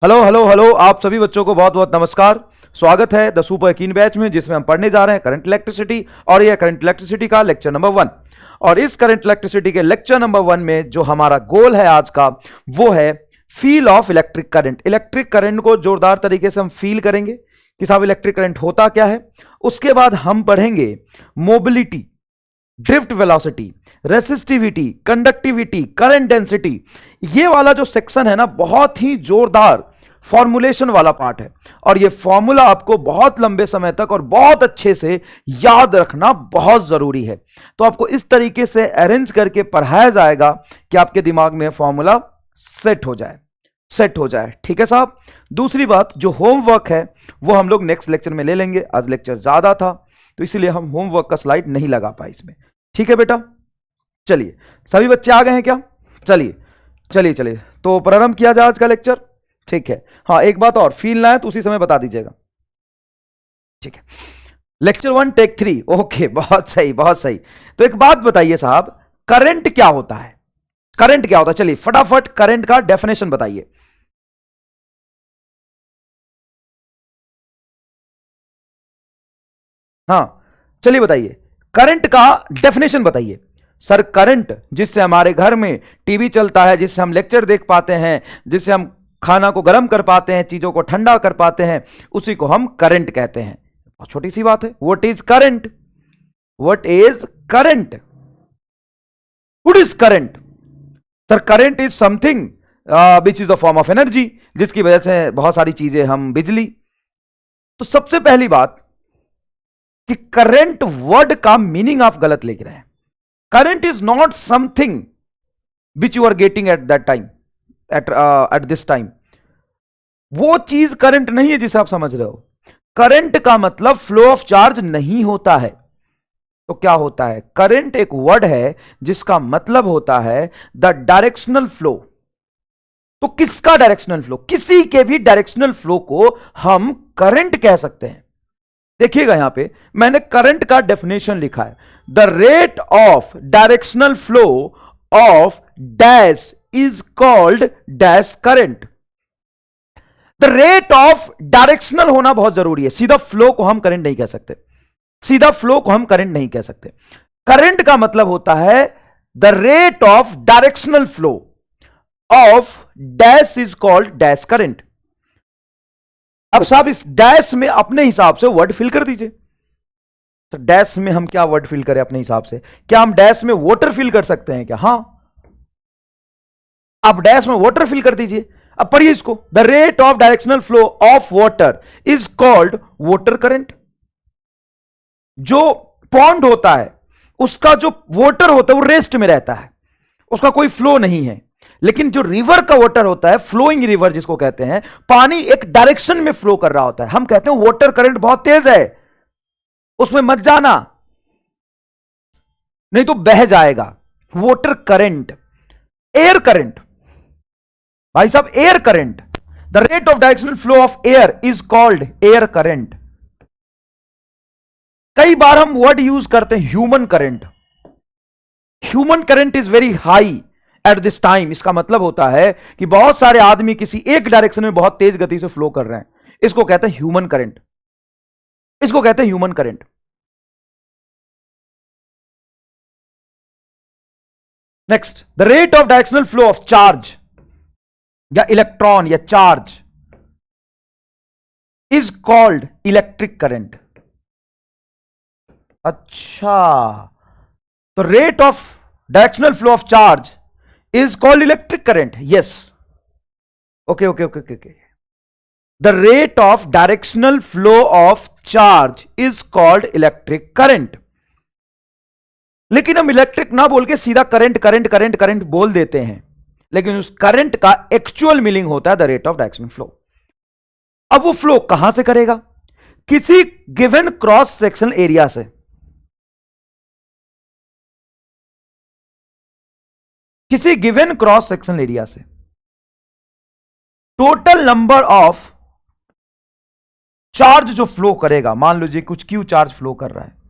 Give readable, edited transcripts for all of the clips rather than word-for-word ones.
Hello hello hello, आप सभी बच्चों को बहुत बहुत नमस्कार। स्वागत है द सुपर यकीन बैच में, जिसमें हम पढ़ने जा रहे हैं करंट इलेक्ट्रिसिटी। और यह करंट इलेक्ट्रिसिटी का लेक्चर नंबर 1। और इस करंट इलेक्ट्रिसिटी के लेक्चर नंबर 1 में जो हमारा गोल है आज का, वो है feel of electric current. Electric current को जोरदार तरीके से हम फील करेंगे कि साहब इलेक्ट्रिक करंट होता क्या है। उसके बाद हम पढ़ेंगे mobility, drift velocity, resistivity, conductivity, current density. ये वाला जो सेक्शन है ना, बहुत ही जोरदार फॉर्मुलेशन वाला पार्ट है। और ये फॉर्मूला आपको बहुत लंबे समय तक और बहुत अच्छे से याद रखना बहुत जरूरी है। तो आपको इस तरीके से अरेंज करके पढ़ाया जाएगा कि आपके दिमाग में फॉर्मूला सेट हो जाए। ठीक है साहब। दूसरी बात, जो होमवर्क है वो हम लोग नेक्स्ट लेक्चर में ले लेंगे। आज लेक्चर ज्यादा था तो इसलिए हम होमवर्क का स्लाइड नहीं लगा पाए इसमें। ठीक है बेटा, चलिए सभी बच्चे आ गए हैं क्या? चलिए तो प्रारंभ किया जाए आज का लेक्चर। ठीक है। हाँ, एक बात और, फील ना है तो उसी समय बता दीजिएगा। ठीक है। Lecture 1 take 3। ओके, बहुत सही। तो एक बात बताइए साहब, करंट क्या होता है? चलिए फटाफट करंट का डेफिनेशन बताइए। हाँ चलिए बताइए, करंट का डेफिनेशन बताइए। सर, करंट जिससे हमारे घर में टीवी चलता है, जिससे हम लेक्चर देख पाते हैं, जिससे हम खाना को गर्म कर पाते हैं, चीजों को ठंडा कर पाते हैं, उसी को हम करंट कहते हैं। बहुत छोटी सी बात है। What is current? What is current? Sir, current is something which is the form of energy, जिसकी वजह से बहुत सारी चीजें हम बिजली। तो सबसे पहली बात कि करंट वर्ड का मीनिंग आप गलत लिख रहे हैं। Current is not something which you are getting at that time, at this time. वो चीज करंट नहीं है जिसे आप समझ रहे हो। करंट का मतलब फ्लो ऑफ चार्ज नहीं होता है। तो क्या होता है? करंट एक वर्ड है जिसका मतलब होता है द डायरेक्शनल फ्लो। तो किसका डायरेक्शनल फ्लो? किसी के भी डायरेक्शनल फ्लो को हम करंट कह सकते हैं। देखिएगा यहां पे मैंने करंट का डेफिनेशन लिखा है, the rate of directional flow of dash is called dash current. The rate of directional होना बहुत जरूरी है। सीधा फ्लो को हम करंट नहीं कह सकते। करंट का मतलब होता है the rate of directional flow of dash is called dash current. अब साहब, इस डैश में अपने हिसाब से वर्ड फिल कर दीजिए। तो डैश में हम क्या वर्ड फिल करें अपने हिसाब से? क्या हम डैश में वाटर फिल कर सकते हैं क्या? हां, आप डैश में वाटर फिल कर दीजिए। अब पढ़िए इसको, the rate of directional flow of water is called water current. जो पॉन्ड होता है उसका जो वाटर होता है वो रेस्ट में रहता है, उसका कोई फ्लो नहीं है। लेकिन जो रिवर का वाटर होता है, फ्लोइंग रिवर जिसको कहते हैं, पानी एक डायरेक्शन में फ्लो कर रहा होता है। हम कहते हैं वाटर करंट बहुत तेज है, उसमें मत जाना नहीं तो बह जाएगा। Water current. एयर करंट, भाई साहब, air current, the rate of directional flow of air is called air current. कई बार हम वर्ड यूज करते हैं human current. Human current is very high at this time. इसका मतलब होता है कि बहुत सारे आदमी किसी एक डायरेक्शन में बहुत तेज गति से फ्लो कर रहे हैं। इसको कहते हैं human current. Next, the rate of directional flow of charge या इलेक्ट्रॉन या charge is called electric current. अच्छा, तो rate of directional flow of charge is called electric current. Yes, okay. The rate of directional flow of charge is called electric current. लेकिन हम electric ना बोल के सीधा करंट बोल देते हैं, लेकिन उस करंट का एक्चुअल मीनिंग होता है the rate of directional flow. अब वो फ्लो कहां से करेगा? किसी गिवन क्रॉस सेक्शनल एरिया से। टोटल नंबर ऑफ चार्ज जो फ्लो करेगा, मान लीजिए कुछ क्यू चार्ज फ्लो कर रहा है।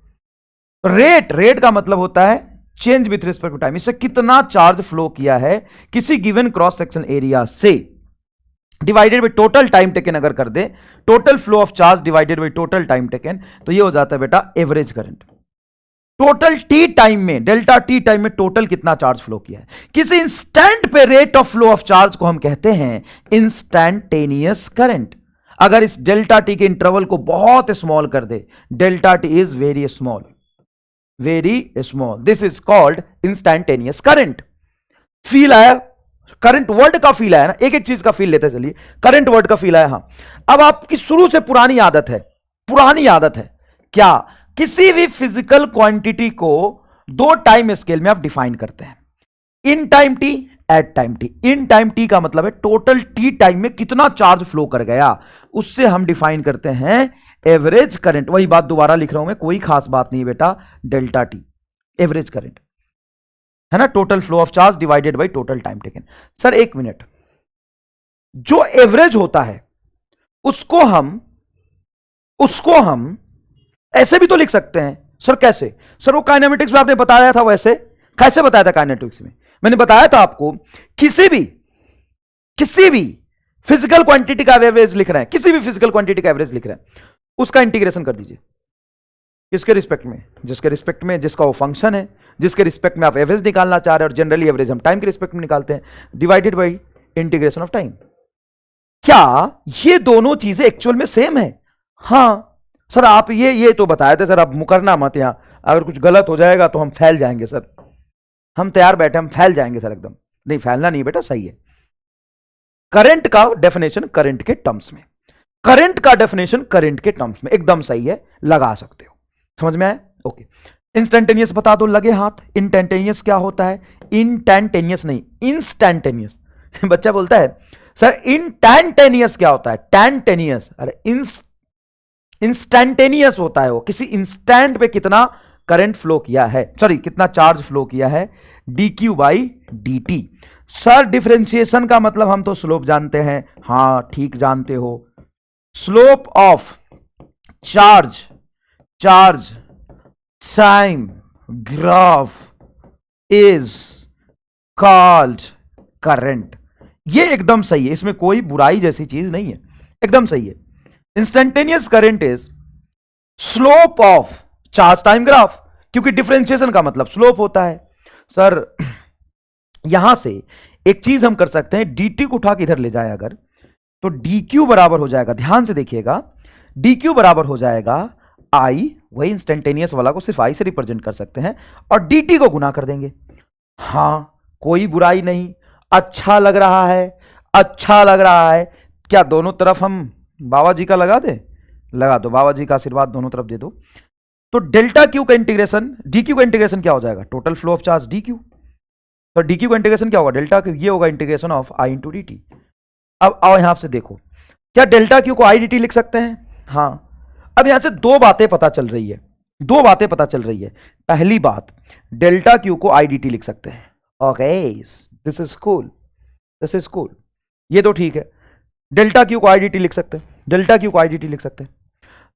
रेट का मतलब होता है change with respect to time. इससे कितना चार्ज फ्लो किया है किसी गिवन क्रॉस सेक्शन एरिया से, divided by total time taken अगर कर दे, total flow of charge divided by total time taken, तो ये हो जाता है बेटा average current. Total T time में, डेल्टा टी टाइम में टोटल कितना चार्ज फ्लो किया है। किसी इंस्टेंट पे rate of flow of charge को हम कहते हैं इंस्टैंटेनियस करंट। अगर इस डेल्टा टी के इंटरवल को बहुत स्मॉल कर दे, delta T is very small, this is called instantaneous current. Feel आया? करंट वर्ड का फील आया ना, एक एक चीज का फील लेते चलिए। करंट वर्ड का फील आया, हाँ। अब आपकी शुरू से पुरानी आदत है क्या, किसी भी फिजिकल क्वांटिटी को दो टाइम स्केल में आप डिफाइन करते हैं, in time T, at time T. In time T का मतलब है टोटल टी टाइम में कितना चार्ज फ्लो कर गया, उससे हम डिफाइन करते हैं एवरेज करंट। वही बात दोबारा लिख रहा हूं मैं, कोई खास बात नहीं बेटा, डेल्टा टी एवरेज करंट है ना, total flow of charge divided by total time taken. Sir एक मिनट, जो एवरेज होता है उसको हम ऐसे भी तो लिख सकते हैं। सर कैसे? सर वो काइनेमेटिक्स में आपने बताया था, वैसे कैसे बताया था काइनेमेटिक्स में? मैंने बताया था आपको, किसी भी फिजिकल क्वांटिटी का एवरेज लिख रहे हैं, किसी भी फिजिकल क्वांटिटी का एवरेज लिख रहे हैं, उसका इंटीग्रेशन कर दीजिए। किसके रिस्पेक्ट में? जिसके रिस्पेक्ट में जिसका वो फंक्शन है, जिसके रिस्पेक्ट में आप एवरेज निकालना चाह रहे हैं, और जनरली एवरेज हम टाइम के रिस्पेक्ट में निकालते हैं, divided by integration of time. क्या ये दोनों चीजें एक्चुअल में सेम है? हाँ सर, आप ये तो बताए थे सर, आप मुकरना मत, यहां अगर कुछ गलत हो जाएगा तो हम फैल जाएंगे सर, हम तैयार बैठे, हम फैल जाएंगे सर एकदम। नहीं, फैलना नहीं बेटा, सही है। करंट का डेफिनेशन करंट के टर्म्स में, करंट का डेफिनेशन करंट के टर्म्स में एकदम सही है, लगा सकते हो। समझ में आया? ओके। इंस्टेंटेनियस बता दो, लगे हाथ। इंस्टेंटेनियस क्या होता है? इंस्टेंटेनियस नहीं, इंस्टेंटेनियस। बच्चा बोलता है सर इंस्टेंटेनियस क्या होता है? टेंटेनियस। अरे इंस्टेंटेनियस होता है वो, किसी इंस्टेंट पे कितना करंट फ्लो किया है, सॉरी कितना चार्ज फ्लो किया है, dq by dt। Sir differentiation का मतलब हम तो स्लोप जानते हैं, हां ठीक जानते हो। Slope of charge time graph is called current. ये एकदम सही है, इसमें कोई बुराई जैसी चीज नहीं है, एकदम सही है। Instantaneous current is slope of charge time graph, क्योंकि डिफरेंशिएशन का मतलब स्लोप होता है। सर यहां से एक चीज हम कर सकते हैं, dt को उठा के इधर ले जाए अगर, तो dq बराबर हो जाएगा, ध्यान से देखिएगा, dq बराबर हो जाएगा i, वही इंस्टेंटेनियस वाला को सिर्फ i से रिप्रेजेंट कर सकते हैं, और dt को गुना कर देंगे। हां कोई बुराई नहीं, अच्छा लग रहा है। क्या दोनों तरफ हम बाबा जी का लगा दे? लगा दो, बाबा जी का आशीर्वाद दोनों तरफ दे दो। तो डेल्टा क्यू का इंटीग्रेशन, डीक्यू का इंटीग्रेशन क्या हो जाएगा? Total flow of charge D Q. तो डीक्यू का इंटीग्रेशन क्या होगा? डेल्टा क्यू, ये होगा integration of I into D T. अब आओ यहां से देखो, क्या डेल्टा क्यू को आई डी टी लिख सकते हैं? हां। अब यहां से दो बातें पता चल रही है। पहली बात, डेल्टा क्यू को आई डी टी लिख सकते हैं। ओके, दिस इज कूल, ये तो ठीक है। डेल्टा क्यू को आई डी टी लिख सकते हैं।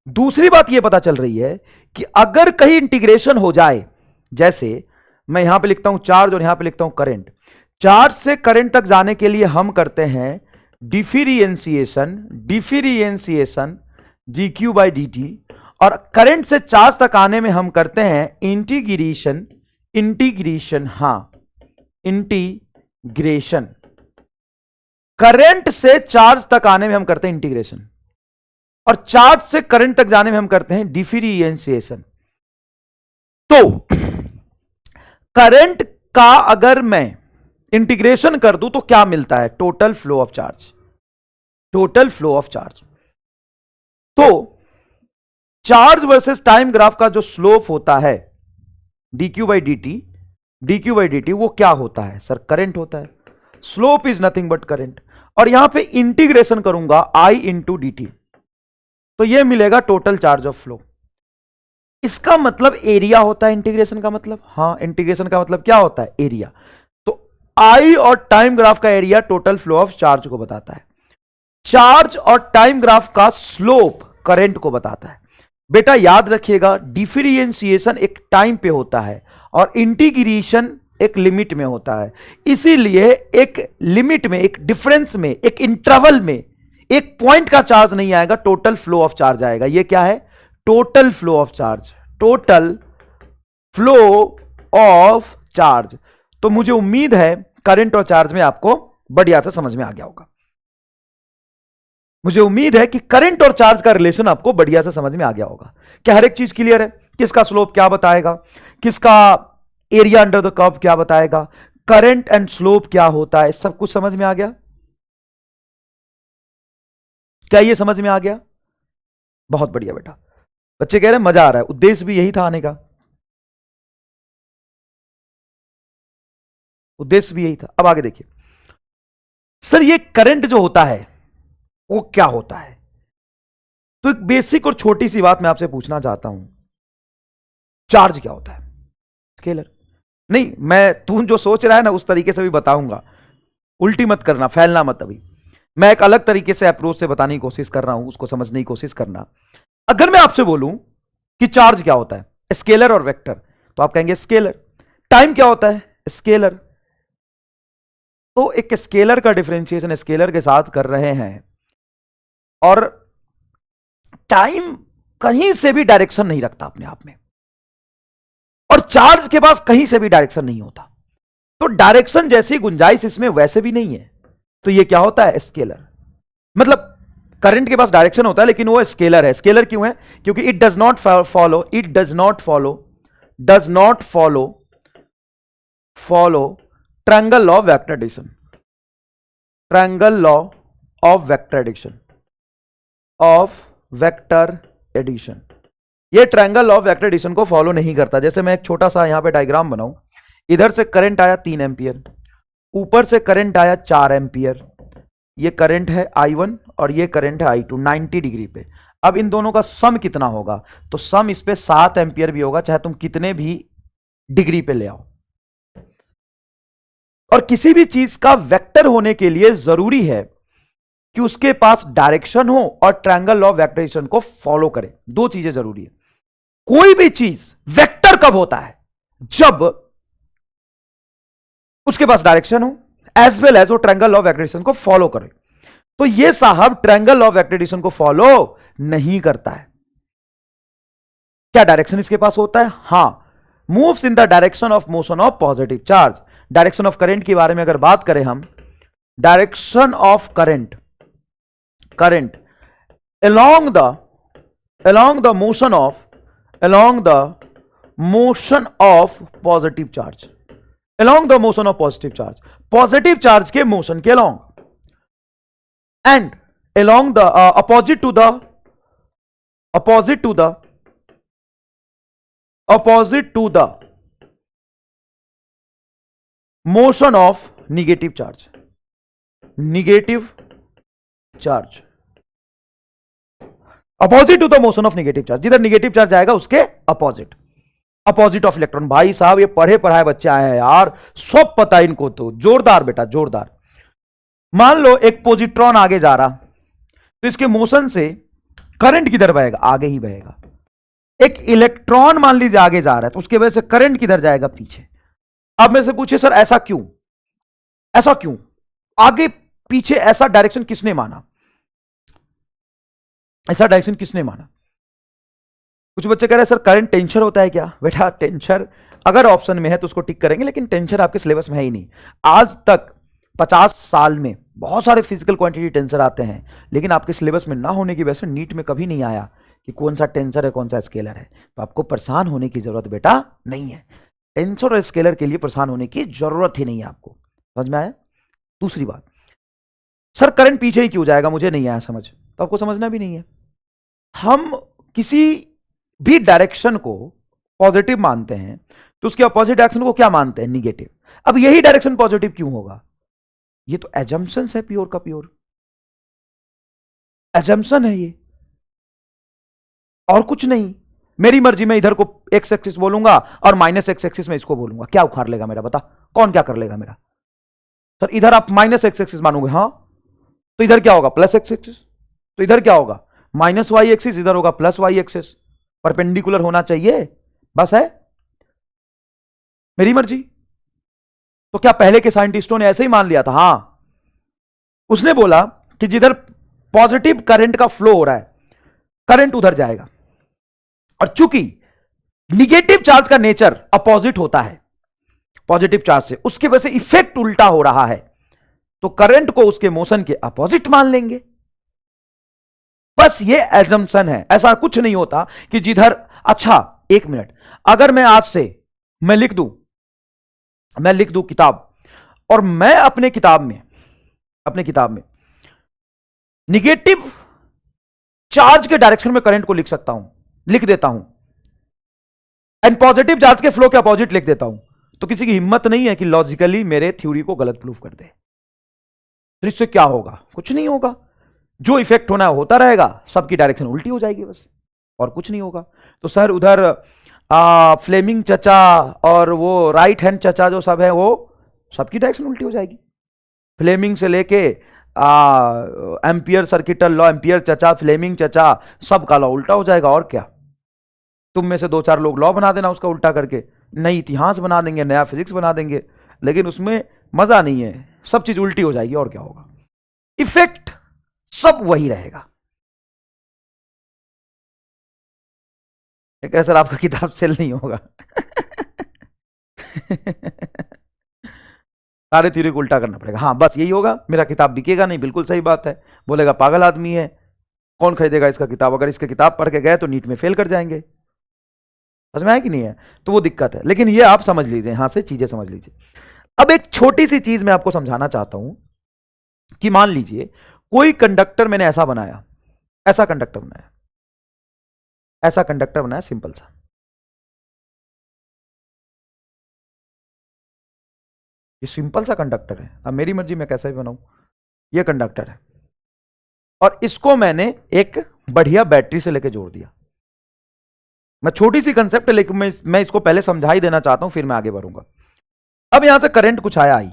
दूसरी बात यह पता चल रही है कि अगर कहीं इंटीग्रेशन हो जाए, जैसे मैं यहां पे लिखता हूं चार्ज और यहां पे लिखता हूं करंट, चार्ज से करंट तक जाने के लिए हम करते हैं डिफरेंशिएशन dq बाई dt, और करंट से चार्ज तक आने में हम करते हैं इंटीग्रेशन। करंट से चार्ज तक आने में हम करते हैं इंटीग्रेशन, और चार्ज से करंट तक जाने में हम करते हैं डिफरेंशिएशन। तो करंट का अगर मैं इंटीग्रेशन कर दूं तो क्या मिलता है? Total flow of charge. तो चार्ज वर्सेस टाइम ग्राफ का जो स्लोप होता है dq बाई dt, वो क्या होता है? सर करंट होता है। Slope is nothing but current, और यहां पे इंटीग्रेशन करूंगा i इंटू dt, तो यह मिलेगा टोटल चार्ज ऑफ फ्लो। इसका मतलब एरिया होता है इंटीग्रेशन का मतलब। हां, इंटीग्रेशन का मतलब क्या होता है? एरिया। तो आई और टाइम ग्राफ का area total flow of charge को बताता है, चार्ज और टाइम ग्राफ का स्लोप करंट को बताता है। बेटा याद रखिएगा, डिफरेंशिएशन एक टाइम पे होता है और इंटीग्रेशन एक लिमिट में होता है, इसीलिए एक लिमिट में, एक डिफरेंस में, एक इंटरवल में एक पॉइंट का चार्ज नहीं आएगा, टोटल फ्लो ऑफ चार्ज आएगा। ये क्या है? Total flow of charge, total flow of charge. तो मुझे उम्मीद है करंट और चार्ज में आपको बढ़िया से समझ में आ गया होगा। मुझे उम्मीद है कि करंट और चार्ज का रिलेशन आपको बढ़िया से समझ में आ गया होगा। क्या हर एक चीज क्लियर है? किसका स्लोप क्या बताएगा, किसका एरिया अंडर द कर्व क्या बताएगा, करंट एंड स्लोप क्या होता है, सब कुछ समझ में आ गया? क्या ये समझ में आ गया? बहुत बढ़िया बेटा। बच्चे कह रहे हैं मजा आ रहा है, उद्देश्य भी यही था आने का, उद्देश्य भी यही था। अब आगे देखिए सर, ये करंट जो होता है वो क्या होता है? तो एक बेसिक और छोटी सी बात मैं आपसे पूछना चाहता हूं, चार्ज क्या होता है? स्केलर नहीं, मैं तू जो सोच रहा है ना उस तरीके से भी बताऊंगा, उल्टी मत करना, फैलना मत। अभी मैं एक अलग तरीके से अप्रोच से बताने की कोशिश कर रहा हूं, उसको समझने की कोशिश करना। अगर मैं आपसे बोलूं कि चार्ज क्या होता है, स्केलर और वेक्टर, तो आप कहेंगे स्केलर। टाइम क्या होता है? स्केलर। तो एक स्केलर का डिफरेंशिएशन स्केलर के साथ कर रहे हैं, और टाइम कहीं से भी डायरेक्शन नहीं रखता अपने आप में, और चार्ज के पास कहीं से भी डायरेक्शन नहीं होता, तो डायरेक्शन जैसी गुंजाइश इसमें वैसे भी नहीं है। तो ये क्या होता है? स्केलर। मतलब करंट के पास डायरेक्शन होता है लेकिन वो स्केलर है। स्केलर क्यों है? क्योंकि it does not follow triangle law of vector addition, triangle law of vector addition, ये triangle law of vector addition को फॉलो नहीं करता। जैसे मैं एक छोटा सा यहां पे डायग्राम बनाऊं, इधर से करंट आया 3 एंपियर, ऊपर से करंट आया 4 एंपियर, ये करंट है I1 और ये करंट है I2 90 डिग्री पे। अब इन दोनों का सम कितना होगा? तो सम इस पे 7 एंपियर भी होगा, चाहे तुम कितने भी डिग्री पे ले आओ। और किसी भी चीज का वेक्टर होने के लिए जरूरी है कि उसके पास डायरेक्शन हो और triangle law of vector addition को फॉलो करे। दो चीजें जरूरी है। कोई भी चीज वेक्टर कब होता है? जब उसके पास डायरेक्शन हो एज वेल एज वो triangle law of vector addition को फॉलो करे। तो ये साहब triangle law of vector addition को फॉलो नहीं करता है। क्या डायरेक्शन इसके पास होता है? हां, moves in the direction of motion of positive charge. Direction of current के बारे में अगर बात करें हम, direction of current along the motion of positive charge, along the motion of positive charge के मोशन के along, and along the opposite to the motion of negative charge, opposite to the motion of negative charge. जिधर negative charge आएगा उसके opposite of electron. भाई साहब ये पढ़े पढ़ाए बच्चे आए हैं यार, सब पता है इनको तो। जोरदार बेटा, जोरदार। मान लो एक पॉजिट्रॉन आगे जा रहा, तो इसके मोशन से करंट किधर बहेगा? आगे ही बहेगा। एक इलेक्ट्रॉन मान लीजिए आगे जा रहा है, तो उसकी वजह से करंट किधर जाएगा? पीछे। अब मेरे से पूछे सर ऐसा क्यों, ऐसा क्यों? आगे पीछे ऐसा डायरेक्शन किसने माना? ऐसा डायरेक्शन किसने माना? कुछ बच्चे कह रहे हैं सर करंट टेंसर होता है क्या? बेटा टेंसर अगर ऑप्शन में है तो उसको टिक करेंगे, लेकिन टेंसर आपके सिलेबस में है ही नहीं। आज तक 50 साल में बहुत सारे फिजिकल क्वांटिटी टेंसर आते हैं, लेकिन आपके सिलेबस में ना होने की वजह से नीट में कभी नहीं आया कि कौन सा टेंसर है कौन सा स्केलर है। तो आपको परेशान होने की जरूरत बेटा नहीं है। टेंसर और स्केलर के लिए परेशान होने की जरूरत ही नहीं है आपको। समझ में आया? दूसरी बात, सर करंट पीछे ही क्यों जाएगा? मुझे नहीं आया समझ, तो आपको समझना भी नहीं है। हम किसी भी डायरेक्शन को पॉजिटिव मानते हैं तो उसके अपोजिट डायरेक्शन को क्या मानते हैं? निगेटिव। अब यही डायरेक्शन पॉजिटिव क्यों होगा? ये तो एजम्पशन है, प्योर का प्योर एजम्पशन है ये, और कुछ नहीं। मेरी मर्जी में इधर को एक्स एक्सिस बोलूंगा और माइनस एक्स एक्सिस में इसको बोलूंगा, क्या उखाड़ लेगा मेरा? बता कौन क्या कर लेगा मेरा? सर इधर आप माइनस एक्स एक्सिस मानोगे, हां, तो इधर क्या होगा? Plus x axis. तो इधर क्या होगा? माइनस वाई एक्सिस, इधर होगा प्लस वाई एक्सिस। परपेंडिकुलर होना चाहिए, बस है, मेरी मर्जी। तो क्या पहले के साइंटिस्टों ने ऐसे ही मान लिया था? हां, उसने बोला कि जिधर पॉजिटिव करंट का फ्लो हो रहा है, करंट उधर जाएगा, और चूंकि निगेटिव चार्ज का नेचर अपोजिट होता है पॉजिटिव चार्ज से, उसके वजह से इफेक्ट उल्टा हो रहा है, तो करंट को उसके मोशन के अपोजिट मान लेंगे। बस ये एजम्पशन है, ऐसा कुछ नहीं होता कि जिधर, अच्छा एक मिनट, अगर मैं आज से मैं लिख दूं किताब, और मैं अपने किताब में निगेटिव चार्ज के डायरेक्शन में करंट को लिख देता हूं, एंड पॉजिटिव चार्ज के फ्लो के अपोजिट लिख देता हूं, तो किसी की हिम्मत नहीं है कि लॉजिकली मेरे थ्योरी को गलत प्रूफ कर दे। तो इससे क्या होगा? कुछ नहीं होगा, जो इफेक्ट होना होता रहेगा, सबकी डायरेक्शन उल्टी हो जाएगी बस, और कुछ नहीं होगा। तो सर उधर फ्लेमिंग चचा और वो राइट हैंड चचा जो सब है, वो सबकी डायरेक्शन उल्टी हो जाएगी। फ्लेमिंग से लेके एम्पियर सर्किटल लॉ, एम्पियर चचा, फ्लेमिंग चचा, सबका लॉ उल्टा हो जाएगा। और क्या, तुम में से 2-4 लोग लॉ बना देना उसका उल्टा करके, नई इतिहास बना देंगे, नया फिजिक्स बना देंगे, लेकिन उसमें मजा नहीं है, सब चीज उल्टी हो जाएगी। और क्या होगा? इफेक्ट सब वही रहेगा। एक सर आपका किताब सेल नहीं होगा सारे थ्योरी को उल्टा करना पड़ेगा। हाँ बस यही होगा, मेरा किताब बिकेगा नहीं, बिल्कुल सही बात है। बोलेगा पागल आदमी है, कौन खरीदेगा इसका किताब? अगर इसका किताब पढ़ के गए तो नीट में फेल कर जाएंगे। समझ में आया कि नहीं है? तो वो दिक्कत है। लेकिन ये आप समझ लीजिए, यहां से चीजें समझ लीजिए। अब एक छोटी सी चीज मैं आपको समझाना चाहता हूं कि मान लीजिए कोई कंडक्टर मैंने ऐसा बनाया, ऐसा कंडक्टर बनाया सिंपल सा, ये सिंपल सा कंडक्टर है। अब मेरी मर्जी मैं कैसा भी बनाऊं, ये कंडक्टर है, और इसको मैंने एक बढ़िया बैटरी से लेके जोड़ दिया। मैं छोटी सी कंसेप्ट है, लेकिन मैं इसको पहले समझा ही देना चाहता हूं, फिर मैं आगे बढ़ूंगा। अब यहां से करंट कुछ आया आई,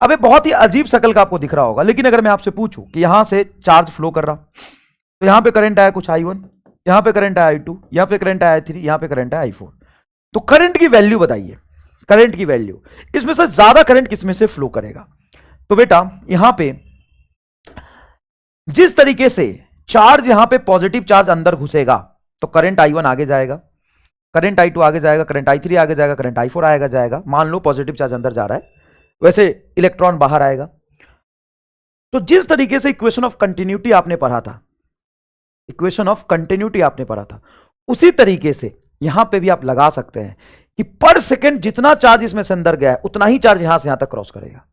अब ये बहुत ही अजीब शक्ल का आपको दिख रहा होगा, लेकिन अगर मैं आपसे पूछूं कि यहां से चार्ज फ्लो कर रहा, तो यहां पे करंट आया कुछ I1, यहां पे करंट आया I2, यहां पे करंट आया I3, यहां पे करंट आया I4। तो करंट की वैल्यू बताइए, करंट की वैल्यू, इसमें से ज्यादा करंट किसमें से फ्लो करेगा? तो बेटा यहां पे जिस तरीके से चार्ज, यहां पे पॉजिटिव चार्ज अंदर घुसेगा, तो करंट I1 आगे जाएगा, करंट I2 आगे जाएगा, करंट I3 आगे जाएगा, करंट I4 आगे जाएगा। मान लो पॉजिटिव चार्ज अंदर जा रहा है, वैसे इलेक्ट्रॉन बाहर आएगा। तो जिस तरीके से इक्वेशन ऑफ कंटिन्यूटी आपने पढ़ा था, उसी तरीके से यहां पे भी आप लगा सकते हैं कि पर सेकंड जितना चार्ज इसमें से अंदर गया है, उतना ही चार्ज यहां से यहां तक क्रॉस करेगा।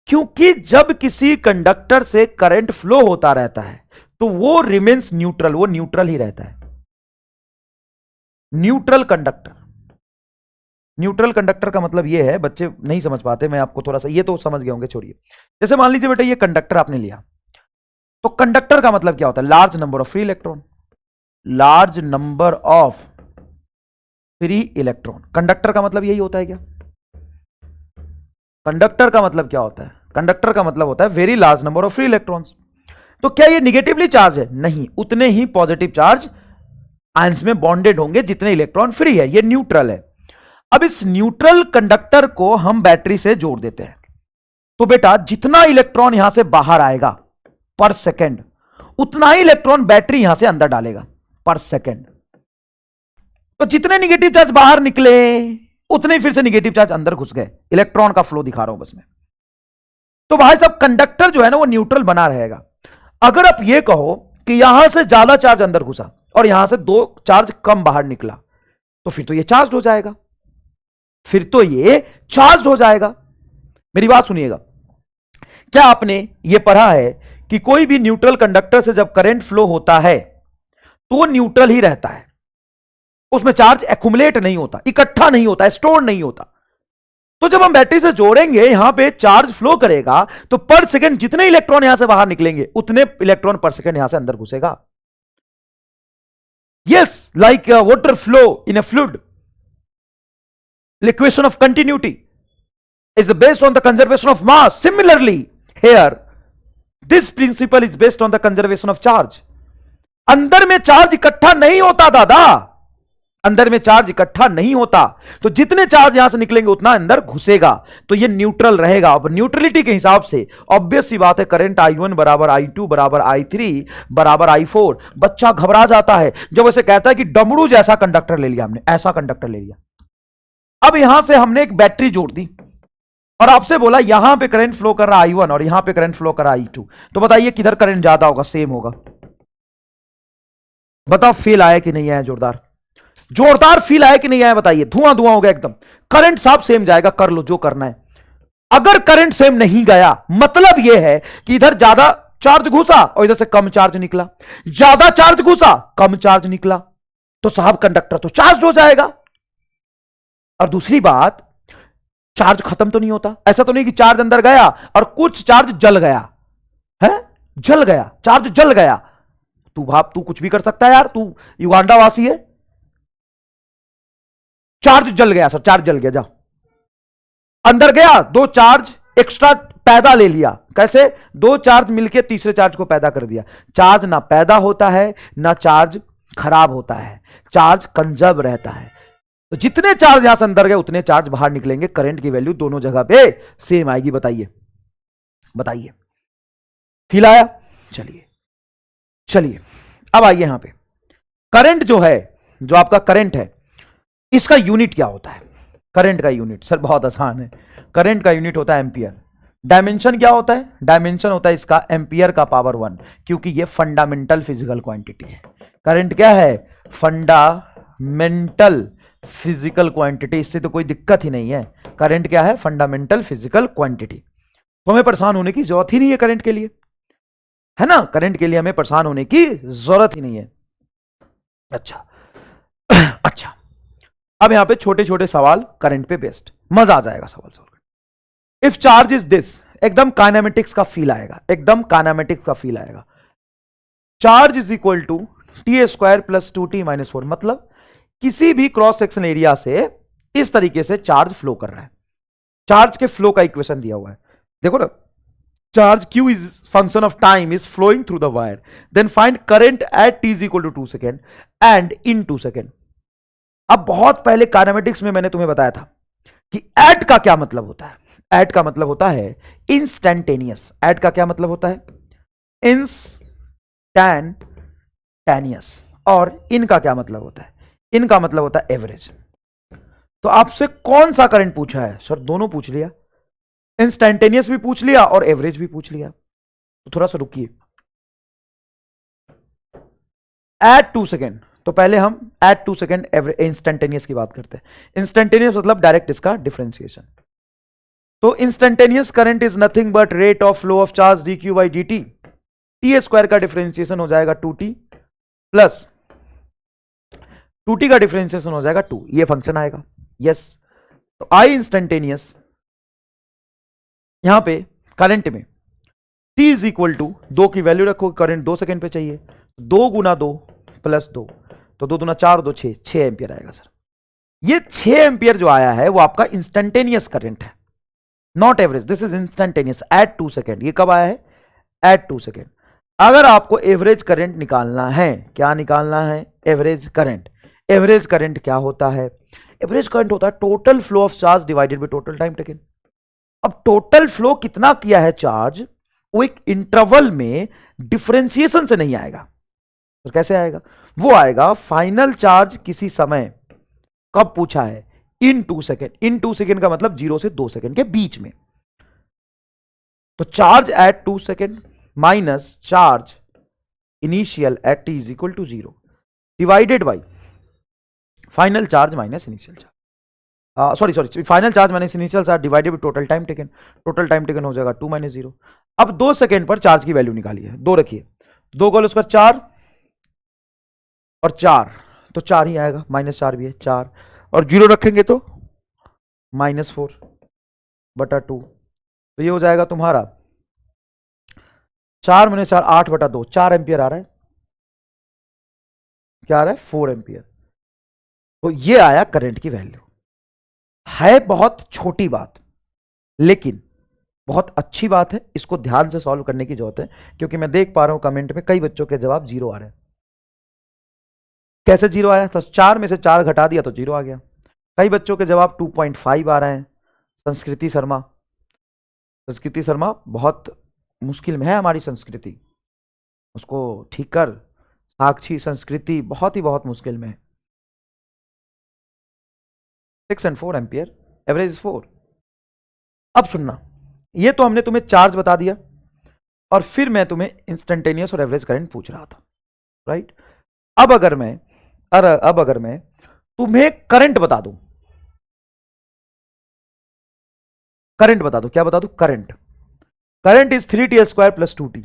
क्योंकि जब किसी कंडक्टर से करंट फ्लो होता रहता है तो वो रिमेन्स न्यूट्रल, वो न्यूट्रल ही रहता है। न्यूट्रल कंडक्टर का मतलब ये है, बच्चे नहीं समझ पाते, मैं आपको थोड़ा सा, ये तो समझ गए होंगे, छोड़िए। जैसे मान लीजिए बेटा ये कंडक्टर आपने लिया, तो कंडक्टर का मतलब क्या होता है? Large number of free electron, large number of free electron. Conductor का मतलब यही होता है क्या? कंडक्टर का मतलब क्या होता है? कंडक्टर का मतलब होता है very large number of free electrons. तो क्या ये निगेटिवली चार्ज है? नहीं, उतने ही पॉजिटिव चार्ज आयंस में बॉन्डेड होंगे जितने इलेक्ट्रॉन फ्री है, ये न्यूट्रल है। अब इस न्यूट्रल कंडक्टर को हम बैटरी से जोड़ देते हैं, तो बेटा जितना इलेक्ट्रॉन यहां से बाहर आएगा पर सेकंड, उतना ही इलेक्ट्रॉन बैटरी यहां से अंदर डालेगा पर सेकंड। तो जितने निगेटिव चार्ज बाहर निकले, उतने ही फिर से निगेटिव चार्ज अंदर घुस गए। इलेक्ट्रॉन का फ्लो दिखा रहा हूं बस मैं। तो भाई साहब कंडक्टर जो है ना, वो न्यूट्रल बना रहेगा। अगर आप ये कहो कि यहां से ज्यादा चार्ज अंदर घुसा और यहां से 2 चार्ज कम बाहर निकला, तो फिर तो ये चार्ज हो जाएगा, मेरी बात सुनिएगा। क्या आपने ये पढ़ा है कि कोई भी न्यूट्रल कंडक्टर से जब करंट फ्लो होता है तो वो न्यूट्रल ही रहता है, उसमें चार्ज एक्युमुलेट नहीं होता, इकट्ठा नहीं होता, स्टोर नहीं होता। तो जब हम बैटरी से जोड़ेंगे, यहां पे चार्ज फ्लो करेगा, तो पर सेकंड जितने इलेक्ट्रॉन यहां से बाहर निकलेंगे, उतने इलेक्ट्रॉन पर सेकंड यहां से अंदर घुसेगा। Yes, like water flow in a fluid, the equation of continuity is based on the conservation of mass. Similarly, here this principle is based on the conservation of charge. अंदर में charge इकट्ठा नहीं होता दादा, अंदर में चार्ज इकट्ठा नहीं होता, तो जितने चार्ज यहां से निकलेंगे उतना अंदर घुसेगा, तो ये न्यूट्रल रहेगा। अब न्यूट्रलिटी के हिसाब से ऑब्वियस सी बात है, करंट I1 बराबर I2 बराबर I3 बराबर I4। बच्चा घबरा जाता है जब ऐसे कहता है कि डमरू जैसा कंडक्टर ले लिया हमने, ऐसा कंडक्टर ले लिया। अब यहां से हमने एक बैटरी जोड़ दी और आपसे बोला यहां पे करंट फ्लो कर रहा I1 और यहां पे करंट फ्लो कर रहा I2, तो बताइए किधर करंट ज्यादा होगा? सेम होगा। बताओ फील आया कि नहीं आया? जोरदार जोरदार फील आया कि नहीं आया? बताइए। धुआं धुआं हो गया एकदम। करंट साफ सेम जाएगा, कर लो जो करना है। अगर करंट सेम नहीं गया मतलब यह है कि इधर ज्यादा चार्ज घुसा और इधर से कम चार्ज निकला, ज्यादा चार्ज घुसा कम चार्ज निकला, तो साहब कंडक्टर तो चार्ज हो जाएगा। और दूसरी बात, चार्ज खत्म तो नहीं होता। ऐसा तो नहीं कि चार्ज अंदर गया और कुछ चार्ज जल गया है, जल गया, चार्ज जल गया। तू भाप, तू कुछ भी कर सकता है यार, तू युगांडा वासी है। चार्ज जल गया सर, चार्ज जल गया, जाओ अंदर गया, दो चार्ज एक्स्ट्रा पैदा ले लिया। कैसे? दो चार्ज मिलकर तीसरे चार्ज को पैदा कर दिया। चार्ज ना पैदा होता है ना चार्ज खराब होता है, चार्ज कंजर्व रहता है। तो जितने चार्ज यहां से अंदर गए उतने चार्ज बाहर निकलेंगे। करंट की वैल्यू दोनों जगह पे सेम आएगी। बताइए बताइए, फील आया? चलिए चलिए, अब आइए यहां पे। करंट जो है, जो आपका करंट है, इसका यूनिट क्या होता है? करंट का यूनिट सर बहुत आसान है, करंट का यूनिट होता है एम्पियर। डायमेंशन क्या होता है? डायमेंशन होता है इसका एम्पियर का पावर 1, क्योंकि ये फंडामेंटल फिजिकल क्वांटिटी है। करंट क्या है? Fundamental physical quantity. इससे तो कोई दिक्कत ही नहीं है। करंट क्या है? Fundamental physical quantity. तो हमें परेशान होने की जरूरत ही नहीं है करंट के लिए, है ना? करंट के लिए हमें परेशान होने की जरूरत ही नहीं है। अच्छा अच्छा, अब यहां पे छोटे छोटे सवाल करंट पे बेस्ड, मजा आ जाएगा सवाल सॉल्व करने। इफ चार्ज इज दिस, एकदम काइनेमेटिक्स का फील आएगा, एकदम काइनेमेटिक्स का फील आएगा। Charge is equal to T square plus 2t minus 4, मतलब किसी भी क्रॉस सेक्शन एरिया से इस तरीके से चार्ज फ्लो कर रहा है। चार्ज के फ्लो का इक्वेशन दिया हुआ है, देखो ना। Charge q is function of time is flowing through the wire, then find current at t is equal to 2 second and in 2 second। अब बहुत पहले काइनेमेटिक्स में मैंने तुम्हें बताया था कि एट का क्या मतलब होता है। एट का मतलब होता है इंस्टैंटेनियस। एट का क्या मतलब होता है? इंस्टैंटेनियस। और इन का क्या मतलब होता है? इन का मतलब होता है एवरेज। तो आपसे कौन सा करंट पूछा है? सर दोनों पूछ लिया, इंस्टैंटेनियस भी पूछ लिया और एवरेज भी पूछ लिया। तो थोड़ा सा रुकिए। एट 2 सेकेंड, तो पहले हम एट 2 सेकेंड इंस्टैंटेनियस की बात करते हैं। इंस्टैंटेनियस मतलब डायरेक्ट इसका डिफरेंशिएशन। तो instantaneous current is nothing but rate of flow of charge D Q by D T. T square का डिफरेंशिएशन हो जाएगा 2t प्लस 2t का डिफरेंशिएशन हो जाएगा 2, ये फंक्शन आएगा। यस, तो आई इंस्टैंटेनियस यहां पे करंट में t इज इक्वल टू 2 की वैल्यू रखो, करंट 2 सेकेंड पे चाहिए, 2 गुना 2 प्लस 2, तो 2 दूना 4, 2 6 एम्पियर आएगा सर। ये 6 एम्पियर जो आया है वो आपका इंस्टैंटेनियस करंट है, not average. This is instantaneous at 2 second. ये कब आया है? At 2 second. अगर आपको एवरेज करंट निकालना है, क्या निकालना है? Average current. एवरेज करंट क्या होता है? एवरेज करंट होता है total flow of charge divided by total time taken. अब टोटल फ्लो कितना किया है चार्ज, वो एक इंटरवल में डिफरेंशिएशन से नहीं आएगा। तो कैसे आएगा? वो आएगा फाइनल चार्ज किसी समय, कब पूछा है? इन 2 सेकेंड। इन 2 सेकेंड का मतलब 0 से 2 सेकेंड के बीच में। तो charge at 2 second minus charge initial at t is equal to 0 divided by final charge minus initial charge. Sorry, final charge minus initial charge divided by total time taken. Total time taken हो जाएगा 2 minus 0। अब 2 second पर charge की value निकालिए। 2 रखिए, 2 गोल उसका 4 और 4, तो 4 ही आएगा, माइनस 4 भी है 4, और 0 रखेंगे तो माइनस 4 बटा 2, तो ये हो जाएगा तुम्हारा 4 माइनस 4 8 बटा 2, 4 एम्पियर आ रहा है। क्या आ रहा है? 4 एम्पियर। तो ये आया करंट की वैल्यू। है बहुत छोटी बात, लेकिन बहुत अच्छी बात है। इसको ध्यान से सॉल्व करने की जरूरत है, क्योंकि मैं देख पा रहा हूं कमेंट में कई बच्चों के जवाब 0 आ रहे हैं। कैसे जीरो आया? तो 4 में से 4 घटा दिया तो जीरो आ गया। कई बच्चों के जवाब 2.5 आ रहे हैं। संस्कृति शर्मा, संस्कृति शर्मा बहुत मुश्किल में है हमारी संस्कृति, उसको ठीक कर। साक्षी, संस्कृति बहुत ही बहुत मुश्किल में है। 6 and 4 एम्पियर, एवरेज इज 4। अब सुनना, ये तो हमने तुम्हें चार्ज बता दिया और फिर मैं तुम्हें इंस्टेंटेनियस और एवरेज करंट पूछ रहा था, राइट? अब अगर मैं तुम्हें करंट बता दूं, करंट बता दो, क्या बता दो? Current is 3t² plus 2t,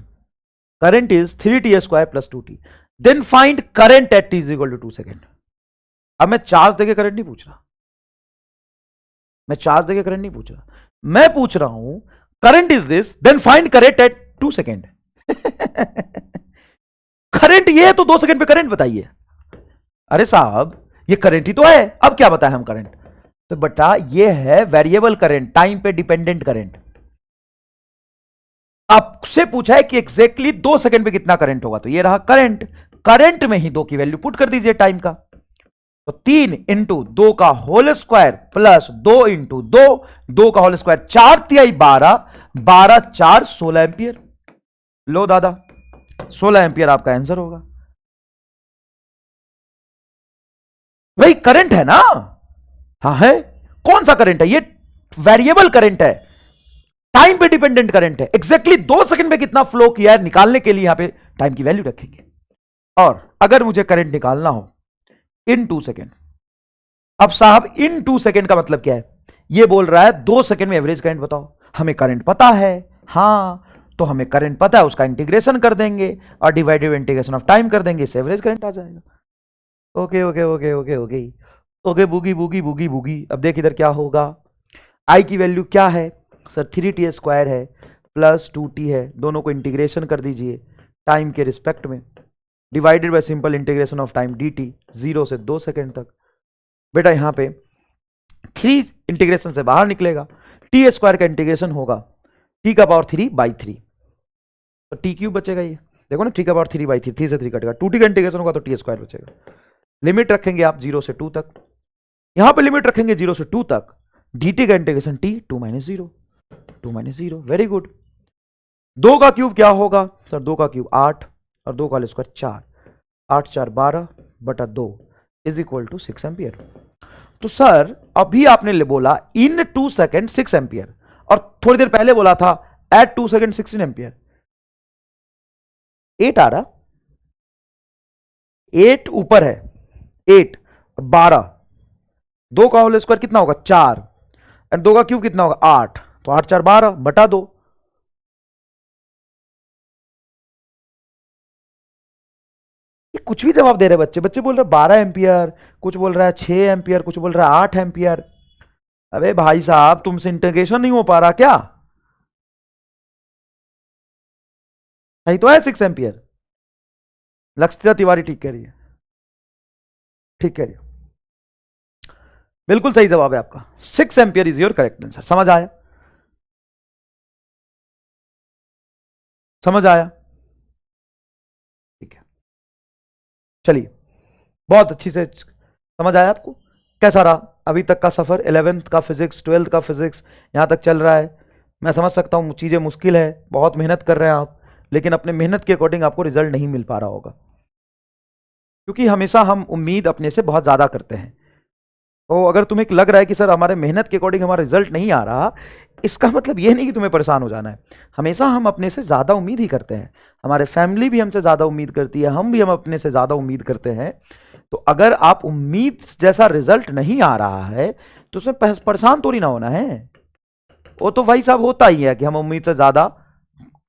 current is 3t² plus 2t, then find current at t is equal to 2 second. अब मैं चार्ज देके करंट नहीं पूछ रहा, मैं पूछ रहा हूं current is this, then find current at 2 second. Current ये है तो 2 सेकेंड पे करंट बताइए। अरे साहब ये करंट ही तो है, अब क्या बताएं हम करंट? तो बेटा ये है वेरिएबल करंट, टाइम पे डिपेंडेंट करंट। आपसे पूछा है कि एग्जैक्टली 2 सेकंड पे कितना करंट होगा, तो ये रहा करंट। करंट में ही 2 की वैल्यू पुट कर दीजिए टाइम का, तो 3 इंटू 2 का होल स्क्वायर प्लस 2 इंटू 2 का होल स्क्वायर, 4 तिहाई 12, 12 4 16 एम्पियर। लो दादा 16 एम्पियर आपका आंसर होगा। भाई करंट है ना? हाँ है। कौन सा करंट है? ये वेरिएबल करंट है, टाइम पे डिपेंडेंट करंट है। एग्जैक्टली 2 सेकंड में कितना फ्लो किया है निकालने के लिए यहां पे टाइम की वैल्यू रखेंगे। और अगर मुझे करंट निकालना हो इन 2 सेकंड, अब साहब इन 2 सेकंड का मतलब क्या है? ये बोल रहा है 2 सेकंड में एवरेज करंट बताओ। हमें करंट पता है, हां, तो हमें करंट पता है, उसका इंटीग्रेशन कर देंगे और डिवाइडेड इंटीग्रेशन ऑफ टाइम कर देंगे, इससे एवरेज करंट आ जाएगा। Okay okay okay okay okay okay, boogie boogie boogie boogie. अब देख इधर क्या होगा, आई की वैल्यू क्या है सर? 3t² है प्लस 2t है, दोनों को इंटीग्रेशन कर दीजिए टाइम के रिस्पेक्ट में, divided by simple integration of time dt, 0 से 2 सेकेंड तक। बेटा यहां पे 3 इंटीग्रेशन से बाहर निकलेगा, t² का इंटीग्रेशन होगा t का पावर 3/3, तो t क्यूब बचेगा। ये देखो ना, t का पावर 3/3, 3 से 3 कटेगा, 2t का इंटीग्रेशन होगा तो t² बचेगा। लिमिट रखेंगे आप 0 से 2 तक, यहां पे लिमिट रखेंगे 0 से 2 तक, dt का इंटीग्रेशन t 2 - 0, वेरी गुड। 2 का क्यूब क्या होगा सर? 2 का क्यूब 8 और 2 का होल स्क्वायर 4, 8 4 12 बटा 2 इज इक्वल टू 6 एम्पियर। तो सर अभी आपने बोला इन 2 सेकेंड 6 एम्पियर, और थोड़ी देर पहले बोला था एट 2 सेकेंड 16 एम्पियर। 8 आ रहा, 8 ऊपर है, 8 और 12, 2 का होल स्क्वायर कितना होगा? 4, एंड 2 का क्यूब कितना होगा? 8, तो 8 4 12 बटा 2। ये कुछ भी जवाब दे रहे बच्चे, बच्चे बोल रहे 12 एम्पियर, कुछ बोल रहा है 6 एम्पियर, कुछ बोल रहा है 8 एम्पियर। अबे भाई साहब तुमसे इंटीग्रेशन नहीं हो पा रहा क्या? सही तो है 6 एम्पियर। लक्षिता तिवारी ठीक कह रही है, ठीक कह रही है, बिल्कुल सही जवाब है आपका। 6 ampere is your correct answer. समझ आया? समझ आया? ठीक है, चलिए बहुत अच्छी से समझ आया आपको? कैसा रहा अभी तक का सफर? 11th का फिजिक्स, 12th का फिजिक्स यहां तक चल रहा है। मैं समझ सकता हूं चीजें मुश्किल है, बहुत मेहनत कर रहे हैं आप, लेकिन अपने मेहनत के अकॉर्डिंग आपको रिजल्ट नहीं मिल पा रहा होगा, क्योंकि हमेशा हम उम्मीद अपने से बहुत ज्यादा करते हैं। तो अगर तुम्हें लग रहा है कि सर हमारे मेहनत के अकॉर्डिंग हमारा रिजल्ट नहीं आ रहा, इसका मतलब ये नहीं कि तुम्हें परेशान हो जाना है। हमेशा हम अपने से ज्यादा उम्मीद ही करते हैं, हमारे फैमिली भी हमसे ज्यादा उम्मीद करती है, हम भी अपने से ज्यादा उम्मीद करते हैं। तो अगर आप उम्मीद जैसा रिजल्ट नहीं आ रहा है तो उसमें परेशान थोड़ी ना होना है। वो तो भाई साहब होता ही है कि हम उम्मीद से ज्यादा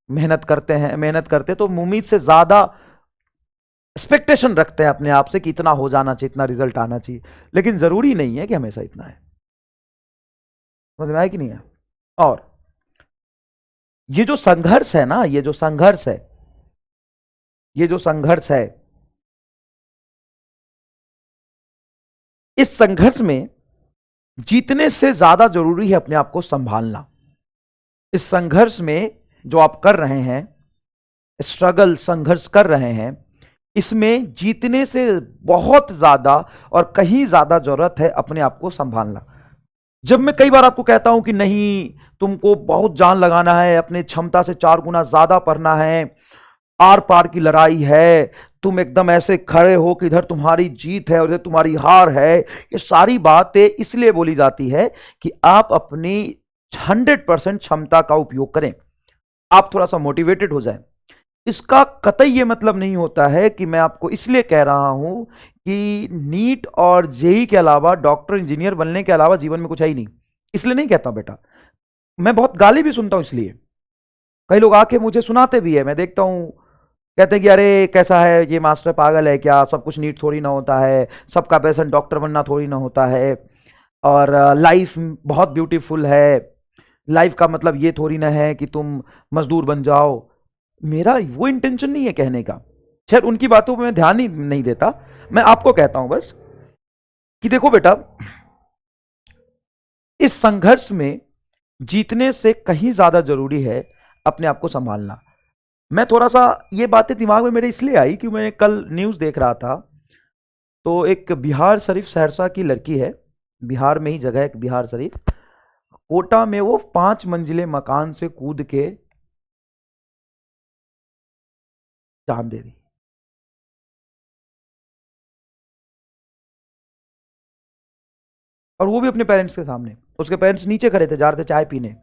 मेहनत करते तो उम्मीद से ज्यादा एक्सपेक्टेशन रखते हैं अपने आप से कि इतना हो जाना चाहिए, इतना रिजल्ट आना चाहिए, लेकिन जरूरी नहीं है कि हमेशा इतना है। समझ में आया कि नहीं है? और ये जो संघर्ष है ना, ये जो संघर्ष है, इस संघर्ष में जीतने से ज्यादा जरूरी है अपने आप को संभालना। इस संघर्ष में जो आप कर रहे हैं, स्ट्रगल, संघर्ष कर रहे हैं, इसमें जीतने से बहुत ज्यादा और कहीं ज्यादा जरूरत है अपने आप को संभालना। जब मैं कई बार आपको कहता हूं कि नहीं, तुमको बहुत जान लगाना है, अपने क्षमता से 4 गुना ज्यादा पढ़ना है, आर पार की लड़ाई है, तुम एकदम ऐसे खड़े हो कि इधर तुम्हारी जीत है और इधर तुम्हारी हार है, ये सारी बातें इसलिए बोली जाती है कि आप अपनी 100% क्षमता का उपयोग करें, आप थोड़ा सा मोटिवेटेड हो जाए। इसका कतई ये मतलब नहीं होता है कि मैं आपको इसलिए कह रहा हूं कि नीट और जेई के अलावा, डॉक्टर इंजीनियर बनने के अलावा जीवन में कुछ है ही नहीं, इसलिए नहीं कहता बेटा। मैं बहुत गाली भी सुनता हूं, इसलिए कई लोग आके मुझे सुनाते भी है, मैं देखता हूं, कहते हैं कि अरे कैसा है ये मास्टर, पागल है क्या, सब कुछ नीट थोड़ी ना होता है, सबका पैशन डॉक्टर बनना थोड़ी ना होता है, और लाइफ बहुत ब्यूटीफुल है, लाइफ का मतलब ये थोड़ी ना है कि तुम मजदूर बन जाओ। मेरा वो इंटेंशन नहीं है कहने का, खैर उनकी बातों पे मैं ध्यान ही नहीं देता। मैं आपको कहता हूं बस कि देखो बेटा, इस संघर्ष में जीतने से कहीं ज्यादा जरूरी है अपने आप को संभालना। मैं थोड़ा सा, ये बातें दिमाग में मेरे इसलिए आई कि मैं कल न्यूज़ देख रहा था, तो एक बिहार शरीफ सहरसा की लड़की है, बिहार में ही जगह है एक बिहार शरीफ, कोटा में वो 5 मंजिले मकान से कूद के जान दे दी। और वो भी अपने पेरेंट्स के सामने, उसके पेरेंट्स नीचे खड़े थे, जा रहे थे चाय पीने।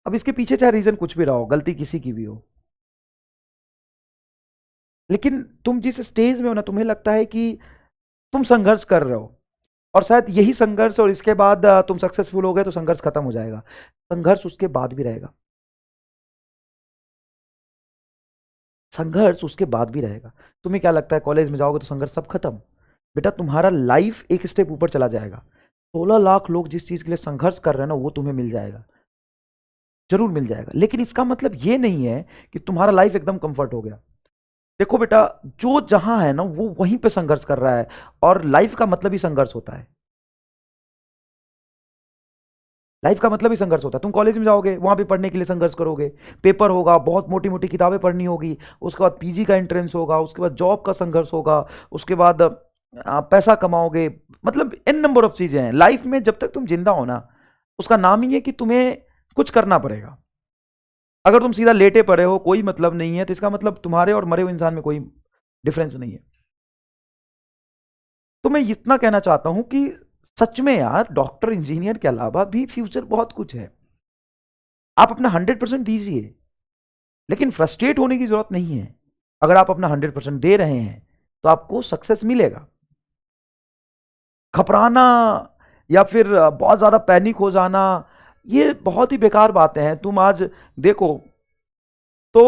अब इसके पीछे चाहे रीजन कुछ भी रहा हो, गलती किसी की भी हो, लेकिन तुम जिस स्टेज में हो ना, तुम्हें लगता है कि तुम संघर्ष कर रहे हो, और शायद यही संघर्ष, और इसके बाद तुम सक्सेसफुल हो गए तो संघर्ष खत्म हो जाएगा। संघर्ष उसके बाद भी रहेगा, संघर्ष उसके बाद भी रहेगा। तुम्हें क्या लगता है कॉलेज में जाओगे तो संघर्ष सब खत्म? बेटा तुम्हारा लाइफ एक स्टेप ऊपर चला जाएगा। 16 लाख लोग जिस चीज के लिए संघर्ष कर रहे हैं ना, वो तुम्हें मिल जाएगा, जरूर मिल जाएगा। लेकिन इसका मतलब ये नहीं है कि तुम्हारा लाइफ एकदम कंफर्ट हो गया। देखो बेटा, जो जहां है ना वो वहीं पे संघर्ष कर रहा है, और लाइफ का मतलब ही संघर्ष होता है। लाइफ का मतलब ही संघर्ष होता है। तुम कॉलेज में जाओगे, वहां पे पढ़ने के लिए संघर्ष करोगे, पेपर होगा, बहुत मोटी मोटी किताबें पढ़नी होगी, उसके बाद पीजी का एंट्रेंस होगा, उसके बाद जॉब का संघर्ष होगा, उसके बाद पैसा कमाओगे, मतलब एन नंबर ऑफ चीजें हैं लाइफ में। जब तक तुम जिंदा हो ना, उसका नाम ही है कि तुम्हें कुछ करना पड़ेगा। अगर तुम सीधा लेटे पड़े हो, कोई मतलब नहीं है, तो इसका मतलब तुम्हारे और मरे हुए इंसान में कोई डिफरेंस नहीं है। तो मैं इतना कहना चाहता हूं कि सच में यार, डॉक्टर इंजीनियर के अलावा भी फ्यूचर बहुत कुछ है। आप अपना 100% दीजिए, लेकिन फ्रस्ट्रेट होने की जरूरत नहीं है। अगर आप अपना 100% दे रहे हैं तो आपको सक्सेस मिलेगा। घबराना या फिर बहुत ज्यादा पैनिक हो जाना, ये बहुत ही बेकार बातें हैं। तुम आज देखो तो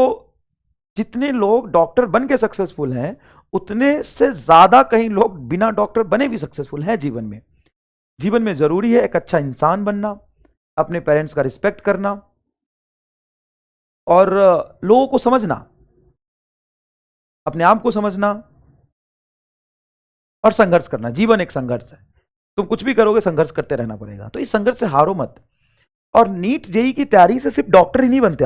जितने लोग डॉक्टर बन के सक्सेसफुल हैं, उतने से ज्यादा कहीं लोग बिना डॉक्टर बने भी सक्सेसफुल हैं जीवन में। जीवन में जरूरी है एक अच्छा इंसान बनना, अपने पेरेंट्स का रिस्पेक्ट करना, और लोगों को समझना, अपने आप को समझना, और संघर्ष करना। जीवन एक संघर्ष है, तुम कुछ भी करोगे संघर्ष करते रहना पड़ेगा, तो इस संघर्ष से हारो मत। और नीट जेई की तैयारी से सिर्फ डॉक्टर ही नहीं बनते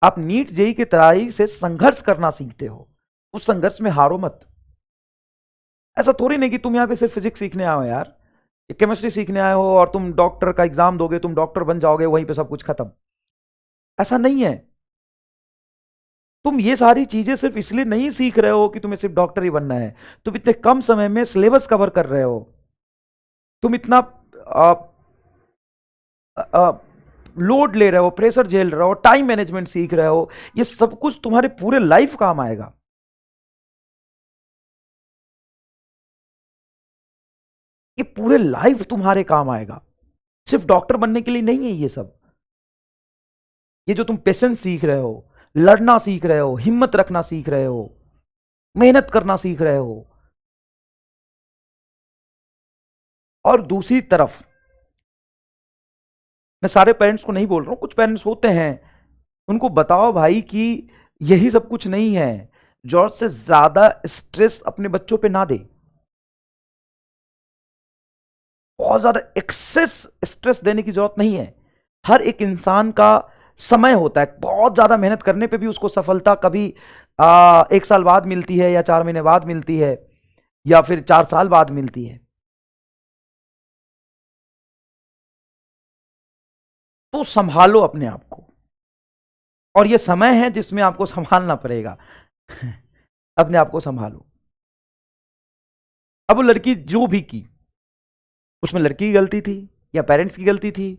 आप नीट जेई की तैयारी से संघर्ष करना सीखते हो। उस संघर्ष में हारो मत। ऐसा थोड़ी नहीं कि तुम यहां पे सिर्फ फिजिक्स सीखने आए हो यार, केमिस्ट्री सीखने आए हो और तुम डॉक्टर का एग्जाम दोगे, तुम डॉक्टर बन जाओगे, वहीं पे सब कुछ खत्म। ऐसा नहीं है। तुम ये सारी चीजें सिर्फ इसलिए नहीं सीख रहे हो कि तुम्हें सिर्फ डॉक्टर ही बनना है। तुम इतने कम समय में सिलेबस कवर कर रहे हो, तुम इतना लोड ले रहे हो, प्रेशर झेल रहे हो, टाइम मैनेजमेंट सीख रहे हो, ये सब कुछ तुम्हारे पूरे लाइफ काम आएगा। ये पूरे लाइफ तुम्हारे काम आएगा, सिर्फ डॉक्टर बनने के लिए नहीं है ये सब। ये जो तुम पेशेंस सीख रहे हो, लड़ना सीख रहे हो, हिम्मत रखना सीख रहे हो, मेहनत करना सीख रहे हो। और दूसरी तरफ, मैं सारे पेरेंट्स को नहीं बोल रहा हूं, कुछ पेरेंट्स होते हैं, उनको बताओ भाई कि यही सब कुछ नहीं है। जरूरत से ज्यादा स्ट्रेस अपने बच्चों पे ना दे, बहुत ज्यादा एक्सेस स्ट्रेस देने की जरूरत नहीं है। हर एक इंसान का समय होता है, बहुत ज्यादा मेहनत करने पे भी उसको सफलता कभी 1 साल बाद मिलती है, या 4 महीने बाद मिलती है, या फिर 4 साल बाद मिलती है। तो संभालो अपने आप को, और ये समय है जिसमें आपको संभालना पड़ेगा। अपने आप को संभालो। अब वो लड़की जो भी की, उसमें लड़की की गलती थी, या पेरेंट्स की गलती थी,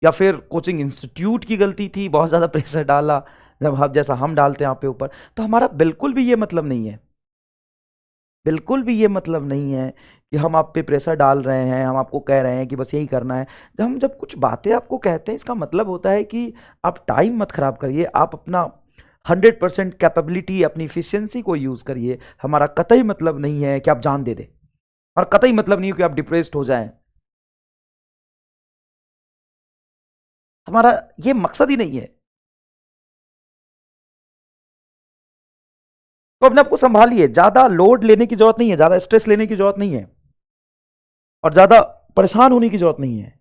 या फिर कोचिंग इंस्टीट्यूट की गलती थी, बहुत ज़्यादा प्रेशर डाला जब हम, जैसा हम डालते हैं आप पे ऊपर। तो हमारा बिल्कुल भी ये मतलब नहीं है, बिल्कुल भी ये मतलब नहीं है कि हम आप पे प्रेशर डाल रहे हैं, हम आपको कह रहे हैं कि बस यही करना है। जब कुछ बातें आपको कहते हैं, इसका मतलब होता है कि आप टाइम मत खराब करिए, आप अपना 100% कैपेबिलिटी, अपनी इफिशियंसी को यूज़ करिए। हमारा कतई मतलब नहीं है कि आप जान दे दें, और कतई मतलब नहीं है कि आप डिप्रेस्ड हो जाएं। हमारा ये मकसद ही नहीं है। तो अपने आप को संभालिए, ज्यादा लोड लेने की जरूरत नहीं है, ज्यादा स्ट्रेस लेने की जरूरत नहीं है, और ज्यादा परेशान होने की जरूरत नहीं है।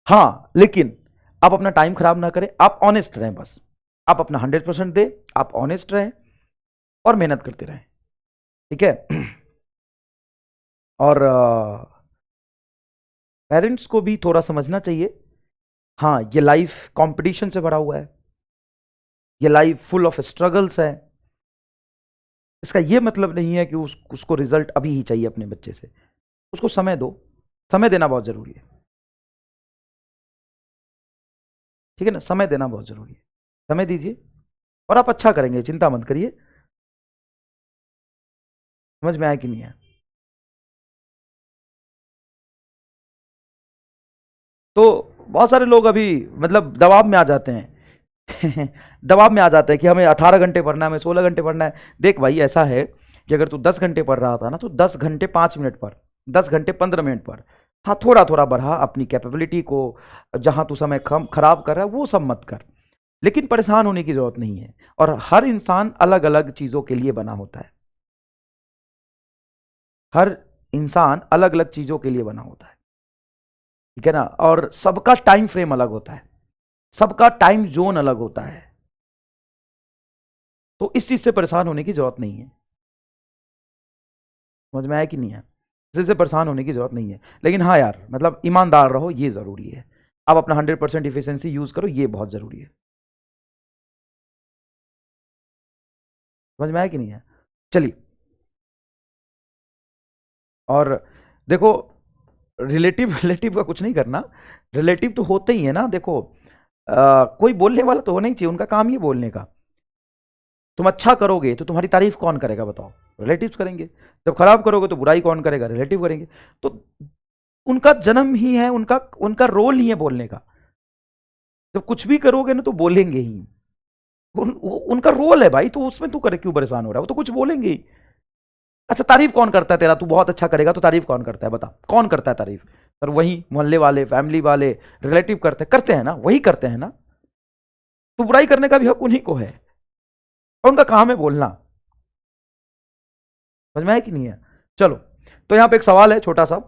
हाँ, लेकिन आप अपना टाइम खराब ना करें, आप ऑनेस्ट रहें, बस आप अपना 100% दें, आप ऑनेस्ट रहें और मेहनत करते रहें, ठीक है। और पेरेंट्स को भी थोड़ा समझना चाहिए। हाँ, ये लाइफ कंपटीशन से भरा हुआ है, ये लाइफ फुल ऑफ स्ट्रगल्स है। इसका ये मतलब नहीं है कि उसको रिजल्ट अभी ही चाहिए अपने बच्चे से। उसको समय दो, समय देना बहुत जरूरी है, ठीक है ना। समय देना बहुत जरूरी है, समय दीजिए और आप अच्छा करेंगे, चिंता मत करिए। समझ में आया कि नहीं है? तो बहुत सारे लोग अभी मतलब दबाव में आ जाते हैं। दबाव में आ जाते हैं कि हमें 18 घंटे पढ़ना है, हमें 16 घंटे पढ़ना है। देख भाई, ऐसा है कि अगर तू 10 घंटे पढ़ रहा था ना, तो 10 घंटे 5 मिनट पढ़, 10 घंटे 15 मिनट पढ़। हाँ, थोड़ा थोड़ा बढ़ा अपनी कैपेबिलिटी को। जहां तू समय खराब कर रहा है वो सब मत कर, लेकिन परेशान होने की जरूरत नहीं है। और हर इंसान अलग अलग चीजों के लिए बना होता है, हर इंसान अलग अलग चीजों के लिए बना होता है, ठीक है ना। और सबका टाइम फ्रेम अलग होता है, सबका टाइम जोन अलग होता है। तो इस चीज से परेशान होने की जरूरत नहीं है। समझ में आया कि नहीं है? इससे परेशान होने की जरूरत नहीं है। लेकिन हाँ यार, मतलब ईमानदार रहो, ये जरूरी है। आप अपना 100% इफिशियंसी यूज करो, ये बहुत जरूरी है। समझ में आया कि नहीं है? चलिए, और देखो, रिलेटिव रिलेटिव का कुछ नहीं करना। रिलेटिव तो होते ही है ना। देखो, कोई बोलने वाला तो होना ही चाहिए, उनका काम ही बोलने का। तुम अच्छा करोगे तो तुम्हारी तारीफ कौन करेगा बताओ? रिलेटिव्स करेंगे। जब खराब करोगे तो बुराई कौन करेगा? रिलेटिव करेंगे। तो उनका जन्म ही है, उनका उनका रोल ही है बोलने का। जब कुछ भी करोगे ना तो बोलेंगे ही। उनका रोल है भाई, तो उसमें तू करे क्यों परेशान हो रहा है? वो तो कुछ बोलेंगे ही। अच्छा, तारीफ कौन करता है तेरा? तू बहुत अच्छा करेगा तो तारीफ कौन करता है बता? कौन करता है तारीफ? सर वही मोहल्ले वाले, फैमिली वाले, रिलेटिव करते हैं ना, वही करते हैं ना। तो बुराई करने का भी हक उन्हीं को है, और उनका काम है बोलना। समझ में आया कि नहीं है? चलो, तो यहां पे एक सवाल है छोटा सा।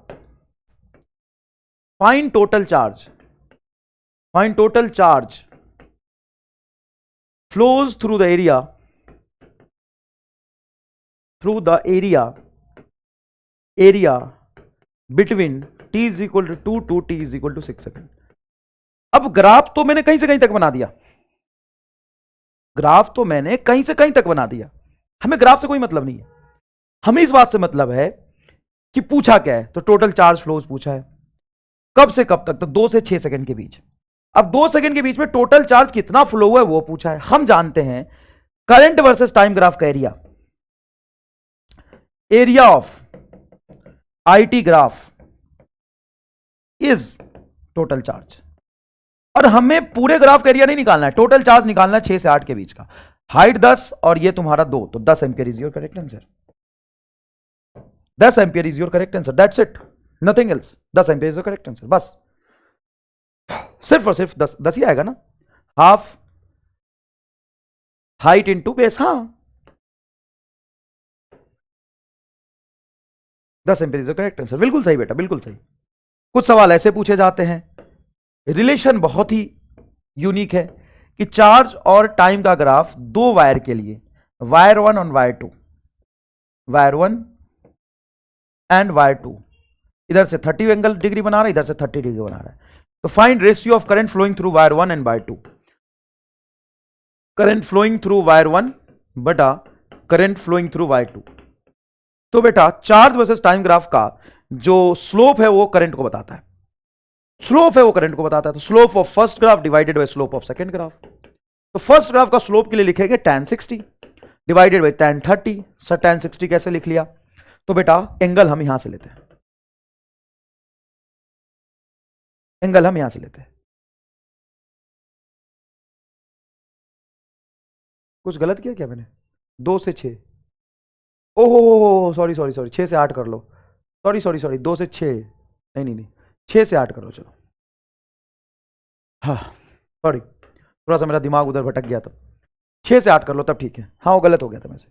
Find total charge, find total charge flows through the area, area between t is equal to 2 to t is equal to 6 second. अब ग्राफ तो मैंने कहीं से कहीं तक बना दिया, ग्राफ तो मैंने कहीं से कहीं तक बना दिया। हमें ग्राफ से कोई मतलब नहीं है, हमें इस बात से मतलब है कि पूछा क्या है। तो टोटल चार्ज फ्लोज पूछा है, कब से कब तक? तो 2 से 6 सेकंड के बीच। अब 2 सेकंड के बीच में टोटल चार्ज कितना फ्लो हुआ है वो पूछा है। हम जानते हैं करंट वर्सेस टाइम ग्राफ का area, area of IT graph is total charge. और हमें पूरे ग्राफ का एरिया नहीं निकालना है, टोटल चार्ज निकालना है 6 से 8 के बीच का। हाइट 10 और ये तुम्हारा 2, तो 10 ampere is your correct answer. 10 ampere is your correct answer, that's it, nothing else. 10 ampere is your correct answer, बस। सिर्फ और सिर्फ 10 ही आएगा ना। हाफ हाइट इंटू बेस, हाँ, 10 ampere is your correct answer. बिल्कुल सही बेटा, बिल्कुल सही। कुछ सवाल ऐसे पूछे जाते हैं, रिलेशन बहुत ही यूनिक है कि चार्ज और टाइम का ग्राफ दो वायर के लिए, वायर 1 और वायर 2, वायर 1 एंड वायर 2, इधर से 30 एंगल डिग्री बना रहा है, इधर से 30 डिग्री बना रहा है। तो find ratio of current flowing through wire 1 and wire 2। Current flowing through wire 1 बटा करंट फ्लोइंग थ्रू वायर 2। तो बेटा चार्ज वर्सेस टाइम ग्राफ का जो स्लोप है वो करंट को बताता है, स्लोप है वो करंट को बताता है। तो slope of first graph divided by slope of second graph. तो फर्स्ट ग्राफ का स्लोप के लिए लिखेंगे tan 60 divided by tan 30। Sir tan 60 कैसे लिख लिया? तो बेटा एंगल हम यहां से लेते हैं, एंगल हम यहां से लेते हैं। कुछ गलत किया क्या मैंने? 2 से 6, ओहो सॉरी सॉरी सॉरी, 6 से 8 कर लो, सॉरी सॉरी सॉरी, 2 से 6 नहीं नहीं नहीं, 6 से 8 करो चलो। हाँ सॉरी, थोड़ा सा मेरा दिमाग उधर भटक गया था। 6 से 8 कर लो तब ठीक है। हाँ वो गलत हो गया था वैसे,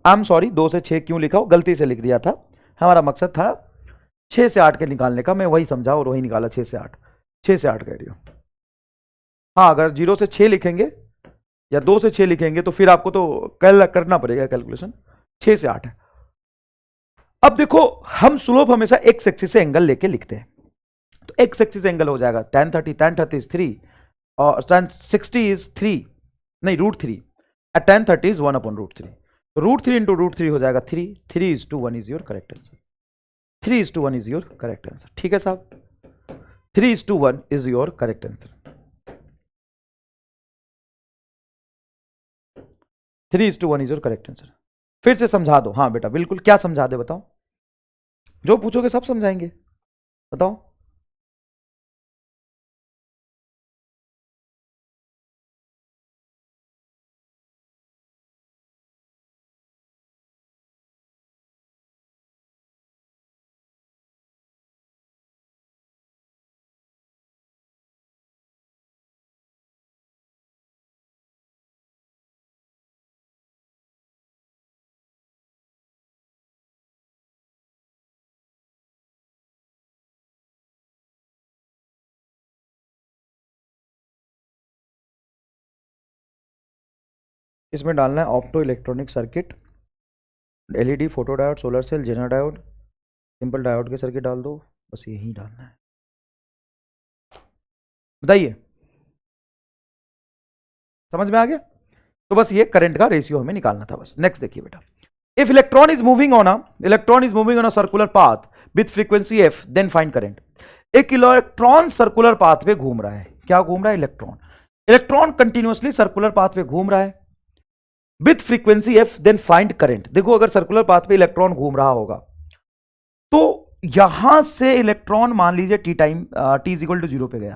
आई एम सॉरी, 2 से 6 क्यों लिखा हो, गलती से लिख दिया था। हमारा मकसद था 6 से 8 के निकालने का, मैं वही समझा और वही निकाला। 6 से 8, 6 से 8 कह रही हो। हाँ अगर 0 से 6 लिखेंगे या 2 से 6 लिखेंगे तो फिर आपको तो करना पड़ेगा कैलकुलेशन। 6 से 8 है। अब देखो हम स्लोप हमेशा एक्स एक्सिस से एंगल लेके लिखते हैं। तो एक्स एक्सिस एंगल हो जाएगा tan 30, tan 30 इज 3 और tan 60 इज 3, नहीं √3, and tan 30 इज 1 अपॉन √3। तो √3 इंटू √3 हो जाएगा 3, 3:1 is your correct answer. 3:1 is your correct answer. ठीक है साहब, 3:1 is your correct answer. 3:1 is your correct answer. फिर से समझा दो। हाँ बेटा बिल्कुल, क्या समझा दे बताओ, जो पूछोगे सब समझाएंगे, बताओ। इसमें डालना है opto electronic circuit, LED, photo diode, solar cell, Zener diode, simple diode के सर्किट डाल दो, बस यही डालना है। बताइए समझ में आ गया? तो बस ये करंट का रेशियो हमें निकालना था बस। नेक्स्ट देखिए बेटा, if electron is moving on a circular path with frequency F then find current. एक इलेक्ट्रॉन सर्कुलर पाथ पे घूम रहा है। क्या घूम रहा है? Electron. Electron continuously circular path पे घूम रहा है with frequency F then find current. देखो अगर सर्कुलर पाथ पे इलेक्ट्रॉन घूम रहा होगा तो यहां से इलेक्ट्रॉन मान लीजिए T time T is equal to 0 पे गया,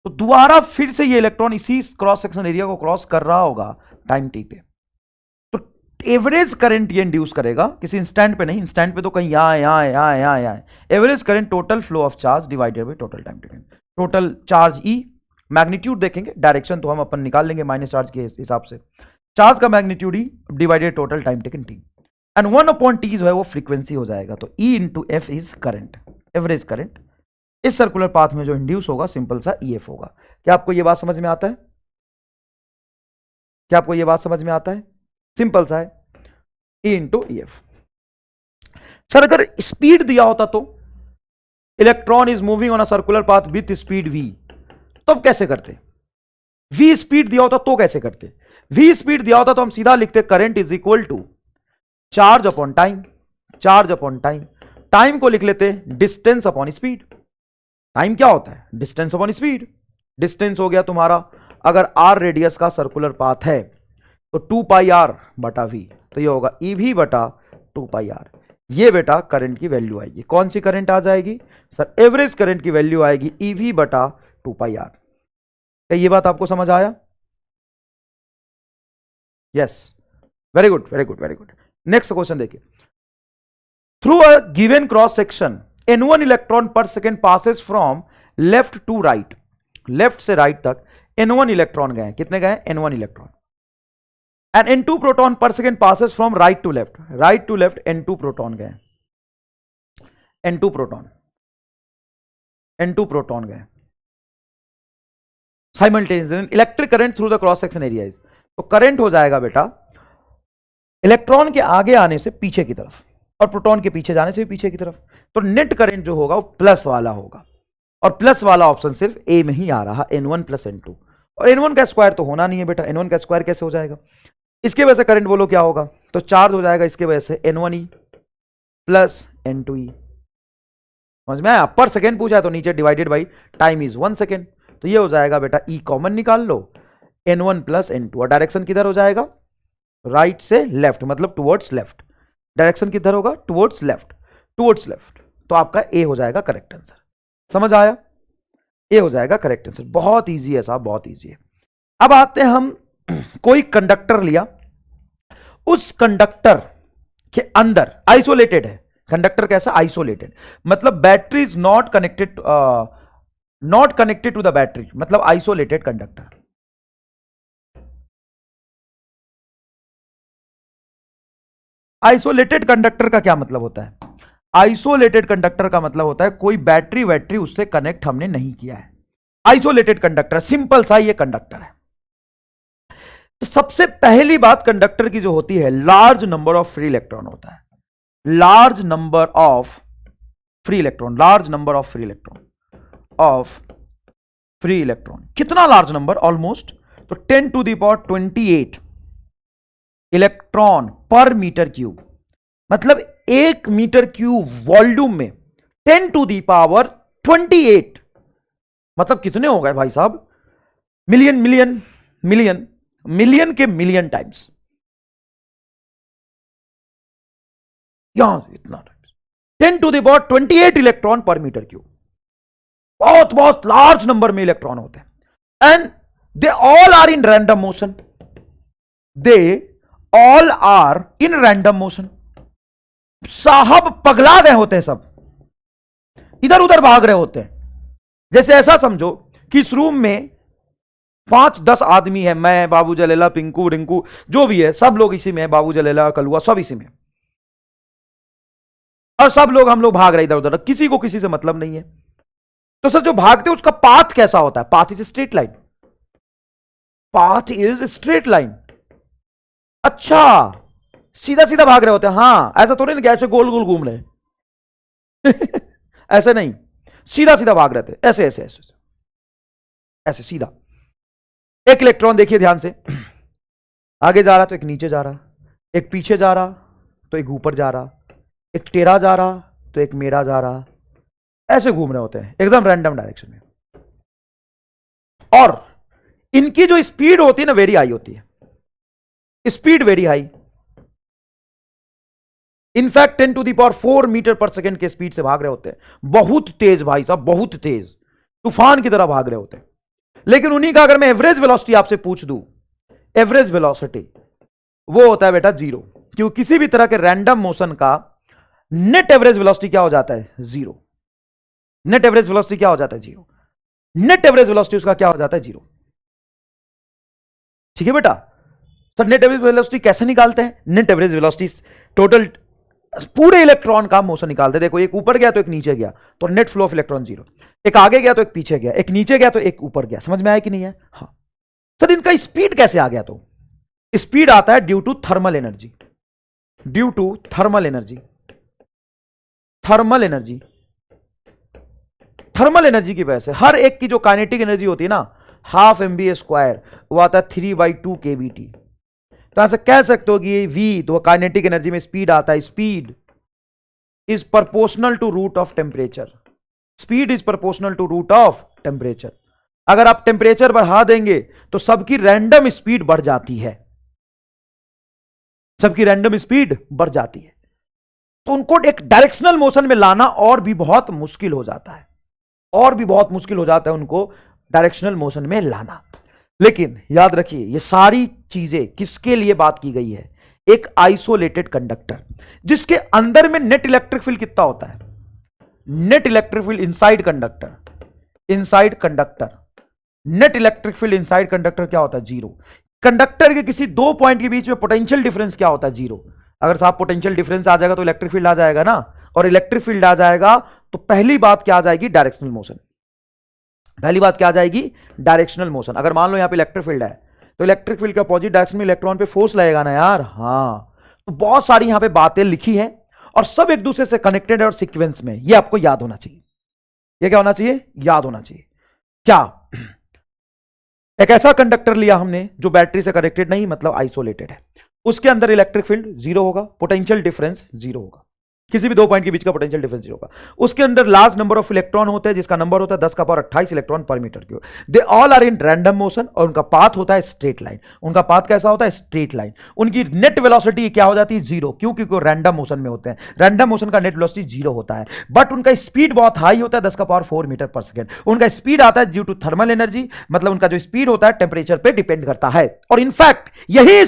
तो दोबारा फिर से ये इलेक्ट्रॉन इसी क्रॉस सेक्शन एरिया को क्रॉस कर रहा होगा टाइम टी पे, तो एवरेज करंट ये इंड्यूस करेगा किसी इंस्टेंट पे नहीं, इंस्टेंट पे तो कहीं यहां average current total flow of charge divided by total time taken. Total charge E, magnitude देखेंगे, डायरेक्शन तो हम अपन निकाल लेंगे माइनस चार्ज के हिसाब से। चार्ज का magnitude E divided total time taken T, and 1 upon T जो है वो फ्रीक्वेंसी हो जाएगा। तो E into F is current, average current इस सर्कुलर पाथ में जो इंड्यूस होगा सिंपल सा ई एफ होगा। क्या आपको ये बात समझ में आता है? क्या आपको ये बात समझ में आता है? सिंपल सा है, E into E F. Sir अगर स्पीड दिया होता तो electron is moving on a circular path with speed v, तो अब कैसे करते? v स्पीड दिया होता तो कैसे करते? v स्पीड दिया होता तो हम सीधा लिखते current is equal to charge upon time, charge upon time, time को लिख लेते डिस्टेंस अपॉन स्पीड। टाइम क्या होता है? Distance upon speed. डिस्टेंस हो गया तुम्हारा, अगर r रेडियस का सर्कुलर पाथ है तो 2 पाई r बटा v, तो ये होगा ev बटा 2 पाई r। ये बेटा करंट की वैल्यू आएगी। कौन सी करंट आ जाएगी? सर एवरेज करंट की वैल्यू आएगी ev बटा 2 पाई r। क्या ये बात आपको समझ आया? Yes, very good very good very good. Next question देखिए, through a given cross section n1 electron per second passes from left to right, left से राइट तक n1 इलेक्ट्रॉन गए। कितने गए? n1 electron. And n2 proton per second passes from right to left, right to left n2 proton गए, n2 proton, n2 proton गए। Simultaneously electric current through the cross section area is, तो current हो जाएगा बेटा electron के आगे आने से पीछे की तरफ और प्रोटॉन के पीछे जाने से भी पीछे की तरफ, तो नेट करंट जो होगा वो प्लस वाला होगा, और प्लस वाला ऑप्शन सिर्फ ए में ही आ रहा, N1 प्लस N2, और N1 का स्क्वायर तो होना नहीं है बेटा, N1 का स्क्वायर कैसे हो जाएगा, इसके वजह से करंट बोलो क्या होगा, तो चार्ज हो जाएगा इसके वजह से N1E प्लस N2E। समझ में आया, पर सेकेंड पूछा है तो नीचे divided by time is 1 second, तो ये हो जाएगा बेटा E कॉमन निकाल लो, N1 प्लस N2, और डायरेक्शन किधर हो जाएगा, राइट से लेफ्ट, मतलब टुवर्ड्स लेफ्ट, डायरेक्शन किधर होगा, टुवर्ड्स लेफ्ट, टुवर्ड्स लेफ्ट, तो आपका ए हो जाएगा करेक्ट आंसर। समझ आया, ए हो जाएगा करेक्ट आंसर। बहुत इजी है साहब, बहुत इजी है। अब आते हैं हम, कोई कंडक्टर लिया, उस कंडक्टर के अंदर आइसोलेटेड है, कंडक्टर कैसा, आइसोलेटेड, मतलब battery is not connected, not connected to the battery, मतलब आइसोलेटेड कंडक्टर। आइसोलेटेड कंडक्टर का क्या मतलब होता है, आइसोलेटेड कंडक्टर का मतलब होता है कोई बैटरी वैटरी उससे कनेक्ट हमने नहीं किया है, आइसोलेटेड कंडक्टर, सिंपल सा ये कंडक्टर है। तो सबसे पहली बात कंडक्टर की जो होती है, large number of free electron होता है, large number of free electron, large number of free electron, of free electron, कितना लार्ज नंबर, ऑलमोस्ट, तो 10 to the power 28 electron per metre cube, मतलब 1 मीटर क्यूब वॉल्यूम में 10 to the power 28, मतलब कितने हो गए भाई साहब, मिलियन मिलियन मिलियन मिलियन के मिलियन टाइम्स, यहां से इतना times, 10 to the power 28 electron per metre cube, बहुत बहुत लार्ज नंबर में इलेक्ट्रॉन होते हैं, and they all are in random motion, they all are in random motion, साहब पगला गए होते हैं, सब इधर उधर भाग रहे होते हैं। जैसे ऐसा समझो कि इस रूम में 5-10 आदमी है, मैं, बाबू जलेला, पिंकू, रिंकू, जो भी है, सब लोग इसी में है, बाबू जलेला, कलुआ, सब इसी में, और सब लोग हम लोग भाग रहे इधर उधर, किसी को किसी से मतलब नहीं है। तो सर जो भागते हैं उसका पाथ कैसा होता है, path is straight line, path is straight line. अच्छा, सीधा सीधा भाग रहे होते हैं, हाँ, ऐसा थोड़ी ना कि ऐसे गोल गोल घूम रहे ऐसे नहीं, सीधा सीधा भाग रहे थे, ऐसे ऐसे ऐसे ऐसे सीधा। एक इलेक्ट्रॉन देखिए ध्यान से, आगे जा रहा तो एक नीचे जा रहा, एक पीछे जा रहा तो एक ऊपर जा रहा, एक टेढ़ा जा रहा तो एक मेढ़ा जा रहा, ऐसे घूम रहे होते हैं एकदम रैंडम डायरेक्शन में। और इनकी जो स्पीड होती है ना, वेरी हाई होती है, speed very high, in fact 10 to the power 4 metre per second के स्पीड से भाग रहे होते हैं, बहुत तेज भाई साहब, बहुत तेज, तूफान की तरह भाग रहे होते हैं। लेकिन उन्हीं का अगर मैं एवरेज वेलोसिटी आपसे पूछ दूं, एवरेज वेलोसिटी वो होता है बेटा 0, क्योंकि किसी भी तरह के रैंडम मोशन का नेट एवरेज वेलोसिटी क्या हो जाता है, 0। नेट एवरेज वेलोसिटी क्या हो जाता है, 0। नेट एवरेज वेलोसिटी उसका क्या हो जाता है, 0। ठीक है बेटा। सर नेट एवरेज वेलोसिटी कैसे निकालते हैं, नेट एवरेज वेलोसिटी टोटल पूरे इलेक्ट्रॉन का मोशन निकालते हैं। देखो, एक ऊपर गया तो एक नीचे गया तो नेट फ्लो ऑफ इलेक्ट्रॉन 0, एक आगे गया तो एक पीछे गया, एक नीचे गया तो एक ऊपर गया। समझ में आया कि नहीं है? हाँ सर, इनका स्पीड कैसे आ गया? तो स्पीड आता है due to thermal energy, due to thermal energy, thermal energy, thermal energy की वजह से। हर एक की जो काइनेटिक एनर्जी होती है ना, हाफ mv², वो आता है 3/2 kBT। तो ऐसे कह सकते हो कि v, तो काइनेटिक एनर्जी में स्पीड आता है, speed is proportional to root of temperature, speed is proportional to root of temperature. अगर आप टेम्परेचर बढ़ा देंगे तो सबकी रैंडम स्पीड बढ़ जाती है, सबकी रैंडम स्पीड बढ़ जाती है, तो उनको एक डायरेक्शनल मोशन में लाना और भी बहुत मुश्किल हो जाता है, और भी बहुत मुश्किल हो जाता है उनको डायरेक्शनल मोशन में लाना। लेकिन याद रखिए, ये सारी चीजें किसके लिए बात की गई है? एक आइसोलेटेड कंडक्टर जिसके अंदर में नेट इलेक्ट्रिक फील्ड कितना होता है? Net electric field inside conductor, inside conductor, net electric field inside conductor क्या होता है? 0। कंडक्टर के किसी दो पॉइंट के बीच में पोटेंशियल डिफरेंस क्या होता है? 0। अगर साहब पोटेंशियल डिफरेंस आ जाएगा तो इलेक्ट्रिक फील्ड आ जाएगा ना, और इलेक्ट्रिक फील्ड आ जाएगा तो पहली बात क्या आ जाएगी? Directional motion. पहली बात क्या आ जाएगी, डायरेक्शनल मोशन। अगर मान लो यहां पे इलेक्ट्रिक फील्ड है तो इलेक्ट्रिक फील्ड के अपोजिट डायरेक्शन में इलेक्ट्रॉन पे फोर्स लगेगा ना यार। हाँ, तो बहुत सारी यहां पे बातें लिखी हैं और सब एक दूसरे से कनेक्टेड है और सीक्वेंस में, ये आपको याद होना चाहिए। ये क्या होना चाहिए, याद होना चाहिए। क्या, एक ऐसा कंडक्टर लिया हमने जो बैटरी से कनेक्टेड नहीं, मतलब आइसोलेटेड है, उसके अंदर इलेक्ट्रिक फील्ड जीरो होगा, पोटेंशियल डिफरेंस जीरो होगा, किसी भी दो पॉइंट के बीच का पोटेंशियल डिफरेंस जीरो होगा। उसके अंदर लार्ज नंबर ऑफ इलेक्ट्रॉन होते हैं जिसका नंबर होता है 10 का power 28 electron per metre cube. They all are in random motion और उनका पाथ होता है स्ट्रेट लाइन। उनका पाथ कैसा होता है, स्ट्रेट लाइन। उनकी नेट वेलोसिटी क्या हो जाती है, जीरो, क्योंकि वो रैंडम मोशन में होते हैं। रैंडम मोशन का नेट वेलोसिटी जीरो होता है, बट उनका स्पीड बहुत हाई होता है, 10 का पावर 4 मीटर पर सेकेंड। उनका स्पीड आता है ड्यू टू थर्मल एनर्जी, मतलब उनका जो स्पीड होता है टेम्परेचर पर डिपेंड करता है। और इनफैक्ट यही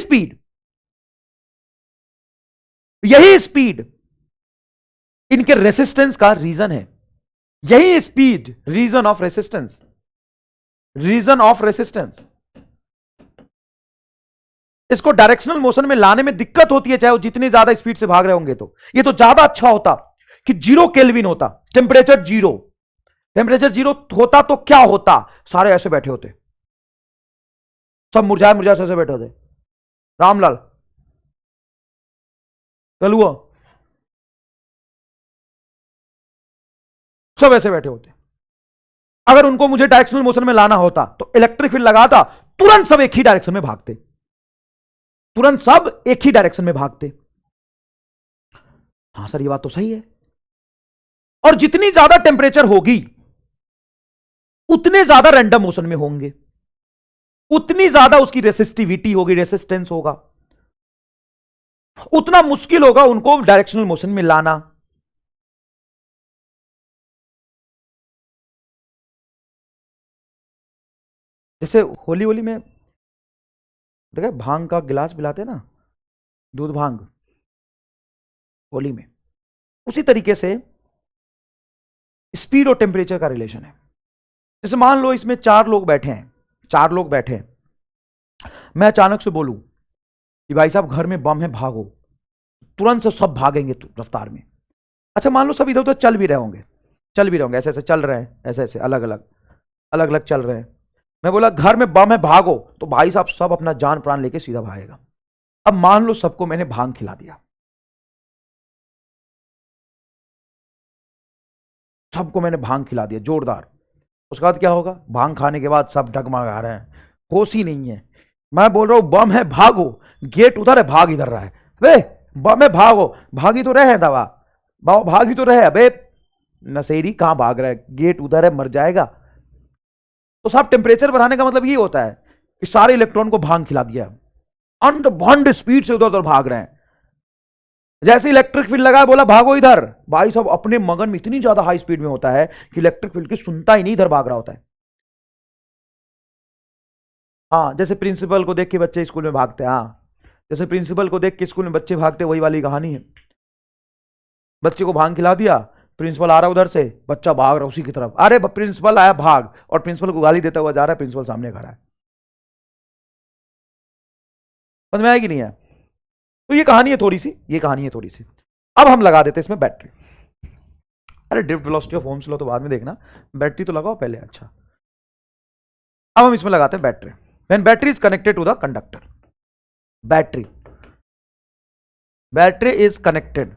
स्पीड इनके रेसिस्टेंस का रीजन है। यही स्पीड रीजन ऑफ रेसिस्टेंस, इसको डायरेक्शनल मोशन में लाने में दिक्कत होती है, चाहे वो जितनी ज्यादा स्पीड से भाग रहे होंगे। तो ये तो ज्यादा अच्छा होता कि 0 केल्विन होता, टेम्परेचर जीरो होता तो क्या होता, सारे ऐसे बैठे होते, सब मुरझाए मुरझाए ऐसे बैठे होते। रामलाल कलुआ सब ऐसे बैठे होते। अगर उनको मुझे डायरेक्शनल मोशन में लाना होता तो इलेक्ट्रिक फील्ड लगाता, तुरंत सब एक ही डायरेक्शन में भागते, तुरंत सब एक ही डायरेक्शन में भागते। हां सर, ये बात तो सही है। और जितनी ज्यादा टेम्परेचर होगी उतने ज्यादा रैंडम मोशन में होंगे, उतनी ज्यादा उसकी रेसिस्टिविटी होगी, रेसिस्टेंस होगा, उतना मुश्किल होगा उनको डायरेक्शनल मोशन में लाना। जैसे होली में देखा भांग का गिलास पिलाते ना, दूध भांग, होली में, उसी तरीके से स्पीड और टेम्परेचर का रिलेशन है। जैसे मान लो इसमें 4 लोग बैठे हैं, मैं अचानक से बोलूं कि भाई साहब घर में बम है भागो, तुरंत से सब भागेंगे रफ्तार में। अच्छा मान लो सब इधर उधर चल भी रहे होंगे, ऐसे ऐसे चल रहे हैं, ऐसे ऐसे अलग अलग चल रहे हैं। मैं बोला घर में बम है भागो, तो भाई साहब सब अपना जान प्राण लेके सीधा भागेगा। अब मान लो सबको मैंने भांग खिला दिया, जोरदार। उसके बाद क्या होगा, भांग खाने के बाद सब डगमगा रहे हैं, होश ही नहीं है। मैं बोल रहा हूं बम है भागो, गेट उधर है भाग इधर रहा है, वे बम है भागो, भागी तो रहे दवा, भागी तो रहे, अबे नशेरी कहां भाग रहा है, गेट उधर है मर जाएगा। तो साहब टेम्परेचर बढ़ाने का मतलब ये होता है कि सारे इलेक्ट्रॉन को भांग खिला दिया, अनबॉन्ड स्पीड से उधर उधर भाग रहे हैं। जैसे इलेक्ट्रिक फील्ड लगा, बोला भागो इधर, भाई साहब अपने मगन में इतनी ज्यादा हाई स्पीड में होता है कि इलेक्ट्रिक फील्ड की सुनता ही नहीं, इधर भाग रहा होता है। हाँ, जैसे प्रिंसिपल को देख के बच्चे स्कूल में भागते हैं, हाँ जैसे प्रिंसिपल को देख के स्कूल में बच्चे भागते, वही वाली कहानी है। बच्चे को भांग खिला दिया, प्रिंसिपल आ रहा उधर से, बच्चा भाग रहा उसी की तरफ, अरे प्रिंसिपल आया भाग, और प्रिंसिपल को गाली देता हुआ जा रहा है, प्रिंसिपल सामने खड़ा है। समझ में आएगी नहीं है? तो ये कहानी है थोड़ी सी, अब हम लगा देते इसमें बैटरी। अरे drift velocity of Ohm's law तो बाद में देखना, बैटरी तो लगाओ पहले। अच्छा, अब हम इसमें लगाते हैं battery. When battery is connected to the conductor, battery is connected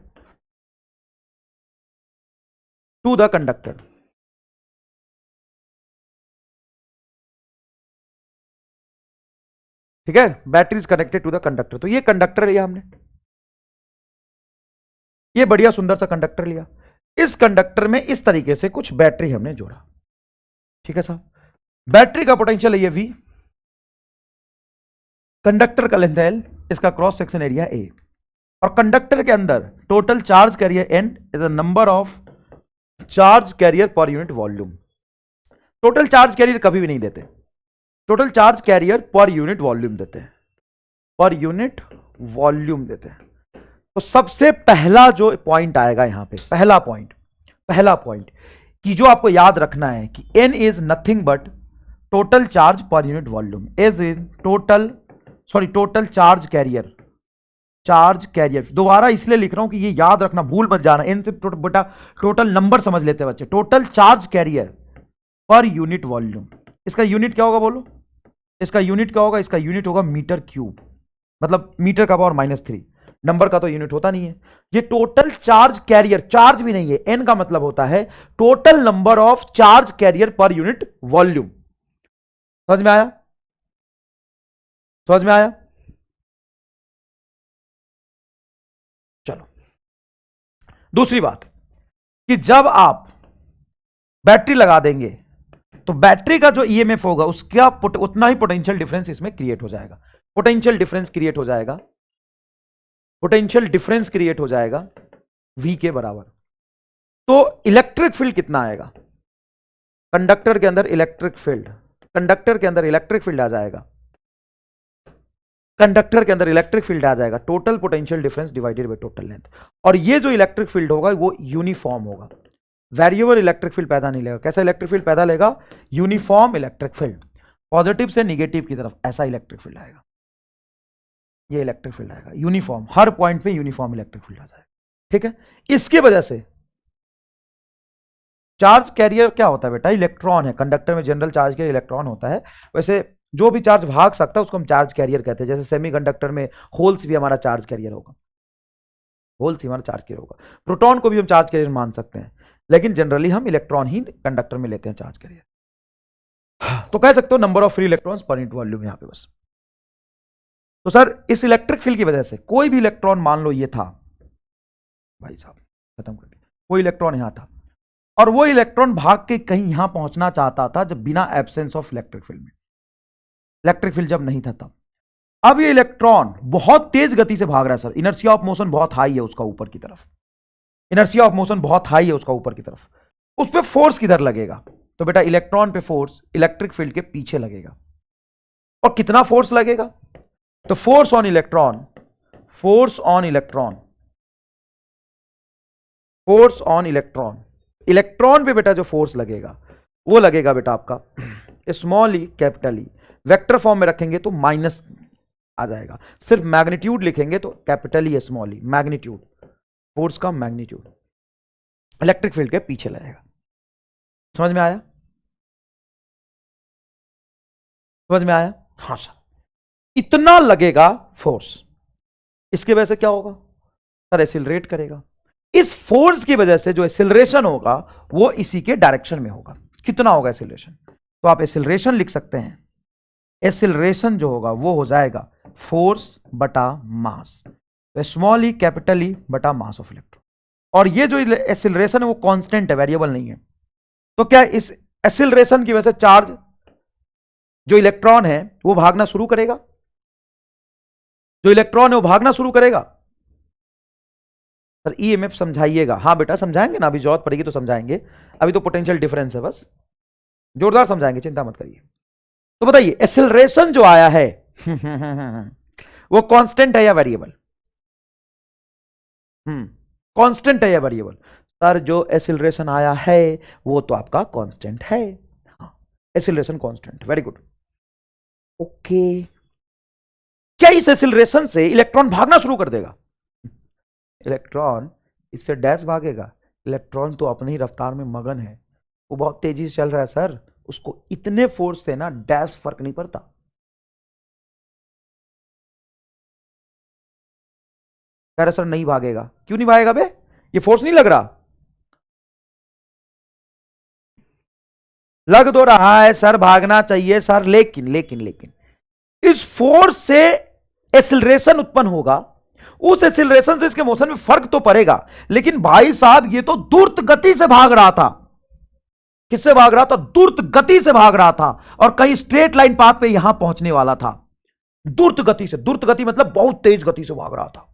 to the conductor. ठीक है, battery is connected to the conductor. तो ये कंडक्टर लिया हमने, ये बढ़िया सुंदर सा कंडक्टर लिया, इस कंडक्टर में इस तरीके से कुछ बैटरी हमने जोड़ा। ठीक है साहब, बैटरी का पोटेंशियल है ये V, कंडक्टर का लेंथ L, इसका क्रॉस सेक्शन एरिया A, और कंडक्टर के अंदर total charge career N is the number of charge carrier per unit volume. Total charge career कभी भी नहीं देते, total charge carrier per unit volume देते हैं, तो सबसे पहला जो पॉइंट आएगा यहां पे, पहला पॉइंट कि जो आपको याद रखना है कि N is nothing but total charge per unit volume, as in total charge carrier. दोबारा इसलिए लिख रहा हूं कि ये याद रखना, भूल मत जाना, N से बेटा टोटल नंबर समझ लेते हैं बच्चे, total charge carrier per unit volume. इसका यूनिट क्या होगा बोलो, इसका यूनिट क्या होगा, इसका यूनिट होगा मीटर क्यूब, मतलब मीटर का पावर -3। नंबर का तो यूनिट होता नहीं है। ये टोटल चार्ज कैरियर, चार्ज भी नहीं है, एन का मतलब होता है total number of charge carrier per unit volume. समझ में आया, समझ में आया। चलो दूसरी बात कि जब आप बैटरी लगा देंगे तो बैटरी का जो ईएमएफ होगा उसका उतना ही पोटेंशियल डिफरेंस इसमें क्रिएट हो जाएगा। पोटेंशियल डिफरेंस क्रिएट हो जाएगा, पोटेंशियल डिफरेंस क्रिएट हो जाएगा V के बराबर। तो इलेक्ट्रिक फील्ड कितना आएगा, कंडक्टर के अंदर इलेक्ट्रिक फील्ड, कंडक्टर के अंदर इलेक्ट्रिक फील्ड आ जाएगा, कंडक्टर के अंदर इलेक्ट्रिक फील्ड आ जाएगा total potential difference divided by total length. और ये जो इलेक्ट्रिक फील्ड होगा वो यूनिफॉर्म होगा, वेरिएबल इलेक्ट्रिक फील्ड पैदा नहीं लेगा। कैसा इलेक्ट्रिक फील्ड पैदा लेगा, यूनिफॉर्म इलेक्ट्रिक फील्ड, पॉजिटिव से निगेटिव की तरफ ऐसा इलेक्ट्रिक फील्ड आएगा। ये इलेक्ट्रिक फील्ड आएगा यूनिफॉर्म, हर पॉइंट पे यूनिफॉर्म इलेक्ट्रिक फील्ड आ जाएगा। ठीक है, इसकी वजह से चार्ज कैरियर क्या होता है बेटा, इलेक्ट्रॉन है। कंडक्टर में जनरल चार्ज के इलेक्ट्रॉन होता है, वैसे जो भी चार्ज भाग सकता है उसको हम चार्ज कैरियर कहते हैं। जैसे सेमीकंडक्टर में होल्स भी हमारा चार्ज कैरियर होगा, होल्स ही हमारा चार्ज कैरियर होगा। प्रोटॉन को भी हम चार्ज कैरियर मान सकते हैं, लेकिन जनरली हम इलेक्ट्रॉन ही कंडक्टर में लेते हैं चार्ज कैरियर। तो कह सकते हो नंबर ऑफ फ्री इलेक्ट्रॉन्स पर यूनिट वॉल्यूम यहां पे बस। तो सर इस इलेक्ट्रिक फील्ड की वजह से कोई भी इलेक्ट्रॉन, मान लो ये था भाई साहब, खत्म कर दिया, कोई इलेक्ट्रॉन यहां था और वो इलेक्ट्रॉन भाग के कहीं यहां पहुंचना चाहता था जब बिना एब्सेंस ऑफ इलेक्ट्रिक फील्ड में, इलेक्ट्रिक फील्ड जब नहीं था तब। अब ये इलेक्ट्रॉन बहुत तेज गति से भाग रहा है सर, इनर्शिया ऑफ मोशन बहुत हाई है उसका ऊपर की तरफ, इनर्शिया ऑफ मोशन बहुत हाई है उसका ऊपर की तरफ। उस पर फोर्स किधर लगेगा, तो बेटा इलेक्ट्रॉन पे फोर्स इलेक्ट्रिक फील्ड के पीछे लगेगा। और कितना फोर्स लगेगा, तो force on electron, force on electron, force on electron, electron पे बेटा जो फोर्स लगेगा वो लगेगा बेटा आपका स्मॉल ई कैपिटल ई। वेक्टर फॉर्म में रखेंगे तो माइनस आ जाएगा, सिर्फ मैग्नीट्यूड लिखेंगे तो कैपिटल ई स्मॉल ई, मैग्नीट्यूड, फोर्स का मैग्नीट्यूड इलेक्ट्रिक फील्ड के पीछे लगेगा। समझ में आया, समझ में आया, हाँ सर इतना लगेगा फोर्स। इसकी वजह से क्या होगा सर, एक्सिलरेट करेगा। इस फोर्स की वजह से जो एक्सिलरेशन होगा वो इसी के डायरेक्शन में होगा। कितना होगा एक्सिलरेशन, तो आप एक्सिलरेशन लिख सकते हैं, एक्सिलरेशन जो होगा वो हो जाएगा फोर्स बटा मास, तो स्मॉल ई कैपिटल ई बटा मास ऑफ इलेक्ट्रॉन। और ये जो एक्सिलरेशन है वो कांस्टेंट है, वेरिएबल नहीं है। तो क्या इस एक्सिलरेशन की वजह से चार्ज जो इलेक्ट्रॉन है वो भागना शुरू करेगा, जो इलेक्ट्रॉन है वो भागना शुरू करेगा। सर ईएमएफ समझाइएगा, हाँ बेटा समझाएंगे ना, अभी जरूरत पड़ेगी तो समझाएंगे, अभी तो पोटेंशियल डिफरेंस है बस, जोरदार समझाएंगे, चिंता मत करिए। तो बताइए एक्सेलरेशन जो आया है वो कांस्टेंट है या वेरिएबल, कांस्टेंट है या वेरिएबल। सर जो एक्सेलरेशन आया है वो तो आपका कांस्टेंट है, acceleration constant, very good, okay. क्या इस एक्सेलरेशन से इलेक्ट्रॉन भागना शुरू कर देगा, इलेक्ट्रॉन इससे डैश भागेगा, इलेक्ट्रॉन तो अपनी ही रफ्तार में मगन है, वो बहुत तेजी से चल रहा है सर, उसको इतने फोर्स से ना डैश फर्क नहीं पड़ता। कह रहे सर नहीं भागेगा, क्यों नहीं भागेगा बे, ये फोर्स नहीं लग रहा, लग तो रहा है सर, भागना चाहिए सर, लेकिन लेकिन लेकिन इस फोर्स से एक्सिलरेशन उत्पन्न होगा, उस एक्सिलरेशन से इसके मोशन में फर्क तो पड़ेगा, लेकिन भाई साहब ये तो द्रुत गति से भाग रहा था। किससे भाग रहा था, द्रुत गति से भाग रहा था, और कहीं स्ट्रेट लाइन पाथ पे यहां पहुंचने वाला था, द्रुत गति से, द्रुत गति मतलब बहुत तेज गति से भाग रहा था।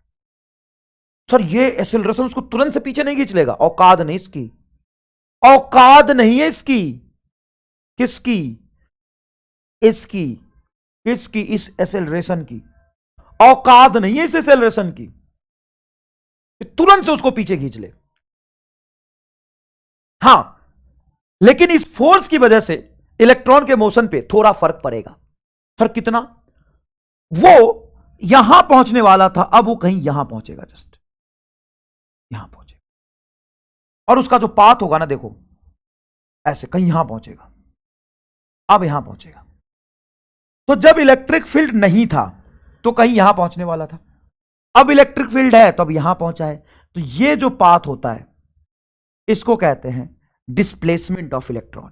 सर ये एक्सिलरेशन उसको तुरंत से पीछे नहीं खींच लेगा, औकात नहीं इसकी, औकात नहीं है इसकी, किसकी, इसकी, किसकी, इस एक्सेलरेशन की औकात नहीं है, इस एक्सेलरेशन की, तुरंत से उसको पीछे खींच ले। हां लेकिन इस फोर्स की वजह से इलेक्ट्रॉन के मोशन पे थोड़ा फर्क पड़ेगा। सर कितना, वो यहां पहुंचने वाला था, अब वो कहीं यहां पहुंचेगा, जस्ट यहां पहुंचेगा, और उसका जो पाथ होगा ना देखो ऐसे कहीं यहां पहुंचेगा, अब यहां पहुंचेगा। तो जब इलेक्ट्रिक फील्ड नहीं था तो कहीं यहां पहुंचने वाला था, अब इलेक्ट्रिक फील्ड है तो अब यहां पहुंचा है। तो ये जो पाथ होता है इसको कहते हैं डिस्प्लेसमेंट ऑफ इलेक्ट्रॉन।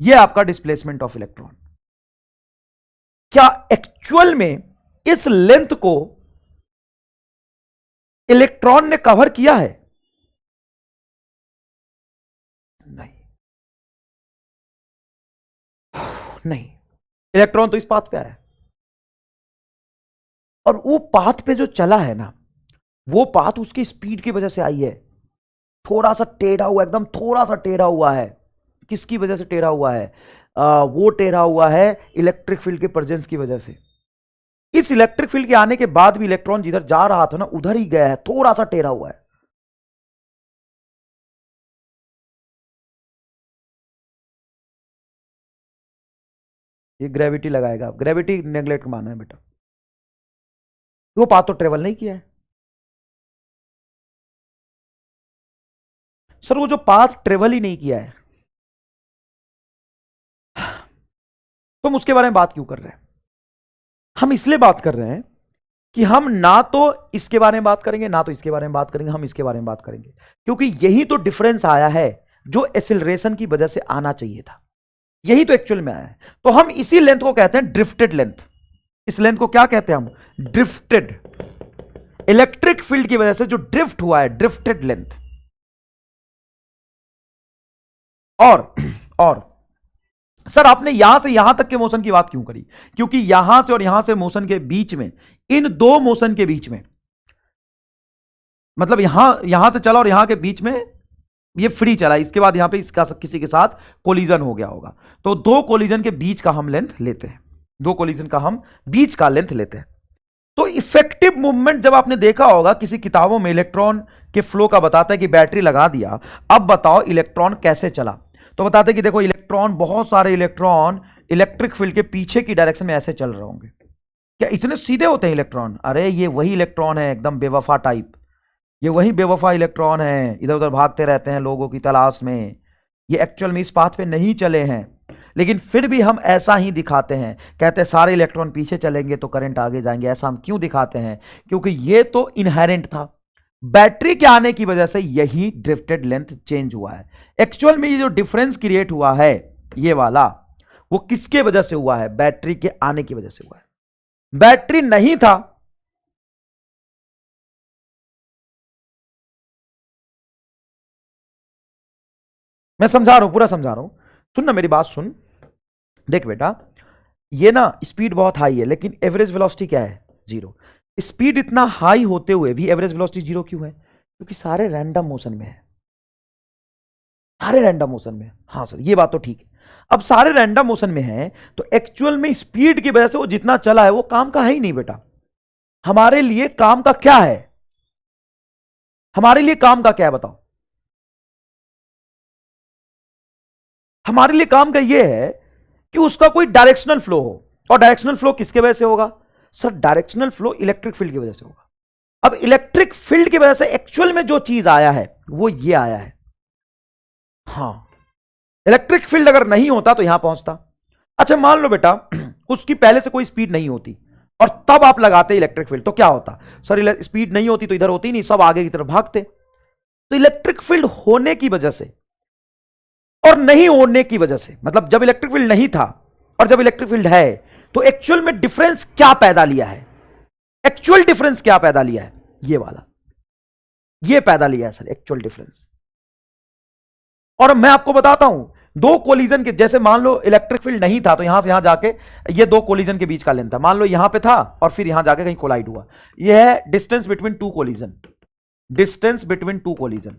ये आपका डिस्प्लेसमेंट ऑफ इलेक्ट्रॉन। क्या एक्चुअल में इस लेंथ को इलेक्ट्रॉन ने कवर किया है? नहीं, नहीं, इलेक्ट्रॉन तो इस पाथ पे आया और वो पाथ पे जो चला है ना, वो पाथ उसकी स्पीड की वजह से आई है। थोड़ा सा टेढ़ा हुआ, एकदम थोड़ा सा टेढ़ा हुआ है। किसकी वजह से टेढ़ा हुआ है? वो टेढ़ा हुआ है इलेक्ट्रिक फील्ड के प्रेजेंस की वजह से। इस इलेक्ट्रिक फील्ड के आने के बाद भी इलेक्ट्रॉन जिधर जा रहा था ना उधर ही गया है, थोड़ा सा टेढ़ा हुआ है। ये ग्रेविटी लगाएगा, ग्रेविटी नेग्लेक्ट माना है बेटा, वो पाथ तो ट्रेवल नहीं किया है। सर वो जो पाथ ट्रेवल ही नहीं किया है, तुम उसके बारे में बात क्यों कर रहे हैं? हम इसलिए बात कर रहे हैं कि हम ना तो इसके बारे में बात करेंगे ना तो इसके बारे में बात करेंगे, हम इसके बारे में बात करेंगे, क्योंकि यही तो डिफरेंस आया है जो एक्सेलरेशन की वजह से आना चाहिए था। यही तो एक्चुअल में आया है। तो हम इसी लेंथ को कहते हैं ड्रिफ्टेड लेंथ। इस लेंथ को क्या कहते हैं हम? ड्रिफ्टेड। इलेक्ट्रिक फील्ड की वजह से जो ड्रिफ्ट हुआ है, ड्रिफ्टेड लेंथ। और सर आपने यहां से यहां तक के मोशन की बात क्यों करी? क्योंकि यहां से और यहां से मोशन के बीच में, इन दो मोशन के बीच में, मतलब यहां से चला और यहां के बीच में ये फ्री चला, इसके बाद यहां पे इसका किसी के साथ कोलिजन हो गया होगा। तो दो कोलिजन के बीच का हम लेंथ लेते हैं, दो कोलिजन का हम बीच का लेंथ लेते हैं। तो इफेक्टिव मूवमेंट जब आपने देखा होगा किसी किताबों में इलेक्ट्रॉन के फ्लो का बताता है कि बैटरी लगा दिया, अब बताओ इलेक्ट्रॉन कैसे चला। तो बताते कि देखो इलेक्ट्रॉन, बहुत सारे इलेक्ट्रॉन इलेक्ट्रिक फील्ड के पीछे की डायरेक्शन में ऐसे चल रहे होंगे। क्या इतने सीधे होते हैं इलेक्ट्रॉन? अरे ये वही इलेक्ट्रॉन है एकदम बेवफा टाइप, ये वही बेवफा इलेक्ट्रॉन है, इधर उधर भागते रहते हैं लोगों की तलाश में। ये एक्चुअल में इस पाथ पे नहीं चले हैं, लेकिन फिर भी हम ऐसा ही दिखाते हैं, कहते हैं सारे इलेक्ट्रॉन पीछे चलेंगे तो करंट आगे जाएंगे। ऐसा हम क्यों दिखाते हैं? क्योंकि ये तो इनहेरेंट था, बैटरी के आने की वजह से यही ड्रिफ्टेड लेंथ चेंज हुआ है। एक्चुअल में ये जो डिफरेंस क्रिएट हुआ है ये वाला, वो किसके वजह से हुआ है? बैटरी के आने की वजह से हुआ है। बैटरी नहीं था, मैं समझा रहा हूं, पूरा समझा रहा हूं, सुन ना मेरी बात सुन। देख बेटा, ये ना स्पीड बहुत हाई है लेकिन एवरेज वेलोसिटी क्या है? जीरो। स्पीड इतना हाई होते हुए भी एवरेज वेलोसिटी जीरो क्यों है? क्योंकि सारे रैंडम मोशन में है, सारे रैंडम मोशन में। हाँ सर ये बात तो ठीक है। अब सारे रैंडम मोशन में है तो एक्चुअल में स्पीड की वजह से वो जितना चला है वो काम का है ही नहीं बेटा। हमारे लिए काम का क्या है? हमारे लिए काम का क्या है बताओ? हमारे लिए काम का ये है कि उसका कोई डायरेक्शनल फ्लो हो। और डायरेक्शनल फ्लो किसके वजह से होगा? Sir directional flow electric field की वजह से होगा। अब इलेक्ट्रिक फील्ड की वजह से एक्चुअल में जो चीज आया है वो ये आया है। हां, इलेक्ट्रिक फील्ड अगर नहीं होता तो यहां पहुंचता। अच्छा मान लो बेटा उसकी पहले से कोई स्पीड नहीं होती और तब आप लगाते इलेक्ट्रिक फील्ड, तो क्या होता? सर स्पीड नहीं होती तो इधर होती नहीं, सब आगे की तरफ भागते। तो इलेक्ट्रिक फील्ड होने की वजह से और नहीं होने की वजह से, मतलब जब इलेक्ट्रिक फील्ड नहीं था और जब इलेक्ट्रिक फील्ड है, तो एक्चुअल में डिफरेंस क्या पैदा लिया है? एक्चुअल डिफरेंस क्या पैदा लिया है? ये वाला, ये पैदा लिया है सर एक्चुअल डिफरेंस। और मैं आपको बताता हूं, दो कोलिजन के, जैसे मान लो इलेक्ट्रिक फील्ड नहीं था तो यहां से यहां जाके ये दो कोलिजन के बीच का लेंथ था, मान लो यहां पे था और फिर यहां जाके कहीं कोलाइड हुआ, यह है distance between two collision, distance between two collision.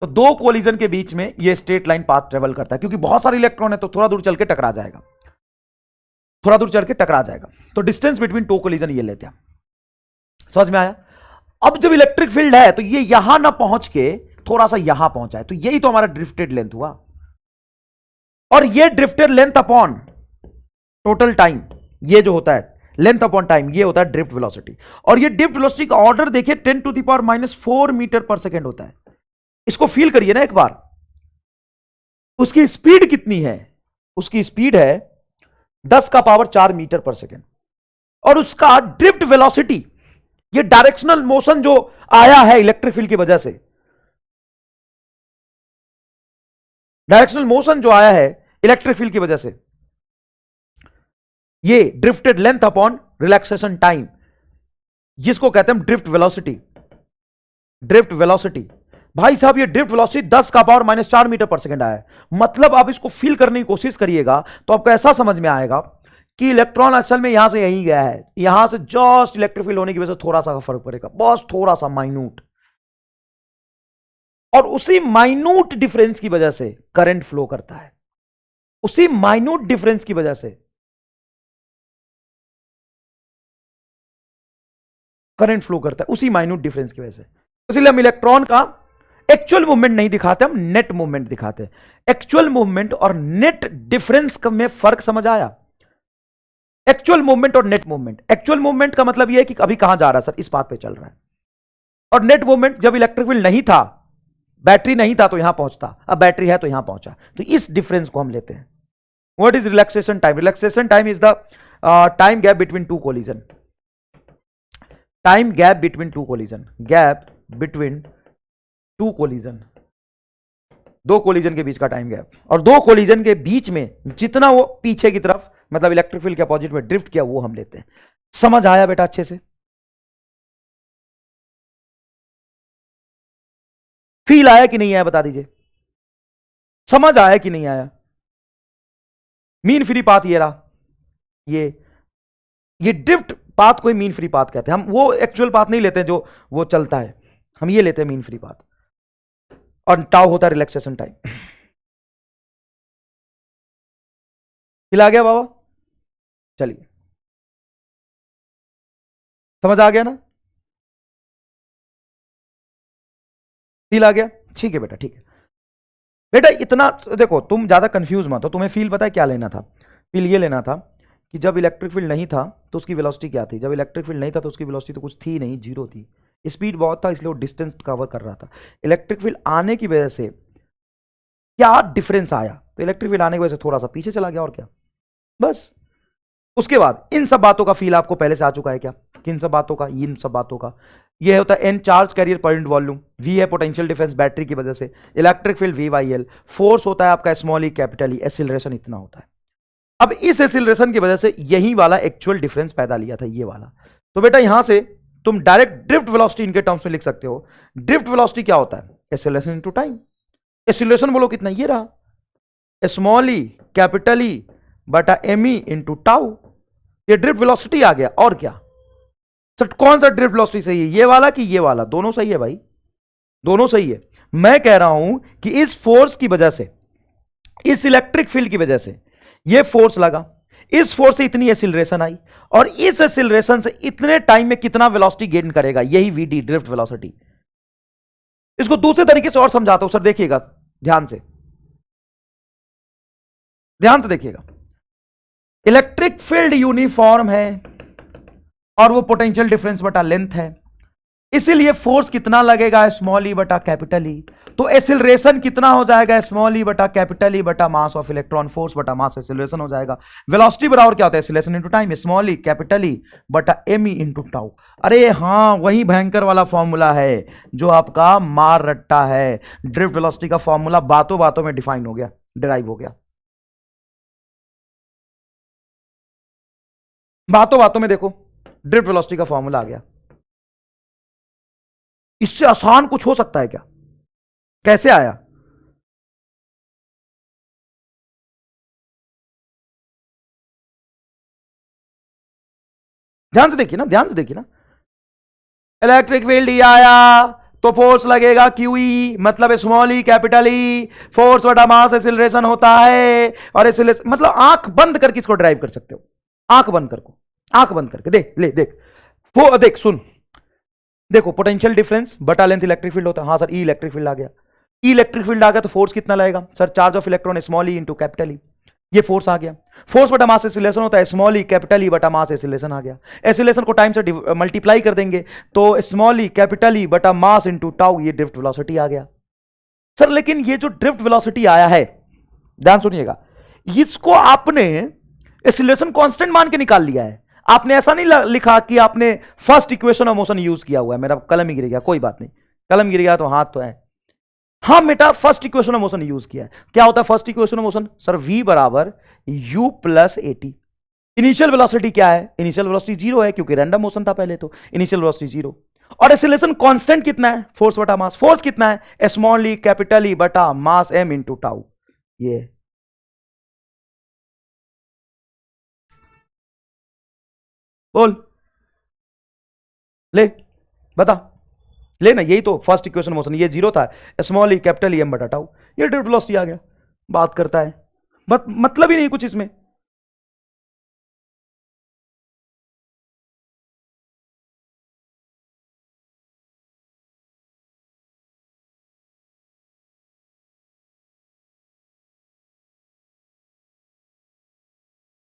तो दो कोलिजन के बीच में ये स्ट्रेट लाइन पाथ ट्रेवल करता है, क्योंकि बहुत सारे इलेक्ट्रॉन है तो थोड़ा दूर चल के टकरा जाएगा, थोड़ा दूर चल के टकरा जाएगा। तो डिस्टेंस बिटवीन टू कोलिजन ये लेते हैं। समझ में आया? अब जब इलेक्ट्रिक फील्ड है तो ये यहां ना पहुंच के थोड़ा सा यहां पहुंचा है, तो यही तो हमारा ड्रिफ्टेड लेंथ हुआ। और ये drifted length upon total time, ये जो होता है लेंथ अपॉन टाइम, ये होता है ड्रिफ्ट वेलोसिटी। और ये ड्रिफ्ट वेलोसिटी का ऑर्डर देखिए 10⁻⁻⁴ मीटर पर सेकेंड होता है। इसको फील करिए ना एक बार। उसकी स्पीड कितनी है? उसकी स्पीड है 10 का पावर 4 मीटर पर सेकेंड, और उसका ड्रिफ्ट वेलोसिटी, ये डायरेक्शनल मोशन जो आया है इलेक्ट्रिक फील्ड की वजह से, डायरेक्शनल मोशन जो आया है इलेक्ट्रिक फील्ड की वजह से, ये drifted length upon relaxation time, जिसको कहते हैं ड्रिफ्ट वेलोसिटी। ड्रिफ्ट वेलोसिटी भाई साहब, ये ड्रिफ्ट वेलोसिटी 10 का पावर -4 मीटर पर सेकंड आया है। मतलब आप इसको फील करने की कोशिश करिएगा तो आपको ऐसा समझ में आएगा कि इलेक्ट्रॉन असल में यहां से यहीं गया है, यहां से जस्ट इलेक्ट्रिक फील्ड होने की वजह से थोड़ा सा फर्क पड़ेगा, बस थोड़ा सा माइन्यूट, और उसी माइन्यूट डिफरेंस की वजह से करंट फ्लो करता है। उसी माइन्यूट डिफरेंस की वजह से करंट फ्लो करता है, उसी माइन्यूट डिफरेंस की वजह से। इसलिए हम इलेक्ट्रॉन का एक्चुअल मूवमेंट नहीं दिखाते, हम नेट मूवमेंट दिखाते हैं। एक्चुअल मूवमेंट और नेट डिफरेंस में फर्क समझ आया? एक्चुअल मूवमेंट और नेट मूवमेंट, एक्चुअल मूवमेंट का मतलब यह है कि अभी कहां जा रहा है सर, इस पाथ पे चल रहा है। और नेट मूवमेंट, जब इलेक्ट्रिक फील्ड नहीं था, बैटरी नहीं था तो यहां पहुंचता, अब बैटरी है तो यहां पहुंचा, तो इस डिफरेंस को हम लेते हैं। What is relaxation time? Relaxation time is the time gap between two collision. Time gap between two collision, gap between two collision, दो कोलिजन के बीच का टाइम गैप। और दो कोलिजन के बीच में जितना वो पीछे की तरफ, मतलब इलेक्ट्रिक फील्ड के अपोजिट में ड्रिफ्ट किया, वो हम लेते हैं। समझ आया बेटा अच्छे से? फील आया कि नहीं आया बता दीजिए, समझ आया कि नहीं आया? मीन फ्री पाथ ये रहा, ये ड्रिफ्ट पाथ को ही मीन फ्री पाथ कहते हैं। हम वो एक्चुअल पाथ नहीं लेते हैं जो वो चलता है, हम ये लेते हैं मीन फ्री पाथ, और टाउ होता है रिलैक्सेशन टाइम। हिला गया बाबा? चलिए, समझ आ गया ना? फील आ गया? ठीक है बेटा, ठीक है बेटा। इतना देखो, तुम ज्यादा कंफ्यूज मत हो। तुम्हें फील पता है क्या लेना था? फील ये लेना था कि जब इलेक्ट्रिक फील्ड नहीं था तो उसकी वेलोसिटी क्या थी, जब इलेक्ट्रिक फील्ड नहीं था तो उसकी वेलोसिटी तो कुछ थी नहीं, जीरो थी। स्पीड बहुत था इसलिए वो डिस्टेंस कवर कर रहा था। इलेक्ट्रिक फील्ड आने की वजह से क्या डिफरेंस आया? तो इलेक्ट्रिक फील्ड आने की वजह से थोड़ा सा पीछे चला गया, और क्या, बस। उसके बाद इन सब बातों का फील आपको पहले से आ चुका है क्या? किन सब बातों का? इन सब बातों का। ये होता है N charge carrier per unit volume, V है पोटेंशियल डिफरेंस बैटरी की वजह से, electric field V by L, force होता है आपका small E capital E, acceleration इतना होता है। अब इस एक्सीलरेशन की वजह से यही वाला एक्चुअल डिफरेंस पैदा लिया था, ये वाला। तो बेटा यहां से तुम डायरेक्ट ड्रिफ्ट वेलोसिटी इनके टर्म्स में लिख सकते हो। ड्रिफ्ट वेलोसिटी क्या होता है? Acceleration into time. एक्सीलरेशन बोलो कितना? ये रहा स्मॉल ई कैपिटल ई बटा एम ई इंटू टाउ। ये ड्रिफ्ट वेलोसिटी आ गया, और क्या सर? कौन सा ड्रिफ्ट वेलोसिटी सही है, ये वाला कि ये वाला? दोनों सही है भाई, दोनों सही है। मैं कह रहा हूं कि इस फोर्स की वजह से, इस इलेक्ट्रिक फील्ड की वजह से ये फोर्स लगा, इस फोर्स से इतनी एक्सीलरेशन आई, और इस एक्सीलरेशन से इतने टाइम में कितना वेलोसिटी गेन करेगा, यही वीडी, ड्रिफ्ट वेलोसिटी। इसको दूसरे तरीके से और समझाता हूं सर, देखिएगा ध्यान से, ध्यान से देखिएगा। इलेक्ट्रिक फील्ड यूनिफॉर्म है और वो पोटेंशियल डिफरेंस बटा लेंथ है, इसीलिए फोर्स कितना लगेगा? स्मॉल ई बटा कैपिटल ई। तो एक्सीलरेशन कितना हो जाएगा? स्मॉल ई बटा कैपिटल ई बटा मास ऑफ इलेक्ट्रॉन, फोर्स बटा मास, एक्सीलरेशन हो जाएगा। वेलोसिटी बराबर क्या होता है? Acceleration into time, small E capital ई बटा एम ई इंटू टाउ। अरे हाँ, वही भयंकर वाला फॉर्मूला है जो आपका मार रट्टा है। ड्रिफ्ट वेलोसिटी का फॉर्मूला बातों बातों में डिफाइन हो गया, डिराइव हो गया, बातों बातों में। देखो ड्रिफ्ट वेलोसिटी का फॉर्मूला आ गया। इससे आसान कुछ हो सकता है क्या? कैसे आया? ध्यान से देखिए ना, ध्यान से देखिए ना। इलेक्ट्रिक फील्ड ही आया तो फोर्स लगेगा क्यूई, मतलब स्मॉल ई कैपिटल ई, फोर्स बटा मास, एक्सीलरेशन होता है। और एक्सीलरेशन मतलब आंख बंद करके इसको ड्राइव कर सकते हो, आंख बंद करके, आंख बंद करके देख ले, देख वो, देख सुन, देखो पोटेंशियल डिफरेंस बटा लेंथ इलेक्ट्रिक फील्ड होता है। हाँ सर, ई इलेक्ट्रिक फील्ड आ गया, ई इलेक्ट्रिक फील्ड आ गया तो फोर्स कितना लगेगा sir? Charge of electron small E into capital E, ये फोर्स आ गया। फोर्स बटा मास एक्सीलरेशन होता है स्मॉल ई कैपिटल ई बटा मास, एक्सीलरेशन आ गया। एक्सीलरेशन को टाइम से मल्टीप्लाई कर देंगे तो स्मॉल ई कैपिटल ई बटा मास इंटू टाउ, ये ड्रिफ्ट वेलोसिटी आ गया। सर लेकिन ये जो ड्रिफ्ट वेलोसिटी आया है, ध्यान सुनिएगा, इसको आपने एक्सीलरेशन कांस्टेंट मान के निकाल लिया है। आपने ऐसा नहीं लिखा कि आपने first equation of motion use किया हुआ है। मेरा कलम ही गिर गया, कोई बात नहीं, कलम गिर गया तो हाथ तो है। हाँ बेटा, first equation of motion use किया है। क्या होता है first equation of motion? Sir v बराबर u plus at। Initial velocity क्या है? इनिशियल वेलोसिटी जीरो है, क्योंकि रैंडम मोशन था पहले, तो इनिशियल वेलोसिटी जीरो। और एक्सीलरेशन कांस्टेंट कितना है? फोर्स बटा मास। फोर्स कितना है? स्मॉल ई कैपिटल ई बटा मास m इंटू टाउ। ये बोल, ले बता, ले ना, यही तो फर्स्ट इक्वेशन मोशन, ये जीरो था, small E capital E M बटा टाउ, ये ड्रिफ्ट वेलोसिटी आ गया। बात करता है, मतलब ही नहीं कुछ इसमें।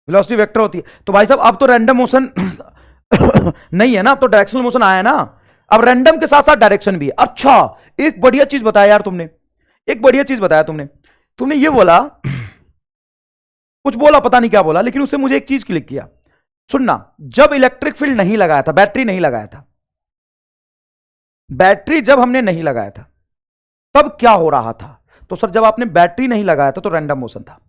वेलोसिटी वेक्टर होती है तो भाई साहब अब तो रैंडम मोशन नहीं है ना, अब तो डायरेक्शनल मोशन आया ना। अब रैंडम के साथ साथ डायरेक्शन भी है। अच्छा, एक बढ़िया चीज बताया यार तुमने, एक बढ़िया चीज बताया तुमने ये बोला, कुछ बोला पता नहीं क्या बोला, लेकिन उससे मुझे एक चीज क्लिक किया। सुनना, जब इलेक्ट्रिक फील्ड नहीं लगाया था, बैटरी नहीं लगाया था, बैटरी जब हमने नहीं लगाया था तब क्या हो रहा था? तो सर जब आपने बैटरी नहीं लगाया था तो रैंडम मोशन था,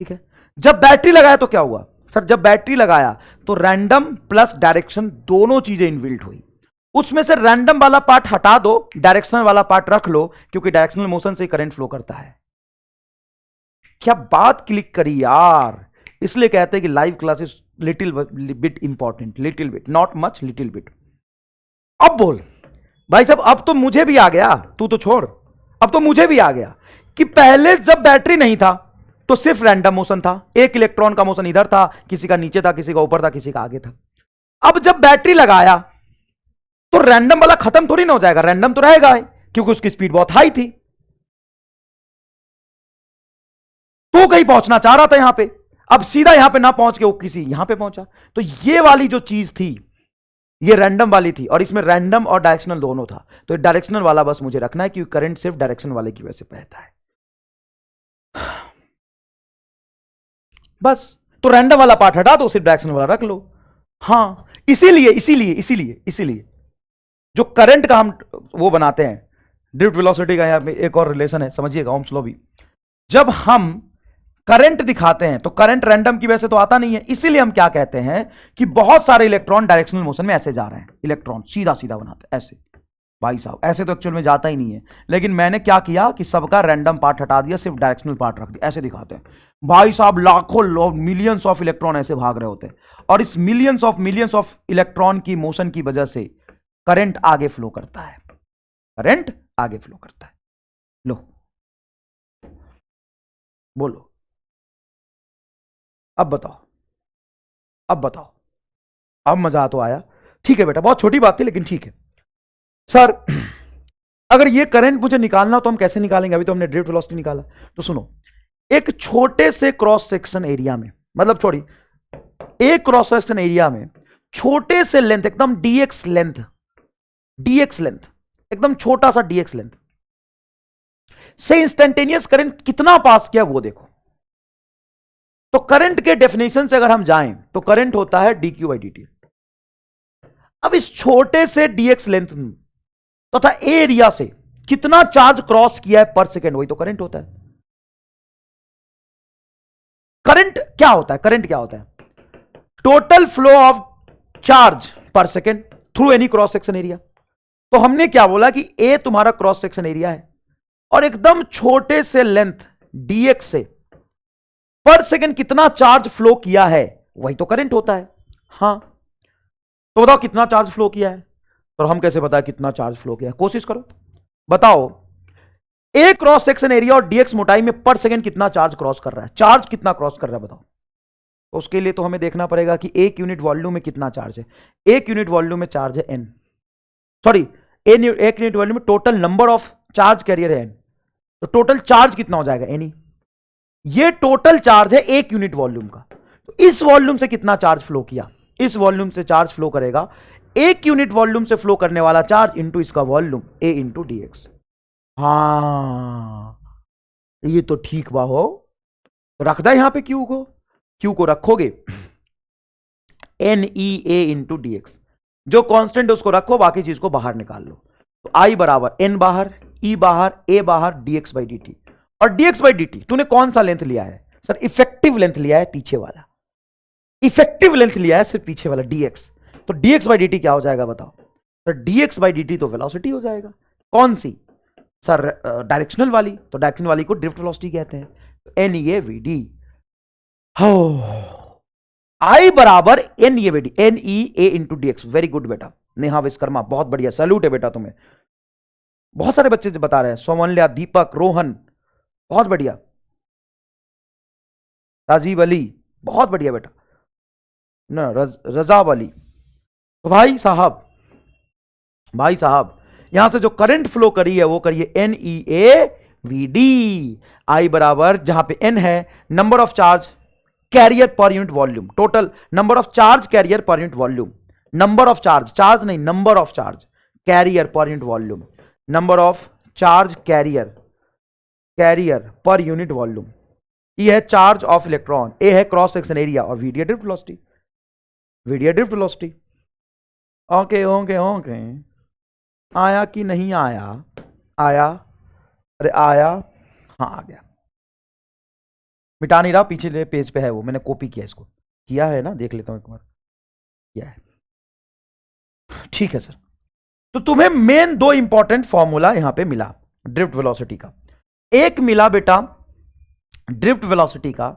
ठीक है। जब बैटरी लगाया तो क्या हुआ? सर जब बैटरी लगाया तो रैंडम प्लस डायरेक्शन दोनों चीजें इनबिल्ट हुई। उसमें से रैंडम वाला पार्ट हटा दो, डायरेक्शनल वाला पार्ट रख लो, क्योंकि डायरेक्शनल मोशन से करंट फ्लो करता है। क्या बात क्लिक करी यार। इसलिए कहते हैं कि live classes little bit important, little bit, not much, little bit. अब बोल भाई साहब, अब तो मुझे भी आ गया, तू तो छोड़, अब तो मुझे भी आ गया कि पहले जब बैटरी नहीं था तो सिर्फ रैंडम मोशन था, एक इलेक्ट्रॉन का मोशन इधर था, किसी का नीचे था, किसी का ऊपर था, किसी का आगे था। अब जब बैटरी लगाया तो रैंडम वाला खत्म थोड़ी ना हो जाएगा, रैंडम तो रहेगा है, क्योंकि उसकी स्पीड बहुत हाई थी, तो कहीं पहुंचना चाह रहा था यहां पे। अब सीधा यहां पे ना पहुंच के वो किसी यहां पे पहुंचा। तो ये वाली जो चीज थी ये रैंडम वाली थी, और इसमें रैंडम और डायरेक्शनल दोनों था। तो डायरेक्शनल वाला बस मुझे रखना है, क्योंकि करंट सिर्फ डायरेक्शन वाले की वजह से बहता है बस। तो रैंडम वाला पार्ट हटा दो, सिर्फ डायरेक्शनल वाला रख लो। हाँ, इसीलिए इसीलिए इसीलिए इसीलिए जो करंट का हम वो बनाते हैं, ड्रिफ्ट वेलोसिटी का यहां पे एक और रिलेशन है, समझिएगा, ओम्स लॉ भी। जब हम करंट दिखाते हैं तो करंट रैंडम की वजह से तो आता नहीं है, इसीलिए हम क्या कहते हैं कि बहुत सारे इलेक्ट्रॉन डायरेक्शनल मोशन में ऐसे जा रहे हैं, इलेक्ट्रॉन सीधा सीधा बनाते हैं ऐसे। भाई साहब ऐसे तो एक्चुअल में जाता ही नहीं है, लेकिन मैंने क्या किया कि सबका रैंडम पार्ट हटा दिया, सिर्फ डायरेक्शनल पार्ट रख दिया, ऐसे दिखाते हैं। भाई साहब लाखों मिलियंस ऑफ इलेक्ट्रॉन ऐसे भाग रहे होते हैं, और इस मिलियंस ऑफ इलेक्ट्रॉन की मोशन की वजह से करंट आगे फ्लो करता है, करंट आगे फ्लो करता है। लो बोलो, अब बताओ, अब बताओ, अब मजा तो आया। ठीक है बेटा, बहुत छोटी बात थी लेकिन ठीक है। सर अगर ये करंट मुझे निकालना हो तो हम कैसे निकालेंगे? अभी तो हमने ड्रिफ्ट वेलोसिटी निकाला। तो सुनो, एक छोटे से क्रॉस सेक्शन एरिया में, मतलब छोड़ी, एक क्रॉस सेक्शन एरिया में छोटे से लेंथ, एकदम डीएक्स लेंथ, डीएक्स लेंथ, एकदम छोटा सा डीएक्स लेंथ से इंस्टेंटेनियस करंट कितना पास किया वो देखो। तो करंट के डेफिनेशन से अगर हम जाएं तो करंट होता है dq बाई dt। अब इस छोटे से dx लेंथ तथा तो एरिया से कितना चार्ज क्रॉस किया है पर सेकेंड, वही तो करंट होता है। करंट क्या होता है? करंट क्या होता है? टोटल फ्लो ऑफ चार्ज पर second through any cross section area. तो हमने क्या बोला कि ए तुम्हारा क्रॉस सेक्शन एरिया है, और एकदम छोटे से लेंथ dx से पर सेकेंड कितना चार्ज फ्लो किया है, वही तो करंट होता है। हां, तो बताओ कितना चार्ज फ्लो किया है। तो हम कैसे बताएं कितना चार्ज फ्लो किया है? कोशिश करो, बताओ ए क्रॉस सेक्शन एरिया और डीएक्स मोटाई में पर सेकेंड कितना चार्ज क्रॉस कर रहा है, चार्ज कितना क्रॉस कर रहा है बताओ। तो उसके लिए तो हमें देखना पड़ेगा कि एक यूनिट वॉल्यूम में कितना चार्ज है। एक यूनिट वॉल्यूम में चार्ज है एन, सॉरी एक यूनिट वॉल्यूम में total number of charge career है एन, तो टोटल चार्ज कितना हो जाएगा एन। ये टोटल चार्ज है एक यूनिट वॉल्यूम का। तो इस वॉल्यूम से कितना चार्ज फ्लो किया, इस वॉल्यूम से चार्ज फ्लो करेगा एक यूनिट वॉल्यूम से फ्लो करने वाला चार्ज इंटू इसका वॉल्यूम ए इंटू डीएक्स। हाँ, ये तो ठीक बा हो। तो रख दे यहां पे क्यू को रखोगे N E A into D x, जो कांस्टेंट है उसको रखो, बाकी चीज को बाहर निकाल लो। तो आई बराबर एन बाहर, ई बाहर, ए बाहर, डीएक्स बाई डी टी। और डीएक्स बाई डी टी तूने कौन सा लेंथ लिया है? सर इफेक्टिव लेंथ लिया है, पीछे वाला इफेक्टिव लेंथ लिया है, सिर्फ पीछे वाला डीएक्स। तो डीएक्स बाई डी टी क्या हो जाएगा बताओ? Sir D X by D T तो वेलोसिटी हो जाएगा। कौन सी? सर डायरेक्शनल वाली। तो डायरेक्शनल वाली को ड्रिफ्ट वेलोसिटी कहते हैं। N E A V D, I बराबर N E A V D, N E A into D X. Very good बेटा नेहा विश्वकर्मा, बहुत बढ़िया, सैल्यूट है बेटा तुम्हें। बहुत सारे बच्चे बता रहे हैं, सोमन्या, दीपक, रोहन, बहुत बढ़िया, राजीव अली, बहुत बढ़िया बेटा ना, रजाब अली। तो भाई साहब यहां से जो करंट फ्लो करी है वो करिए N E A V D. I बराबर, जहां पे एन है number of charge carrier per unit volume, total number of charge carrier per unit volume, number of charge, charge नहीं number of charge carrier per unit volume, number of charge carrier per unit volume. E है charge of electron, A है cross section area, और V D drift velocity. Okay okay okay, आया कि नहीं आया? आया, अरे आया, हाँ आ गया। मिटा नहीं रहा, पीछे पेज पे है वो, मैंने कॉपी किया, इसको किया है ना, देख लेता हूं एक बार, किया है। ठीक है सर, तो तुम्हें मेन दो इंपॉर्टेंट फॉर्मूला यहां पे मिला ड्रिफ्ट वेलोसिटी का। एक मिला बेटा ड्रिफ्ट वेलोसिटी का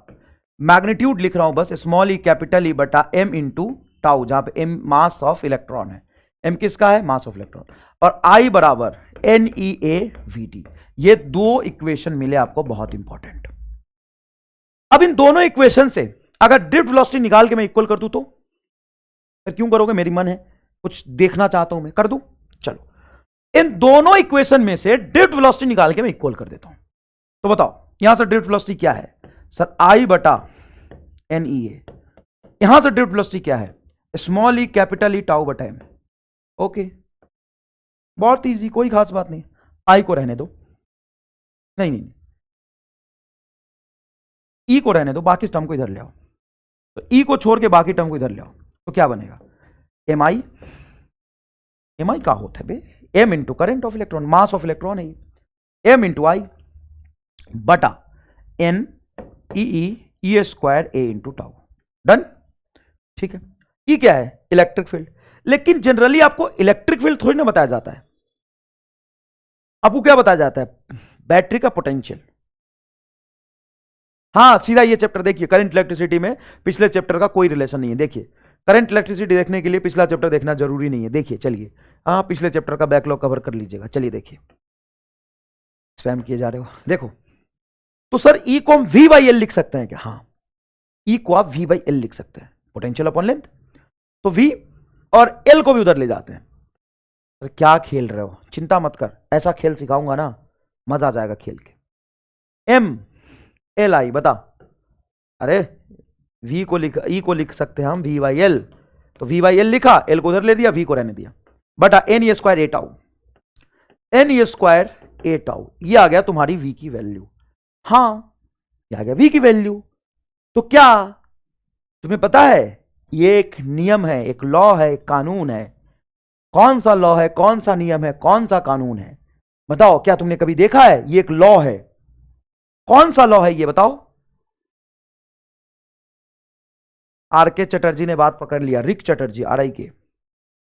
मैग्नीट्यूड, लिख रहा हूं बस, स्मॉल ई कैपिटल ई बटा एम इंटू टाउ, जहां पे एम मास ऑफ इलेक्ट्रॉन है, एम किसका है? Mass of electron. और आई बराबर एन ई ए वी टी। ये दो इक्वेशन मिले आपको, बहुत इंपॉर्टेंट। अब इन दोनों इक्वेशन से अगर ड्रिफ्ट वेलोसिटी निकाल के मैं इक्वल कर दूं तो? फिर क्यों करोगे? मेरी मन है, कुछ देखना चाहता हूं मैं, कर दूं। चलो, इन दोनों इक्वेशन में से ड्रिफ्ट वेलोसिटी निकाल के मैं इक्वल कर देता हूं। तो बताओ यहां से ड्रिफ्ट वेलोसिटी क्या है? सर आई बटा एन ई ए। यहां से ड्रिफ्ट वेलोसिटी क्या है? स्मॉल ई कैपिटल ई टाउ बटा एम। ओके, बहुत इजी, कोई खास बात नहीं। आई को रहने दो, नहीं, ई को रहने दो, बाकी टर्म को इधर ले आओ। तो ई को छोड़ के बाकी टर्म को इधर ले आओ, तो क्या बनेगा? एम आई का होता है बे, M into current of electron, mass of electron है, एम इंटू आई बटा N E square A into tau. Done, ठीक है। ई क्या है? Electric field. लेकिन जनरली आपको इलेक्ट्रिक फील्ड थोड़ी ना बताया जाता है, आपको क्या बताया जाता है? बैटरी का पोटेंशियल। हाँ, सीधा ये चैप्टर देखिए, करंट इलेक्ट्रिसिटी में पिछले चैप्टर का कोई रिलेशन नहीं है। देखिए, करंट इलेक्ट्रिसिटी देखने के लिए पिछला चैप्टर देखना जरूरी नहीं है। देखिए, चलिए, हाँ, पिछले चैप्टर का बैकलॉग कवर कर लीजिएगा। चलिए देखिए, स्पैम किए जा रहे हो, देखो। तो सर ई को हम वी बाई एल लिख सकते हैं क्या? हाँ, ई को आप वी बाई एल लिख सकते हैं, पोटेंशियल अपॉन लेंथ। तो वी और एल को भी उधर ले जाते हैं। तो क्या खेल रहे हो? चिंता मत कर, ऐसा खेल सिखाऊंगा ना, मजा आ जाएगा खेल के। एम एल आई बता, अरे वी को लिख, ई को लिख सकते हैं हम वी बाई एल। तो वी बाई एल लिखा, एल को उधर ले दिया, वी को रहने दिया, बटा N E square A tau, N E square A tau. ये आ गया तुम्हारी वी की वैल्यू। हाँ, ये आ गया वी की वैल्यू। तो क्या तुम्हें पता है, ये एक नियम है, एक लॉ है, एक कानून है। कौन सा लॉ है, कौन सा नियम है, कौन सा कानून है? बताओ, क्या तुमने कभी देखा है? ये एक लॉ है। कौन सा लॉ है ये बताओ? आर के चटर्जी ने बात पकड़ लिया, रिक चटर्जी, आर आई के।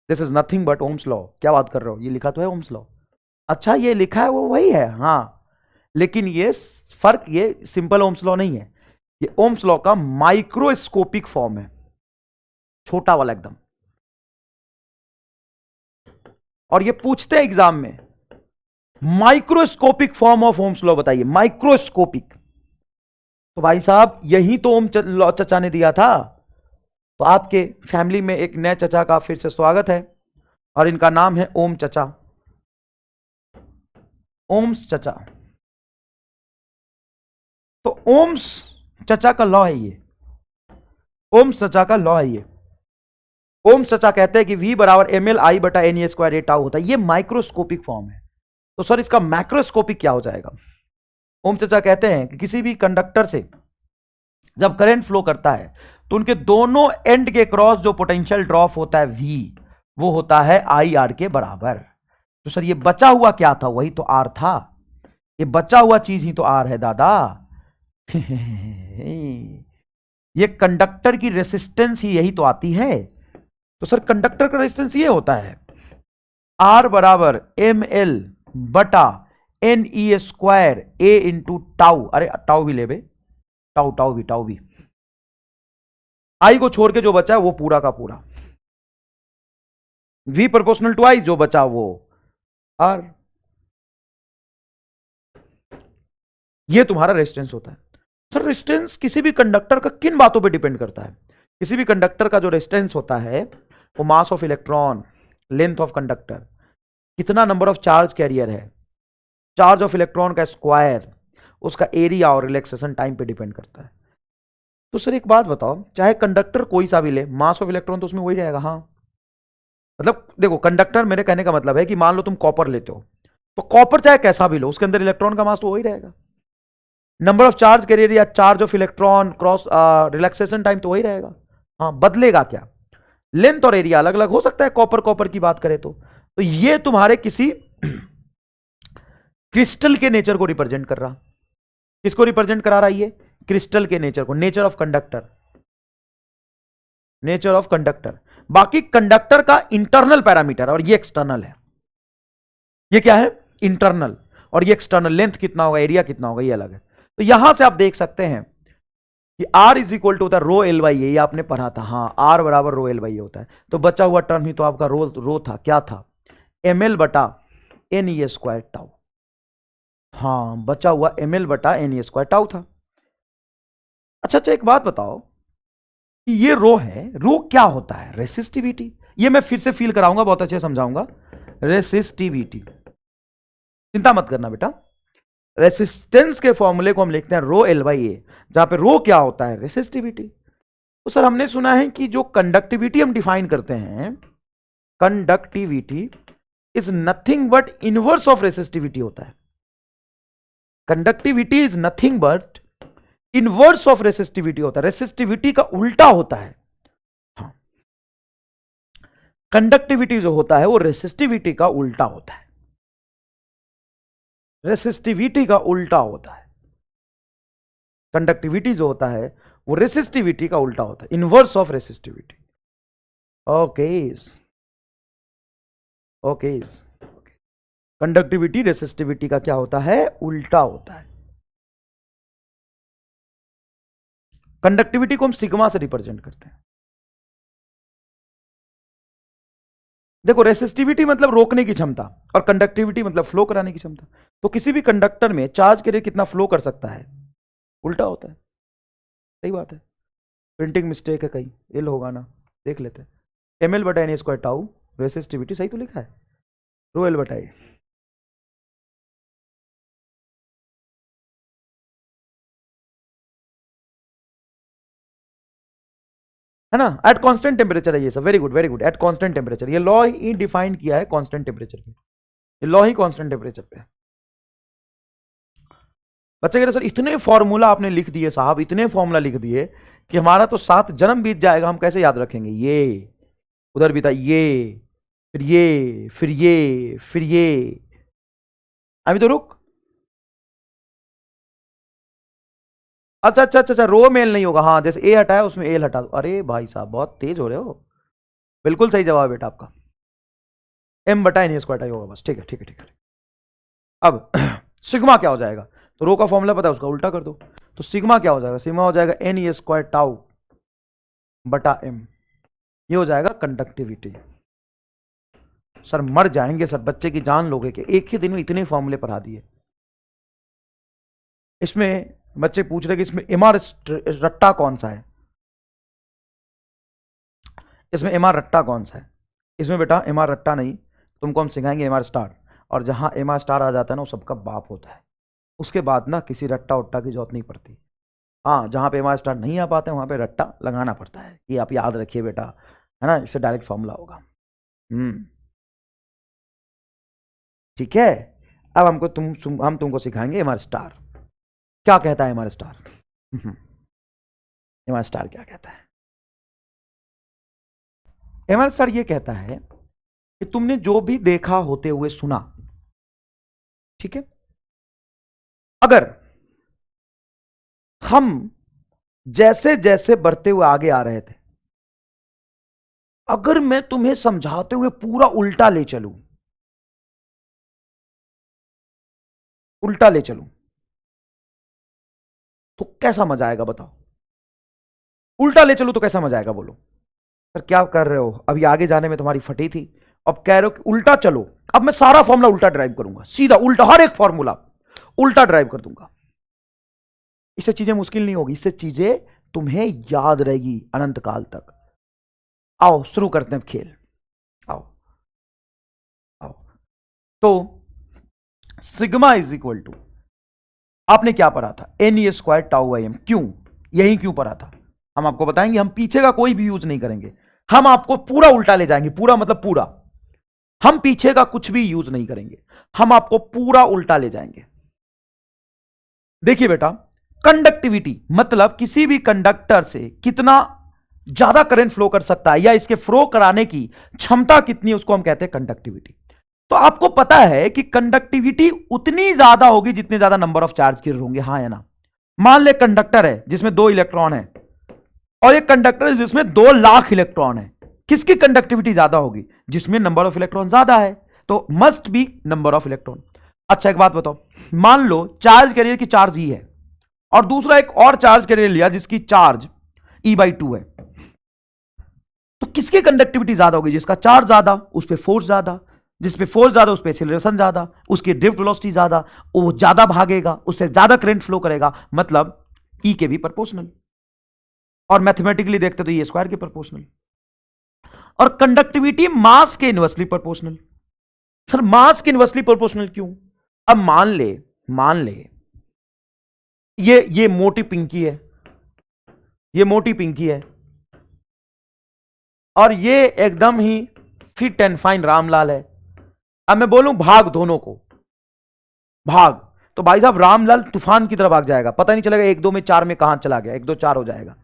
This is nothing but Ohm's law. क्या बात कर रहे हो? ये लिखा तो है ओम्स लॉ। अच्छा, ये लिखा है वो वही है, हाँ, लेकिन ये फर्क, ये सिंपल ओम्स लॉ नहीं है, ये ओम्स लॉ का माइक्रोस्कोपिक फॉर्म है, छोटा वाला एकदम। और ये पूछते हैं एग्जाम में, microscopic form of Ohm's law बताइए, माइक्रोस्कोपिक। तो भाई साहब, यही तो ओम लॉ चचा ने दिया था। तो आपके फैमिली में एक नए चचा का फिर से स्वागत है, और इनका नाम है ओम चचा, ओम्स चचा। तो ओम्स चचा का लॉ है ये, ओम्स चचा का लॉ है ये। ओम्स चचा कहते हैं कि V बराबर एम एल आई बटा N A square A tau होता है। ये माइक्रोस्कोपिक फॉर्म है, तो सर इसका मैक्रोस्कोपिक क्या हो जाएगा? ओम चाचा कहते हैं कि किसी भी कंडक्टर से जब करंट फ्लो करता है तो उनके दोनों एंड के क्रॉस जो पोटेंशियल ड्रॉप होता है V, वो होता है IR के बराबर। तो सर ये बचा हुआ क्या था? वही तो R था। ये बचा हुआ चीज ही तो R है दादा। ये कंडक्टर की रेसिस्टेंस ही यही तो आती है। तो सर कंडक्टर का रेसिस्टेंस ये होता है R बराबर ml बटा NE square A into tau. अरे टाउ भी ले बे, टाउ भी आई को छोड़ के जो बचा है वो पूरा का पूरा V प्रोपोर्शनल टू आई, जो बचा वो R। ये तुम्हारा रेजिस्टेंस होता है। सर रेजिस्टेंस किसी भी कंडक्टर का किन बातों पे डिपेंड करता है? किसी भी कंडक्टर का जो रेजिस्टेंस होता है वो मास of electron, length of conductor, कितना नंबर ऑफ चार्ज कैरियर है, चार्ज ऑफ इलेक्ट्रॉन का स्क्वायर, उसका एरिया और रिलैक्सेशन टाइम पे डिपेंड करता है। तो सर एक बात बताओ, चाहे कंडक्टर कोई सा भी ले, मास ऑफ इलेक्ट्रॉन तो उसमें वही रहेगा। हाँ मतलब देखो कंडक्टर, मेरे कहने का मतलब है कि मान लो तुम कॉपर लेते हो, तो कॉपर चाहे कैसा भी लो, उसके अंदर इलेक्ट्रॉन का मास तो वही रहेगा। नंबर ऑफ चार्ज कैरियर या charge of electron, cross relaxation time तो वही रहेगा। हाँ बदलेगा क्या? लेंथ और एरिया अलग अलग हो सकता है कॉपर की बात करें तो ये तुम्हारे किसी क्रिस्टल के नेचर को रिप्रेजेंट कर रहा। किसको रिप्रेजेंट करा रहा है ये? क्रिस्टल के नेचर को, nature of conductor, nature of conductor. बाकी कंडक्टर का इंटरनल पैरामीटर और ये एक्सटर्नल है। ये क्या है? इंटरनल, और ये एक्सटर्नल। लेंथ कितना होगा, एरिया कितना होगा, ये अलग है। तो यहां से आप देख सकते हैं कि R इज इक्वल टू होता है रो एल बाई ए, ये आपने पढ़ा था। हाँ R बराबर रो एल बाई ए होता है। तो बचा हुआ टर्म ही तो आपका रो था, क्या था? ml बटा NE स्क्वायर टाउ। हाँ बचा हुआ ml बटा NE स्क्वायर टाउ था। अच्छा एक बात बताओ कि ये रो है, रो क्या होता है? रेसिस्टिविटी। ये मैं फिर से फील कराऊंगा, बहुत अच्छे समझाऊंगा। रेसिस्टिविटी, चिंता मत करना बेटा। रेसिस्टेंस के फॉर्मूले को हम लिखते हैं रो एल बाई ए, जहां पे रो क्या होता है? रेसिस्टिविटी। तो सर हमने सुना है कि जो कंडक्टिविटी हम डिफाइन करते हैं, conductivity is nothing but inverse of resistivity होता है। Conductivity is nothing but inverse of resistivity होता है, रेसिस्टिविटी का उल्टा होता है। हाँ कंडक्टिविटी जो होता है वो रेसिस्टिविटी का उल्टा होता है, रेसिस्टिविटी का उल्टा होता है। कंडक्टिविटी जो होता है वो रेसिस्टिविटी का उल्टा होता है, inverse of resistivity. Okay conductivity resistivity का क्या होता है? उल्टा होता है। कंडक्टिविटी को हम सिग्मा से रिप्रेजेंट करते हैं। देखो रेसिस्टिविटी मतलब रोकने की क्षमता और कंडक्टिविटी मतलब फ्लो कराने की क्षमता। तो किसी भी कंडक्टर में चार्ज के लिए कितना फ्लो कर सकता है? उल्टा होता है। सही बात है, प्रिंटिंग मिस्टेक है कहीं, एल होगा ना, देख लेते हैं। ml बटा NE स्क्वायर टाउ, रेसिस्टिविटी सही तो लिखा है, रो एल बटा ए। है ना? एट कांस्टेंट टेम्परेचर है ये सब। Very good at constant temperature. ये लॉ ही डिफाइन किया है कांस्टेंट टेम्परेचर पे, ये लॉ ही कांस्टेंट टेम्परेचर पे। बच्चे कह रहे सर इतने फॉर्मूला आपने लिख दिए साहब, इतने फॉर्मूला लिख दिए कि हमारा तो 7 जन्म बीत जाएगा, हम कैसे याद रखेंगे? ये उधर भी था, ये फिर ये फिर ये फिर ये। अभी तो रुक। अच्छा रो मेल नहीं होगा। हाँ जैसे ए हटाया उसमें एल हटा दो। अरे भाई साहब बहुत तेज हो रहे हो। बिल्कुल सही जवाब बेटा आपका, m बटा एन स्क्वायर होगा बस। ठीक है। अब सिग्मा क्या हो जाएगा? तो रो का फॉर्मूला पता है, उसका उल्टा कर दो। तो सिग्मा क्या हो जाएगा? सिग्मा हो जाएगा NE स्क्वायर टाउ बटा m। ये हो जाएगा कंडक्टिविटी। सर मर जाएंगे सर, बच्चे की जान लोगे कि एक ही दिन में इतने फॉर्मूले पढ़ा दिए। इसमें बच्चे पूछ रहे कि इसमें एमआर रट्टा कौन सा है? इसमें एमआर रट्टा कौन सा है? इसमें बेटा एमआर रट्टा नहीं, तुमको हम सिखाएंगे एमआर स्टार। और जहां एमआर स्टार आ जाता है ना वो सबका बाप होता है। उसके बाद ना किसी रट्टा उट्टा की जरूरत नहीं पड़ती। हाँ जहां पे एमआर स्टार नहीं आ पाते वहां पे रट्टा लगाना पड़ता है, ये आप याद रखिए बेटा, है ना? इससे डायरेक्ट फॉर्मूला होगा। ठीक है। अब हम तुमको सिखाएंगे एमआर स्टार क्या कहता है। एमआर स्टार एमआर स्टार क्या कहता है? एमआर स्टार ये कहता है कि तुमने जो भी देखा होते हुए सुना, ठीक है, अगर हम जैसे जैसे बढ़ते हुए आगे आ रहे थे, अगर मैं तुम्हें समझाते हुए पूरा उल्टा ले चलूं, तो कैसा मजा आएगा बताओ? उल्टा ले चलूं तो कैसा मजा आएगा बोलो? सर क्या कर रहे हो, अभी आगे जाने में तुम्हारी फटी थी, अब कह रहे हो कि उल्टा चलो। अब मैं सारा फॉर्मूला उल्टा ड्राइव करूंगा, सीधा उल्टा, हर एक फॉर्मूला उल्टा ड्राइव कर दूंगा। इससे चीजें मुश्किल नहीं होगी, इससे चीजें तुम्हें याद रहेगी अनंत काल तक। आओ शुरू करते हैं खेल, आओ आओ। तो सिग्मा इज इक्वल टू, आपने क्या पढ़ा था? N E square tau by M. क्यों, यही क्यों पढ़ा था हम आपको बताएंगे। हम पीछे का कोई भी यूज नहीं करेंगे, हम आपको पूरा उल्टा ले जाएंगे। पूरा मतलब पूरा, हम पीछे का कुछ भी यूज नहीं करेंगे, हम आपको पूरा उल्टा ले जाएंगे। देखिए बेटा, कंडक्टिविटी मतलब किसी भी कंडक्टर से कितना ज्यादा करंट फ्लो कर सकता है या इसके फ्लो कराने की क्षमता कितनी है, उसको हम कहते हैं कंडक्टिविटी। तो आपको पता है कि कंडक्टिविटी उतनी ज्यादा होगी जितने ज्यादा नंबर ऑफ चार्ज के होंगे, हाँ या ना? मान ले कंडक्टर है जिसमें 2 इलेक्ट्रॉन है और एक कंडक्टर है जिसमें 2 लाख इलेक्ट्रॉन है। किसकी कंडक्टिविटी ज्यादा होगी? जिसमें नंबर ऑफ इलेक्ट्रॉन ज्यादा है, तो must be number of electron. अच्छा एक बात बताओ, मान लो चार्ज कैरियर की चार्ज ई है और दूसरा एक और चार्ज कैरियर लिया जिसकी चार्ज E/2 है, तो किसकी कंडक्टिविटी ज्यादा होगी? जिसका चार्ज ज्यादा उस पर फोर्स ज्यादा, जिस पे फोर्स ज्यादा उस पे एक्सीलरेशन ज्यादा, उसकी ड्रिफ्ट वेलोसिटी ज्यादा, वो ज्यादा भागेगा, उससे ज्यादा करंट फ्लो करेगा, मतलब ई के भी प्रोपोर्शनल। और मैथमेटिकली देखते तो ये स्क्वायर के प्रोपोर्शनल। और कंडक्टिविटी मास के इनवर्सली प्रोपोर्शनल। सर मास के इनवर्सली प्रोपोर्शनल क्यों? अब मान ले ये मोटी पिंकी है, ये मोटी पिंकी है और ये एकदम ही फिट एंड फाइन रामलाल है। अब मैं बोलूं भाग दोनों को, भाग, तो भाई साहब रामलाल तूफान की तरह भाग जाएगा, पता नहीं चलेगा 1 2 में 4 में कहां चला गया, 1 2 4 हो जाएगा।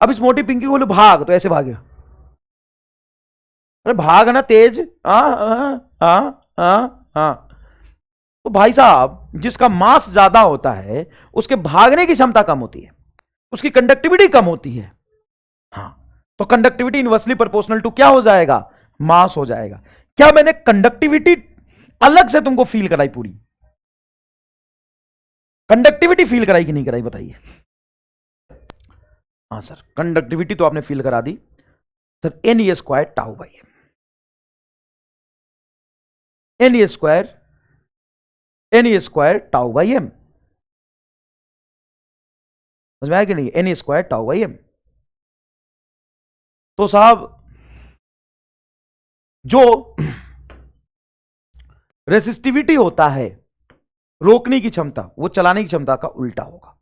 अब इस मोटी पिंकी को बोलो भाग, तो ऐसे भागेगा। अरे भाग ना तेज, तो भाई साहब जिसका मास ज्यादा होता है उसके भागने की क्षमता कम होती है, उसकी कंडक्टिविटी कम होती है। हाँ, तो कंडक्टिविटी इनवर्सली प्रोपोर्शनल टू क्या हो जाएगा? मास हो जाएगा। क्या मैंने कंडक्टिविटी अलग से तुमको फील कराई? पूरी कंडक्टिविटी फील कराई कि नहीं कराई बताइए? हाँ सर, कंडक्टिविटी तो आपने फील करा दी sir. N E square tau by M, N E square tau by M, समझ में आया कि नहीं? N E square tau by M. तो साहब जो रेसिस्टिविटी होता है, रोकने की क्षमता, वो चलाने की क्षमता का उल्टा होगा।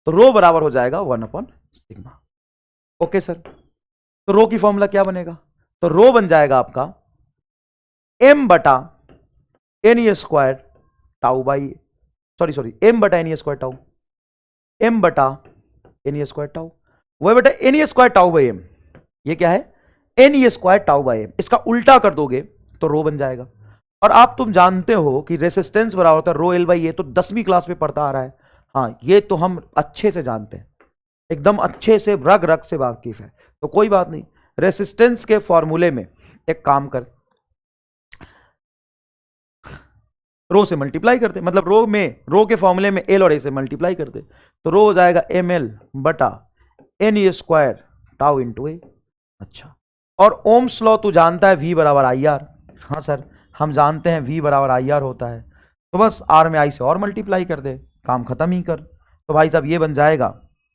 तो रो बराबर हो जाएगा 1/σ। ओके सर, तो रो की फॉर्मूला क्या बनेगा? तो रो बन जाएगा आपका m बटा N E square tau by, sorry m बटा एन ई स्क्वायर टाउ, m बटा एन ई स्क्वायर टाउ, वह बेटा N E square tau by m। ये क्या है? N E square tau by m। इसका उल्टा कर दोगे तो रो बन जाएगा। और आप तुम जानते हो कि रेसिस्टेंस बराबर होता है रो एल बाई ए, तो 10वीं क्लास में पढ़ता आ रहा है। हाँ, ये तो हम अच्छे से जानते हैं, एकदम अच्छे से रग रग से वाकिफ है। तो कोई बात नहीं, रेसिस्टेंस के फॉर्मूले में एक काम कर, रो से मल्टीप्लाई करते, मतलब रो के फॉर्मूले में एल और ए से मल्टीप्लाई करते, तो रो हो जाएगा एम एल बटा N E square tau into A. अच्छा, और ओम्स लॉ तू जानता है, वी बराबर आई आर। हाँ सर, हम जानते हैं वी बराबर आई आर होता है, तो बस आर में आई से और मल्टीप्लाई कर दे, काम खत्म ही कर। तो भाई साहब ये बन जाएगा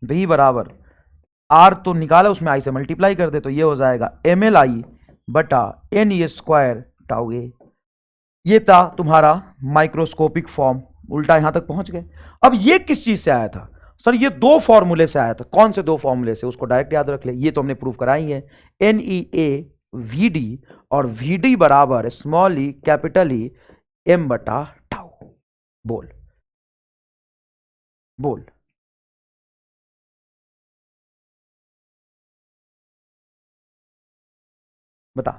वी बराबर, आर तो निकाला उसमें आई से मल्टीप्लाई कर दे, तो ये हो जाएगा एम एल आई बटा एन ई स्क्वायर टाउ ए। ये था तुम्हारा माइक्रोस्कोपिक फॉर्म, उल्टा यहां तक पहुंच गए। अब ये किस चीज से आया था? सर ये 2 फॉर्मूले से आया था। कौन से 2 फॉर्मूले से? उसको डायरेक्ट याद रख ले, ये तो हमने प्रूफ कराई है। N E A V D, और वी डी बराबर small E capital E M बटा बोल बोल। बता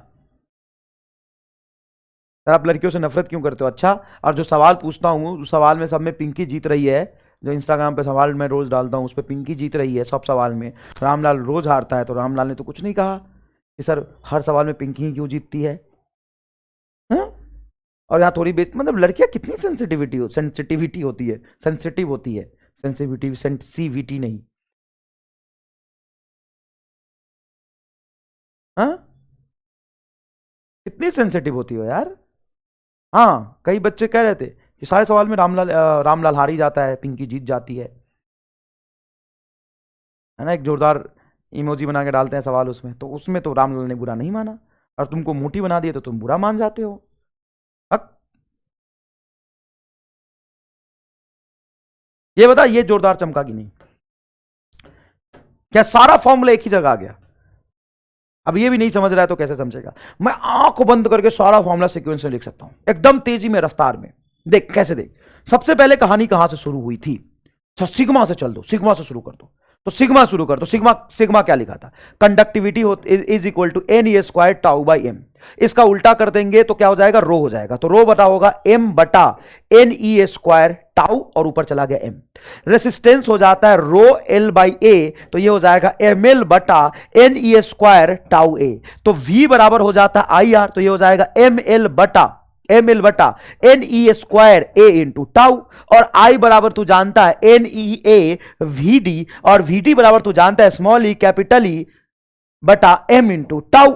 सर, आप लड़कियों से नफरत क्यों करते हो? अच्छा, और जो सवाल पूछता हूँ उस सवाल में सब में पिंकी जीत रही है। जो इंस्टाग्राम पे सवाल मैं रोज डालता हूँ उस पर पिंकी जीत रही है सब सवाल में। रामलाल रोज हारता है, तो रामलाल ने तो कुछ नहीं कहा कि सर हर सवाल में पिंकी ही क्यों जीतती है। हाँ? और यहाँ थोड़ी बेच मतलब लड़कियां कितनी सेंसिटिविटी होती है, सेंसिटिव होती है। सेंसिटिविटी नहीं। हाँ, कितनी सेंसिटिव होती हो यार। हाँ, कई बच्चे कह रहे थे कि सारे सवाल में रामलाल हार ही जाता है, पिंकी जीत जाती है ना। एक जोरदार इमोजी बना के डालते हैं सवाल उसमें, तो उसमें तो रामलाल ने बुरा नहीं माना, और तुमको मोटी बना दिया तो तुम बुरा मान जाते हो। हक। ये बता, ये जोरदार चमका कि नहीं? क्या सारा फॉर्मूला एक ही जगह आ गया? अब ये भी नहीं समझ रहा है तो कैसे समझेगा? मैं आंख बंद करके सारा फॉर्मूला सीक्वेंस में लिख सकता हूं, एकदम तेजी में, रफ्तार में। देख कैसे, देख। सबसे पहले कहानी कहां से शुरू हुई थी? अच्छा, सिग्मा से चल दो, सिग्मा से शुरू कर दो। तो सिग्मा शुरू कर दो। सिग्मा सिग्मा क्या लिखा था? Conductivity is equal to N E square tau by M. इसका उल्टा कर देंगे तो क्या हो जाएगा? रो हो जाएगा। तो रो बटा होगा एम बटा एन ई स्क्वायर टाउ, और ऊपर चला गया एम। रेसिस्टेंस हो जाता है रो एल बाई ए, तो ये हो जाएगा एम एल बटा N E square tau A. तो वी बराबर हो जाता है आई आर, तो ये हो जाएगा एम एल बटा N E square A into tau. और आई बराबर तू जानता है N E A V D, और वी डी बराबर तू जानता है स्मॉल ई कैपिटल ई बटा एम इंटू टाउ।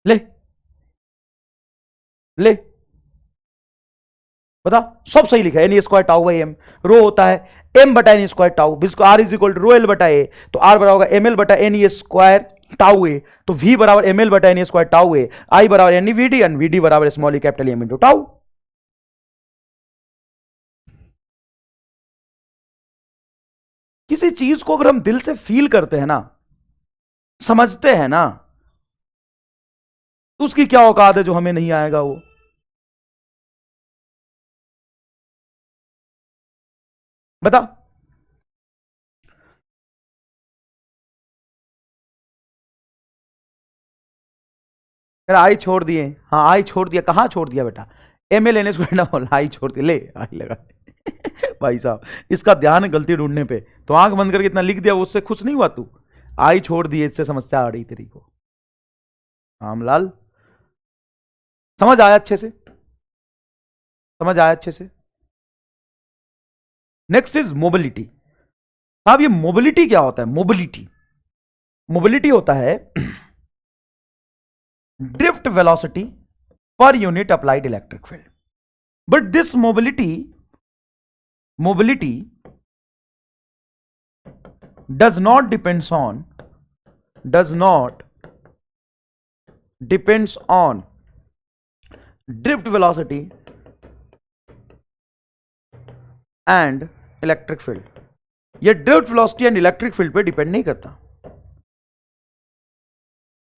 ले ले बता, सब सही लिखा है। N square tau by M, rho होता है एम बटा N square tau, R is equal to rho L बटा ए, तो आर बराबर होगा एम एल बटा एन स्क्वायर टाउ ए, तो वी बराबर एम एल बटा N square tau A, I बराबर N V D, N V D बराबर small E capital M into tau. किसी चीज को अगर हम दिल से फील करते हैं ना, समझते हैं ना, तो उसकी क्या औकात है जो हमें नहीं आएगा वो? बता। अरे आई छोड़ दिए, हाँ आई छोड़ दिया, कहां छोड़ दिया बेटा? एम एल एन एस ना बोला, आई छोड़ दिया, ले आई लगा। भाई साहब, इसका ध्यान है गलती ढूंढने पे, तो आंख बंद करके इतना लिख दिया, उससे खुश नहीं हुआ तू? आई छोड़ दिए, इससे समस्या आ रही तेरी को। रामलाल, समझ आया अच्छे से? समझ आया अच्छे से? Next is mobility. साहब ये मोबिलिटी क्या होता है? मोबिलिटी, मोबिलिटी होता है drift velocity per unit applied electric field. But this mobility does not depends on drift velocity and electric field. ये drift velocity and electric field पे डिपेंड नहीं करता।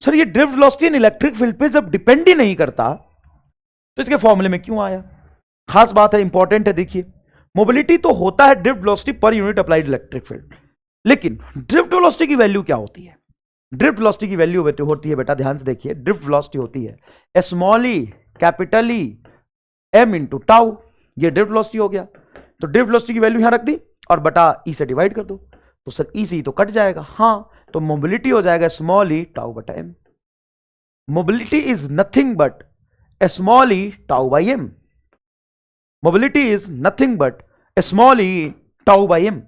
सर ये drift velocity and electric field पे जब depend ही नहीं करता, तो इसके फॉर्मूले में क्यों आया? खास बात है, इंपॉर्टेंट है। देखिए, मोबिलिटी तो होता है drift velocity per unit applied electric field, लेकिन ड्रिफ्ट वेलोसिटी की वैल्यू क्या होती है? ड्रिफ्ट वेलोसिटी की वैल्यू होती है बेटा, ध्यान से देखिए, ड्रिफ्ट वेलोसिटी होती है small E capital E M into tau. ये ड्रिफ्ट वेलोसिटी हो गया। तो ड्रिफ्ट वेलोसिटी की वैल्यू यहां रख दी और बटा ई से डिवाइड कर दो, तो सर ई से तो कट जाएगा। हाँ, तो मोबिलिटी हो जाएगा स्मॉल ई टाउ बटा एम। Mobility is nothing but small E tau by M. Mobility is nothing but small E tau by M.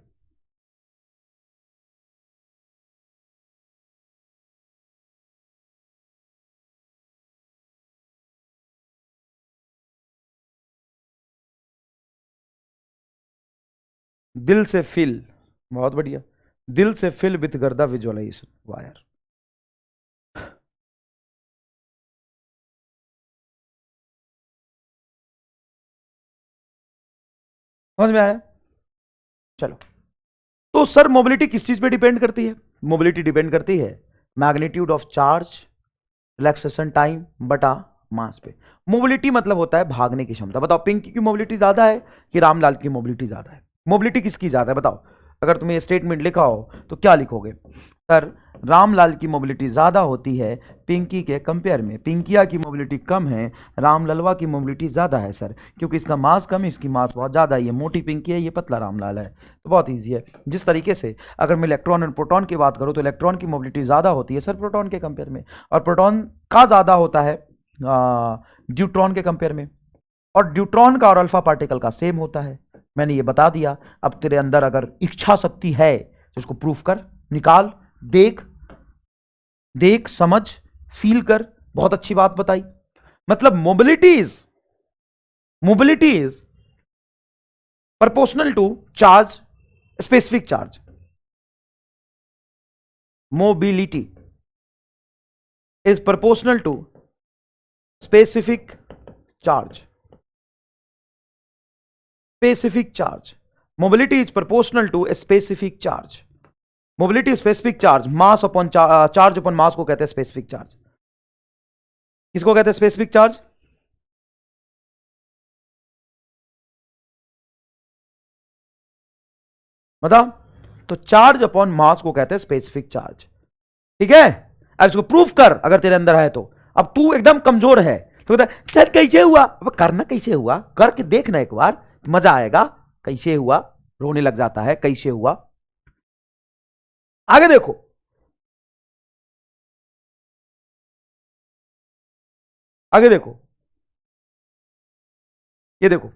दिल से फिल, बहुत बढ़िया। दिल से फिल विथ गर्दा विजुअलाइजेशन वायर। समझ में आया? चलो, तो सर मोबिलिटी किस चीज पे डिपेंड करती है? मोबिलिटी डिपेंड करती है magnitude of charge, relaxation time बटा मास पे। मोबिलिटी मतलब होता है भागने की क्षमता। बताओ पिंकी की मोबिलिटी ज्यादा है कि रामलाल की मोबिलिटी ज्यादा है? मोबिलिटी किसकी ज्यादा है बताओ। अगर तुम्हें ये स्टेटमेंट लिखा हो तो क्या लिखोगे? सर रामलाल की मोबिलिटी ज्यादा होती है पिंकी के कंपेयर में, पिंकिया की मोबिलिटी कम है, रामललवा की मोबिलिटी ज्यादा है सर, क्योंकि इसका मास कम है, इसकी मास बहुत ज्यादा है। ये मोटी पिंकी है, ये पतला रामलाल है। तो बहुत ईजी है। जिस तरीके से अगर मैं इलेक्ट्रॉन और प्रोटॉन की बात करूं तो इलेक्ट्रॉन की मोबिलिटी ज्यादा होती है सर प्रोटॉन के कंपेयर में, और प्रोटॉन का ज्यादा होता है ड्यूट्रॉन के कंपेयर में, और ड्यूट्रॉन का और अल्फा पार्टिकल का सेम होता है। मैंने ये बता दिया। अब तेरे अंदर अगर इच्छा शक्ति है तो इसको प्रूफ कर, निकाल, देख देख, समझ, फील कर। बहुत अच्छी बात बताई। मतलब mobility is proportional to charge, specific charge. Mobility is proportional to specific charge. Specific charge. Mobility is proportional to a specific charge. Mobility is specific charge. Mass upon charge upon mass को कहते हैं specific charge. किसको कहते हैं specific charge? बता। तो charge upon mass को कहते हैं स्पेसिफिक चार्ज। ठीक है, अब इसको प्रूफ कर अगर तेरे अंदर है तो। अब तू एकदम कमजोर है तो बता सर कैसे हुआ? अब करना कैसे हुआ, करके देखना एक बार, मजा आएगा। कैसे हुआ, रोने लग जाता है, कैसे हुआ। आगे देखो, आगे देखो, ये देखो।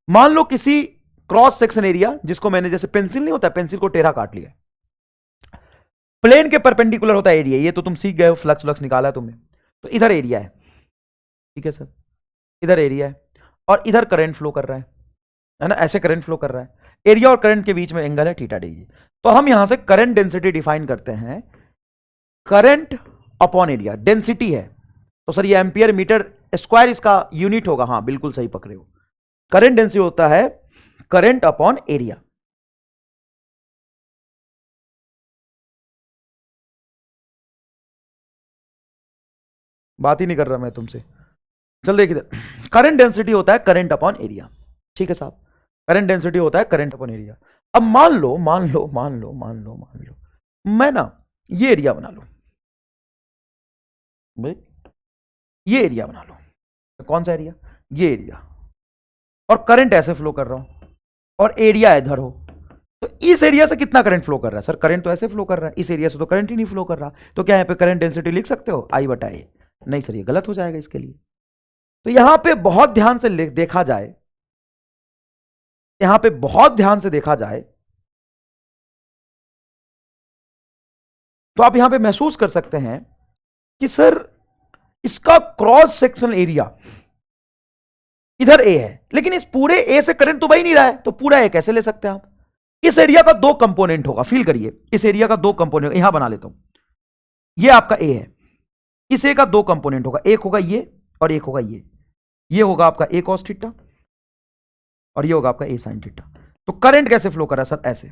मान लो किसी क्रॉस सेक्शन एरिया, जिसको मैंने जैसे पेंसिल नहीं होता, पेंसिल को टेढ़ा काट लिया, प्लेन के परपेंडिकुलर होता है एरिया। ये तो तुम सीख गए हो, फ्लक्स फ्लक्स निकाला है तुमने। तो इधर एरिया है, ठीक है सर, इधर एरिया है और इधर करंट फ्लो कर रहा है ना, ऐसे करंट फ्लो कर रहा है। एरिया और करंट के बीच में एंगल है थीटा डी। तो हम यहां से करंट डेंसिटी डिफाइन करते हैं, करंट अपॉन एरिया। डेंसिटी है तो सर ये एम्पियर मीटर स्क्वायर इसका यूनिट होगा। हाँ बिल्कुल सही पकड़े हो। करंट डेंसिटी होता है करंट अपॉन एरिया। बात ही नहीं कर रहा मैं तुमसे। चल देखिए, करंट डेंसिटी होता है करंट अपॉन एरिया। ठीक है साहब, करंट डेंसिटी होता है करंट अपॉन एरिया। अब मान लो मैं ना ये एरिया बना लूं भाई, ये एरिया बना लो। तो कौन सा एरिया? ये एरिया। और करंट ऐसे फ्लो कर रहा हूं और एरिया इधर हो, तो इस एरिया से कितना करंट फ्लो कर रहा है? सर करंट तो ऐसे फ्लो कर रहा है, इस एरिया से तो करंट ही नहीं फ्लो कर रहा। तो क्या यहां पे करंट डेंसिटी लिख सकते हो? आई बटा ए। नहीं सर ये गलत हो जाएगा इसके लिए। तो यहां पे बहुत ध्यान से देखा जाए, यहां पे बहुत ध्यान से देखा जाए तो आप यहां पे महसूस कर सकते हैं कि सर इसका क्रॉस सेक्शनल एरिया इधर ए है, लेकिन इस पूरे ए से करंट तो बह नहीं रहा है, तो पूरा ए कैसे ले सकते हैं आप? इस एरिया का दो कंपोनेंट होगा, फील करिए, इस एरिया का दो कंपोनेंट, यहां बना लेता हूं, ये आपका ए है, इस ए का दो कंपोनेंट होगा, एक होगा ये और एक होगा ये होगा आपका ए कॉस थीटा और ये होगा आपका ए साइन थीटा। तो करंट कैसे फ्लो कर रहा है सर? ऐसे।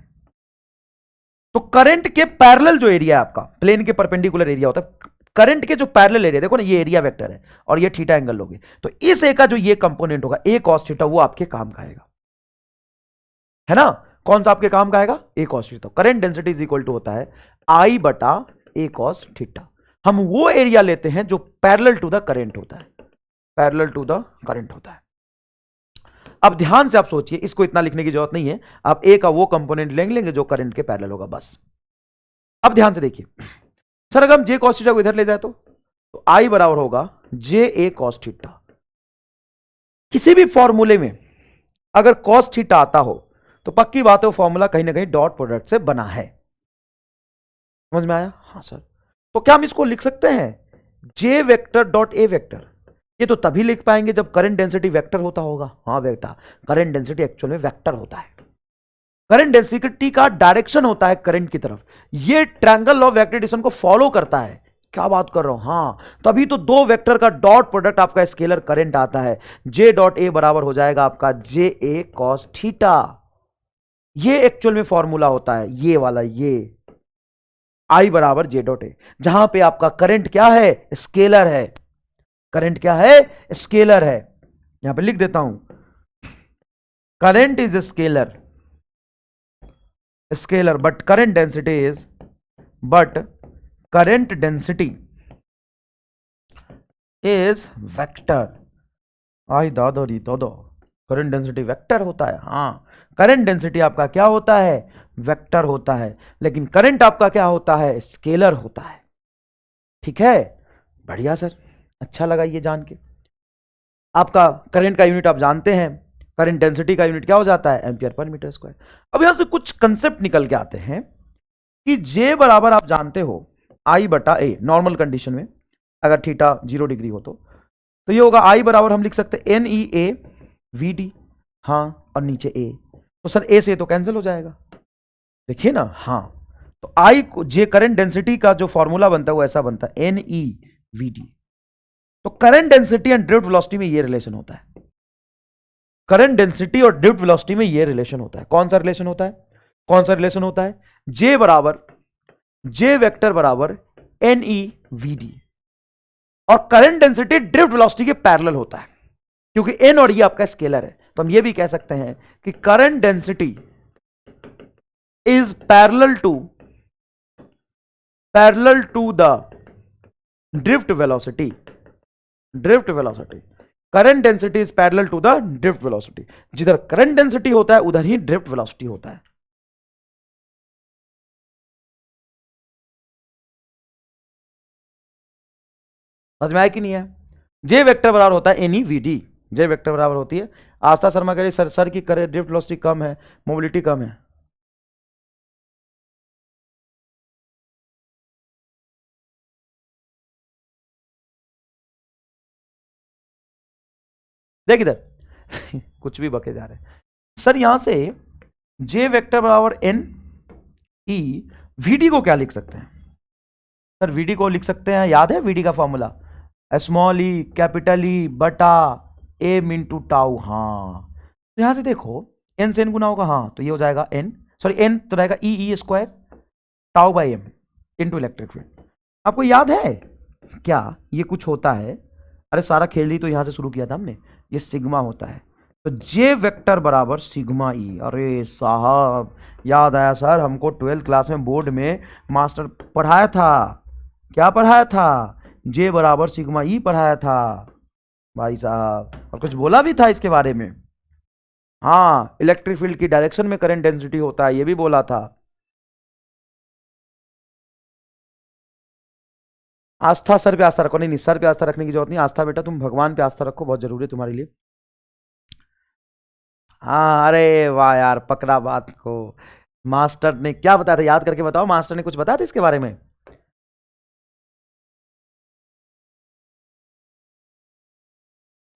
तो करंट के पैरेलल जो एरिया है आपका, प्लेन के परपेंडिकुलर एरिया होता है, करंट के जो पैरेलल एरिया, देखो ना ये एरिया वेक्टर है और ये थीटा एंगल लोगे, तो इस ए का जो ये कंपोनेंट होगा ए कॉस थीटा, वो आपके काम का आएगा, है ना? कौन सा आपके काम का आएगा? A cos theta. Current density is equal to होता है आई बटा ए कॉस थीटा। हम वो एरिया लेते हैं जो पैरेलल टू द करंट होता है, पैरेलल टू द करंट होता है। अब ध्यान से आप सोचिए, इसको इतना लिखने की जरूरत नहीं है, आप ए का वो कंपोनेंट लेंगे जो करंट के पैरेलल होगा, बस। अब ध्यान से देखिए सर, अगर हम जे कॉस थीटा को इधर ले जाए तो आई बराबर होगा जे ए कॉस थीटा। किसी भी फॉर्मूले में अगर कॉस थीटा आता हो तो पक्की बात है वो फॉर्मूला कहीं ना कहीं डॉट प्रोडक्ट से बना है। समझ में आया? हाँ सर। तो क्या हम इसको लिख सकते हैं जे वेक्टर डॉट ए वेक्टर? ये तो तभी लिख पाएंगे जब करंट डेंसिटी वेक्टर होता होगा। हाँ बेटा, करंट डेंसिटी एक्चुअल में वेक्टर होता है, करंट डेंसिटी का डायरेक्शन होता है करंट की तरफ, ये ट्रायंगल लॉ ऑफ वेक्टर को फॉलो करता है। क्या बात कर रहा हूं? हाँ, तभी तो दो वेक्टर का डॉट प्रोडक्ट आपका स्केलर करंट आता है। जे डॉट ए बराबर हो जाएगा आपका जे ए कॉस थीटा। ये एक्चुअल में फॉर्मूला होता है, ये वाला, ये आई बराबर जे डॉट ए, जहां पे आपका करंट क्या है? स्केलर है। करंट क्या है? स्केलर है। यहां पे लिख देता हूं, current is scalar, scalar but current density is vector. आई दादा री दादा, करंट डेंसिटी वेक्टर होता है। हाँ, करंट डेंसिटी आपका क्या होता है? वेक्टर होता है, लेकिन करंट आपका क्या होता है? स्केलर होता है। ठीक है, बढ़िया सर, अच्छा लगा ये जान के। आपका करंट का यूनिट आप जानते हैं, करंट डेंसिटी का यूनिट क्या हो जाता है? Ampere per metre square. अब यहां से कुछ कंसेप्ट निकल के आते हैं कि जे बराबर आप जानते हो आई बटा ए, नॉर्मल कंडीशन में अगर थीटा 0 डिग्री हो तो ये होगा आई बराबर हम लिख सकते हैं N E A V D. हाँ, और नीचे ए, तो सर ए से तो कैंसिल हो जाएगा, देखिए ना। हाँ, तो आई को जे करंट डेंसिटी का जो फॉर्मूला बनता है वो ऐसा बनता है एन ई वी डी। तो current density and drift velocity में ये रिलेशन होता है, करंट डेंसिटी और ड्रिफ्ट वेलोसिटी में ये रिलेशन होता है। कौन सा रिलेशन होता है? कौन सा रिलेशन होता है? जे बराबर, जे वेक्टर बराबर एन ई वी डी, और करंट डेंसिटी ड्रिफ्ट वेलोसिटी के पैरेलल होता है, क्योंकि एन और ये आपका स्केलर है। तो हम ये भी कह सकते हैं कि current density is parallel to the drift velocity, drift velocity, current density is parallel to the drift velocity. जिधर करंट डेंसिटी होता है उधर ही ड्रिफ्ट वेलोसिटी होता है। समझ में आया कि नहीं है? जे वेक्टर बराबर होता है एन ई वी डी, जे वेक्टर बराबर होती है। आस्था शर्मा कह रही सर की करे ड्रिफ्ट वेलोसिटी कम है, मोबिलिटी कम है। देख इधर कुछ भी बके जा रहे हैं सर। यहां से जे वेक्टर बराबर एन ई वीडी को क्या लिख सकते हैं? सर वीडी को लिख सकते हैं, याद है वीडी का फॉर्मूला? स्मॉल ई कैपिटल ई बटा एम इंटू टाउ। हाँ, तो यहां से देखो एन से एन गुना होगा, हाँ तो ये हो जाएगा एन, सॉरी एन तो रहेगा e square tau by m into electric field. आपको याद है क्या ये कुछ होता है? अरे सारा खेल ही तो यहां से शुरू किया था हमने। ये सिग्मा होता है, तो जे वेक्टर बराबर सिग्मा ई। अरे साहब याद आया सर, हमको 12th क्लास में बोर्ड में मास्टर पढ़ाया था। क्या पढ़ाया था? जे बराबर सिग्मा ई पढ़ाया था भाई साहब, और कुछ बोला भी था इसके बारे में। हाँ, इलेक्ट्रिक फील्ड की डायरेक्शन में करंट डेंसिटी होता है, ये भी बोला था। आस्था सर पे आस्था रखो। नहीं सर पे आस्था रखने की जरूरत नहीं, आस्था बेटा तुम भगवान पे आस्था रखो, बहुत जरूरी है तुम्हारे लिए। हाँ, अरे वाह यार, पकड़ा बात को। मास्टर ने क्या बताया था, याद करके बताओ, मास्टर ने कुछ बताया था इसके बारे में?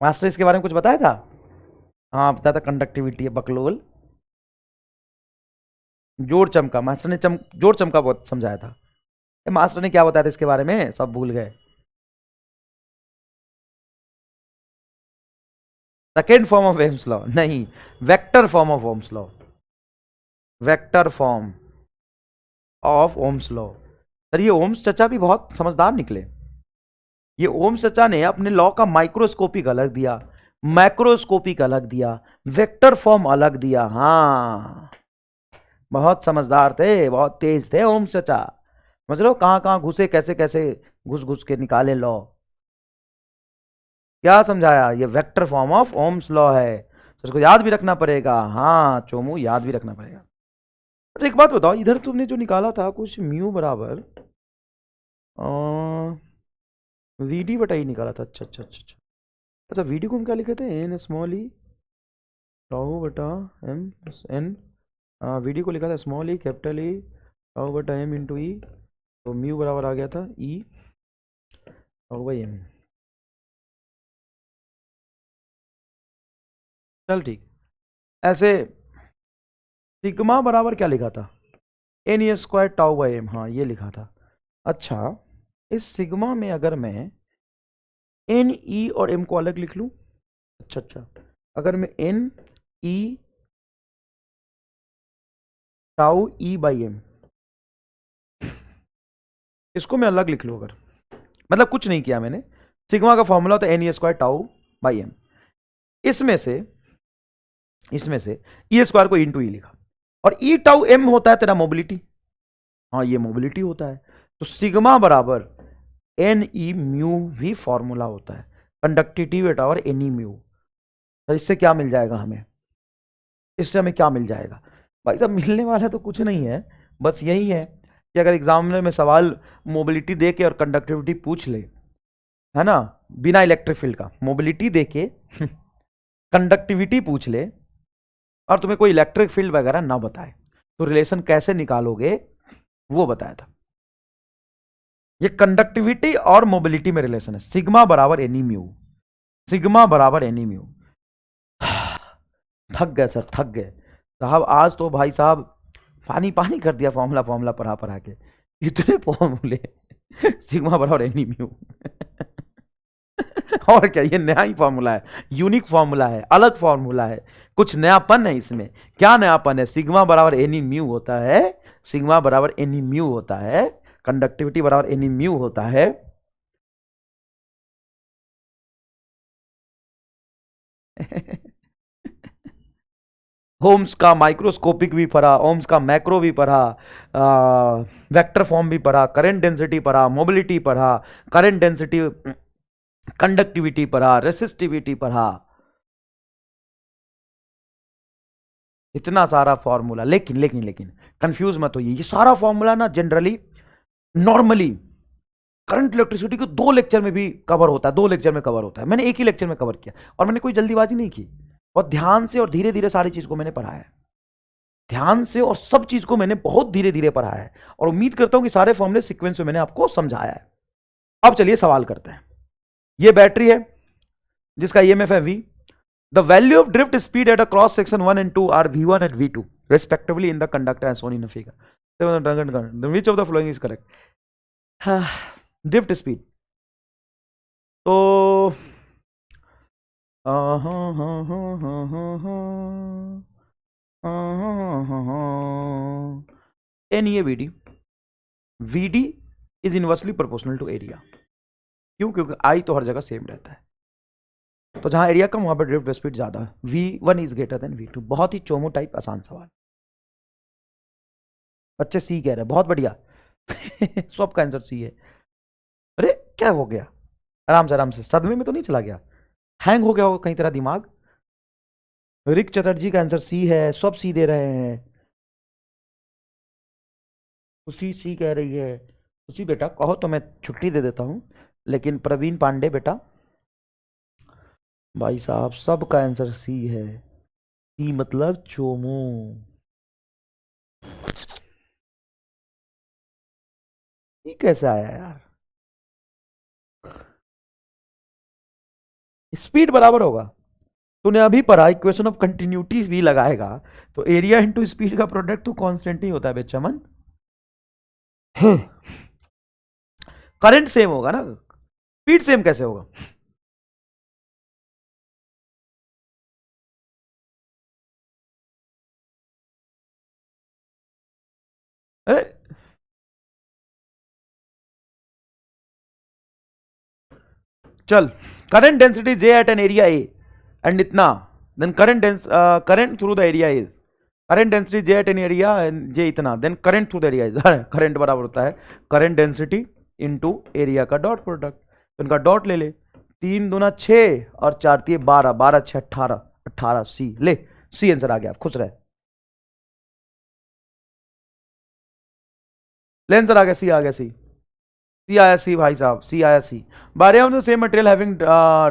मास्टर इसके बारे में कुछ बताया था? हाँ बताया था, कंडक्टिविटी है बकलोल। जोड़ चमका, मास्टर ने जोड़ चमका बहुत समझाया था। मास्टर ने क्या बताया था इसके बारे में, सब भूल गए। Second form of Ohm's law नहीं, vector form of Ohm's law, vector form of Ohm's law. Sir ये ओम्स चचा भी बहुत समझदार निकले। ये ओम्स चचा ने अपने लॉ का माइक्रोस्कोपिक अलग दिया, मैक्रोस्कोपिक अलग दिया, वेक्टर फॉर्म अलग दिया। हाँ, बहुत समझदार थे, बहुत तेज थे ओम्स चचा। समझ लो कहां कहां घुसे, कैसे कैसे घुस घुस के निकाले लॉ। क्या समझाया? ये vector form of Ohm's law है, तो इसको याद भी रखना पड़ेगा। हाँ चोमू, याद भी रखना पड़ेगा। अच्छा एक बात बताओ, इधर तुमने जो निकाला था कुछ म्यू बराबर वी डी बटा ई निकाला था। अच्छा अच्छा अच्छा अच्छा, अच्छा वी डी को हम क्या लिखे थे? एन स्मॉल ई टाउ बटा एम एन। वी डी को लिखा था स्मॉल ई कैपिटल ई टाउ बटा एम इंटू ई, तो म्यू बराबर आ गया था ई टाउ बाई एम। चल ठीक, ऐसे सिग्मा बराबर क्या लिखा था? N E square tau by M, हाँ ये लिखा था। अच्छा, इस सिग्मा में अगर मैं एन ई और एम को अलग लिख लूं, अच्छा अच्छा, अगर मैं n e tau e by m इसको मैं अलग लिख लूं, अगर मतलब कुछ नहीं किया मैंने, सिग्मा का फॉर्मूला होता है N E square tau by m. इसमें से ई स्क्वायर को इंटू ई लिखा, और ई टाउ एम होता है तेरा मोबिलिटी, हाँ ये मोबिलिटी होता है। तो सिग्मा बराबर एन ई म्यू भी फॉर्मूला होता है, कंडक्टिविटी बेटा और एन ई म्यू। तो इससे क्या मिल जाएगा हमें, इससे हमें क्या मिल जाएगा भाई साहब, मिलने वाला तो कुछ नहीं है, बस यही है कि अगर एग्जामिनर में सवाल मोबिलिटी दे के और कंडक्टिविटी पूछ ले, है ना, बिना इलेक्ट्रिक फील्ड का मोबिलिटी दे के कंडक्टिविटी पूछ ले और तुम्हें कोई इलेक्ट्रिक फील्ड वगैरह ना बताए, तो रिलेशन कैसे निकालोगे वो बताया था। ये कंडक्टिविटी और मोबिलिटी में रिलेशन है, सिग्मा बराबर एनी म्यू, सिग्मा बराबर एनी म्यू। थक गए सर, थक गए साहब, आज तो भाई साहब पानी पानी कर दिया फॉर्मूला फॉर्मूला पढ़ा के, इतने फॉर्मूले सिग्मा बराबर एनी म्यू और क्या, ये नया ही फॉर्मूला है, यूनिक फॉर्मूला है, अलग फॉर्मूला है, कुछ नयापन है इसमें। क्या नयापन है, सिग्मा बराबर एनी म्यू होता है, सिग्मा बराबर एनी म्यू होता है, कंडक्टिविटी बराबर एनी म्यू होता है। ओम्स का माइक्रोस्कोपिक भी पढ़ा, ओम्स का मैक्रो भी पढ़ा, वेक्टर फॉर्म भी पढ़ा, करंट डेंसिटी पढ़ा, मोबिलिटी पढ़ा, करंट डेंसिटी, कंडक्टिविटी पढ़ा, रेसिस्टिविटी पढ़ा, इतना सारा फॉर्मूला। लेकिन लेकिन लेकिन कंफ्यूज मत होइए, ये सारा फॉर्मूला ना जनरली नॉर्मली करंट इलेक्ट्रिसिटी को 2 लेक्चर में भी कवर होता है, 2 लेक्चर में कवर होता है। मैंने एक ही लेक्चर में कवर किया और मैंने कोई जल्दीबाजी नहीं की, और ध्यान से और धीरे धीरे सारी चीज को मैंने पढ़ा है, ध्यान से और सब चीज को मैंने बहुत धीरे धीरे पढ़ा है, और उम्मीद करता हूं कि सारे फॉर्मूले सीक्वेंस में मैंने आपको समझाया है। अब चलिए सवाल करते हैं। ये बैटरी है जिसका ईएमएफ है V। The value of drift speed at a cross section 1 and 2 are V1 and V2 respectively in the conductor as shown in the figure. Which of the following is correct? Drift speed. तो N ये VD, VD is inversely proportional to area। क्यों? क्योंकि I तो हर जगह same रहता है, तो जहां एरिया कम वहां पर ड्रिफ्ट स्पीड ज्यादा है। V1 is greater than V2। बहुत ही चोमो टाइप आसान सवाल, बच्चे सी कह रहे हैं, बहुत बढ़िया सब का आंसर सी है। अरे क्या हो गया, आराम से सदमे में तो नहीं चला गया, हैंग हो गया होगा कहीं तेरा दिमाग। रिक चटर्जी का आंसर सी है, सब सी दे रहे हैं, उसी सी कह रही है, उसी बेटा कहो तो मैं छुट्टी दे देता हूं, लेकिन प्रवीण पांडे बेटा भाई साहब सबका आंसर सी है, सी मतलब चोमो। ये कैसे आया यार, स्पीड बराबर होगा, तूने अभी पढ़ा इक्वेशन ऑफ कंटिन्यूटी भी लगाएगा तो एरिया इनटू स्पीड का प्रोडक्ट तो कांस्टेंट ही होता है बेचमन। करंट सेम होगा ना, स्पीड सेम कैसे होगा? चल, current density J at an area A and इतना, then current through the area is, current density J at an area J इतना, then current through the area is, current बराबर होता है करंट डेंसिटी इनटू एरिया का dot product. तो इनका dot ले ले, 3 दूना 6 और 4 3 12, 12 6 18, 18 सी ले, सी आंसर आ गया, खुश रहे, ले आंसर आ गया, सी आ गया, सी आया, सी भाई साहब, सी आया, सी। बारे of the same material having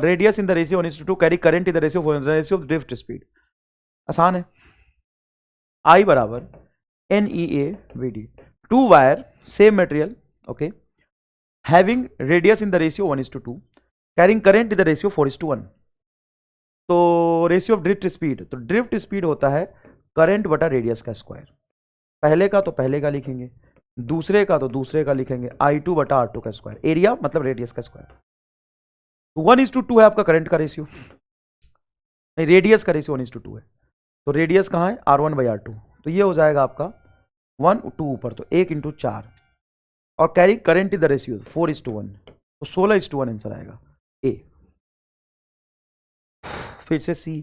radius in the ratio 1:2 carry current in the ratio of drift speed. आसान है, आई बराबर N E A V d, 2 wire same material, okay, having radius in the ratio 1:2 carrying current in the ratio 4:1। तो ratio of drift speed, तो drift speed होता है current बटा radius का square, पहले का तो पहले का लिखेंगे, दूसरे का तो दूसरे का लिखेंगे, I2 बटा R2 का स्क्वायर, एरिया मतलब रेडियस का स्क्वायर। 1:2 है आपका करंट का रेशियो, नहीं रेडियस का रेशियो 1:2 है, तो रेडियस कहाँ है R1/R2, तो ये हो जाएगा आपका 1:2 ऊपर, तो 1 × 4 और carry current in the ratio 4:1, तो 16:1 आंसर आएगा। फिर से सी।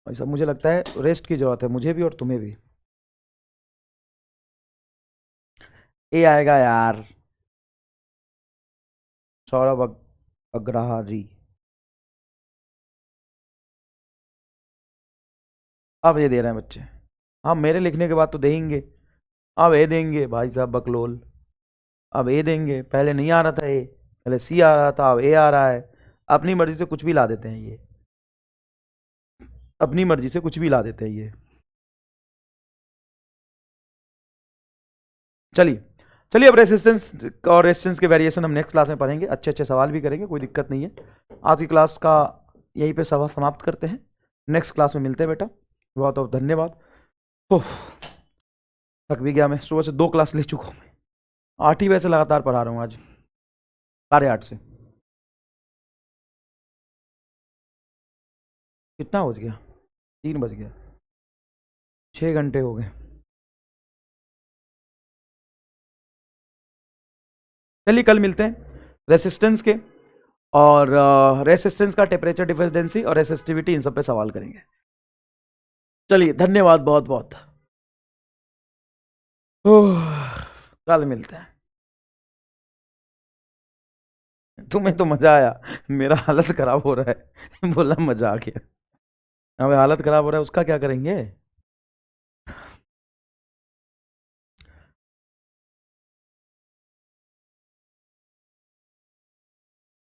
भाई साहब मुझे लगता है रेस्ट की जरूरत है, मुझे भी और तुम्हें भी। ए आएगा यार। सौरभ अग्रहारी। अब ये दे रहे हैं बच्चे। हाँ मेरे लिखने के बाद तो देंगे। अब ए देंगे भाई साहब बकलोल। अब ए देंगे, पहले नहीं आ रहा था ए, पहले सी आ रहा था, अब ए आ रहा है। अपनी मर्जी से कुछ भी ला देते हैं ये, अपनी मर्जी से कुछ भी ला देते हैं ये। चलिए चलिए, अब रेसिस्टेंस और रेजिस्टेंस के वेरिएशन हम नेक्स्ट क्लास में पढ़ेंगे, अच्छे अच्छे सवाल भी करेंगे, कोई दिक्कत नहीं है। आज की क्लास का यहीं पे सभा समाप्त करते हैं, नेक्स्ट क्लास में मिलते हैं बेटा। बहुत बहुत धन्यवाद। ओह, थक भी गया मैं, सुबह से 2 क्लास ले चुका हूँ मैं, 8 ही बजे से लगातार पढ़ा रहा हूँ आज, 8:30 से। कितना बज गया? 3 बज गया, 6 घंटे हो गए। चलिए कल मिलते हैं रेसिस्टेंस के, और रेसिस्टेंस का टेम्परेचर डिफरेंसी और रेसिस्टिविटी, इन सब पे सवाल करेंगे। चलिए धन्यवाद बहुत बहुत। कल मिलते हैं। तुम्हें तो मजा आया, मेरा हालत खराब हो रहा है। बोला मजा आ गया। हमें हालत खराब हो रहा है, उसका क्या करेंगे?